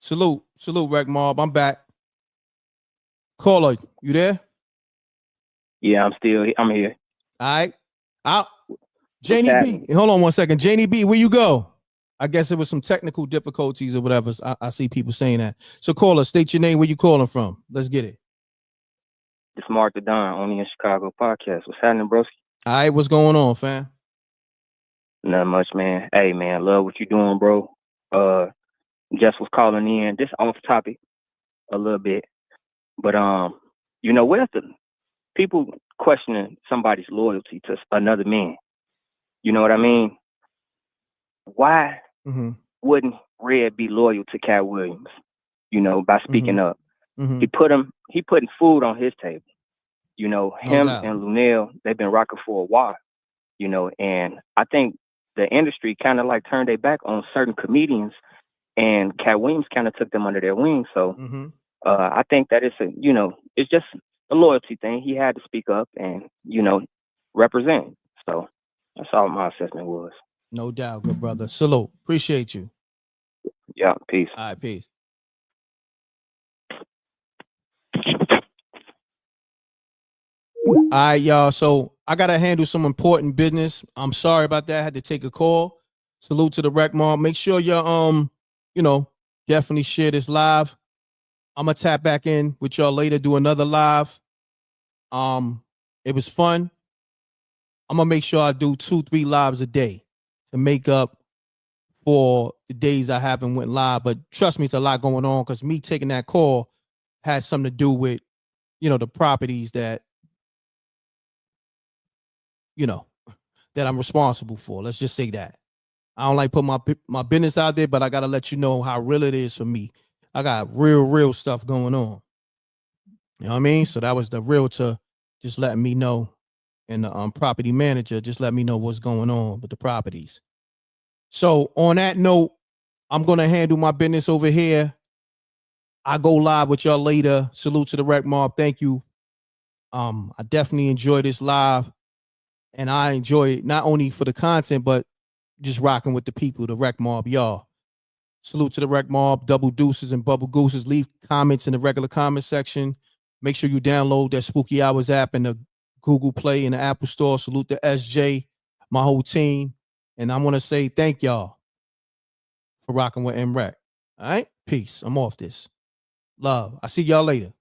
Salute, Reckmobb. I'm back. Caller, you there? Yeah, I'm here. All right. Janie B. Hold on one second. Janie B, where you go? I guess it was some technical difficulties or whatever. I see people saying that. So caller, state your name, where you calling from. Let's get it. It's Mark the Don, Only in Chicago podcast. What's happening, broski? All right, what's going on, fam? Not much, man. Hey, man, love what you doing, bro. Just was calling in. This off topic a little bit. But, you know, where's the people questioning somebody's loyalty to another man? You know what I mean? Why wouldn't Red be loyal to Katt Williams? You know, by speaking up. He putting food on his table. You know, him and Lunel, they've been rocking for a while. You know, and I think the industry kind of like turned their back on certain comedians, and Katt Williams kind of took them under their wing. So I think that it's just a loyalty thing. He had to speak up and, you know, represent. So that's all my assessment was. No doubt, good brother. Salute. Appreciate you. Yeah, peace. All right, peace. All right, y'all. So I gotta handle some important business. I'm sorry about that. I had to take a call. Salute to the Reckmobb. Make sure you're definitely share this live. I'm gonna tap back in with y'all later, do another live. It was fun. I'm gonna make sure I do 2-3 lives a day to make up for the days I haven't went live. But trust me, it's a lot going on because me taking that call had something to do with, the properties that, that I'm responsible for. Let's just say that. I don't like put my business out there, but I gotta let you know how real it is for me. I got real stuff going on. You know what I mean? So that was the realtor just letting me know, and the property manager just let me know what's going on with the properties. So on that note, I'm gonna handle my business over here. I go live with y'all later. Salute to the Reckmobb. Thank you. I definitely enjoy this live, and I enjoy it not only for the content, but just rocking with the people, the Reckmobb, y'all. Salute to the Reckmobb, double deuces and bubble gooses. Leave comments in the regular comment section. Make sure you download that Spooky Hours app in the Google Play and the Apple Store. Salute to SJ, my whole team. And I want to say thank y'all for rocking with M.Reck. All right? Peace. I'm off this. Love. I'll see y'all later.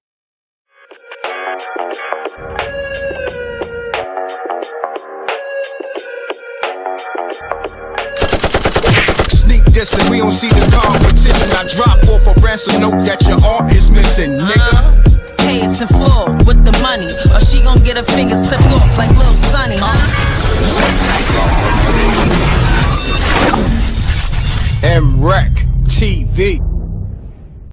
Dissing, we don't see the competition. I drop off a ransom note that your art is missing, nigga. Pay us in full with the money, or she gon' get her fingers clipped off like Lil Sonny, mrecktv.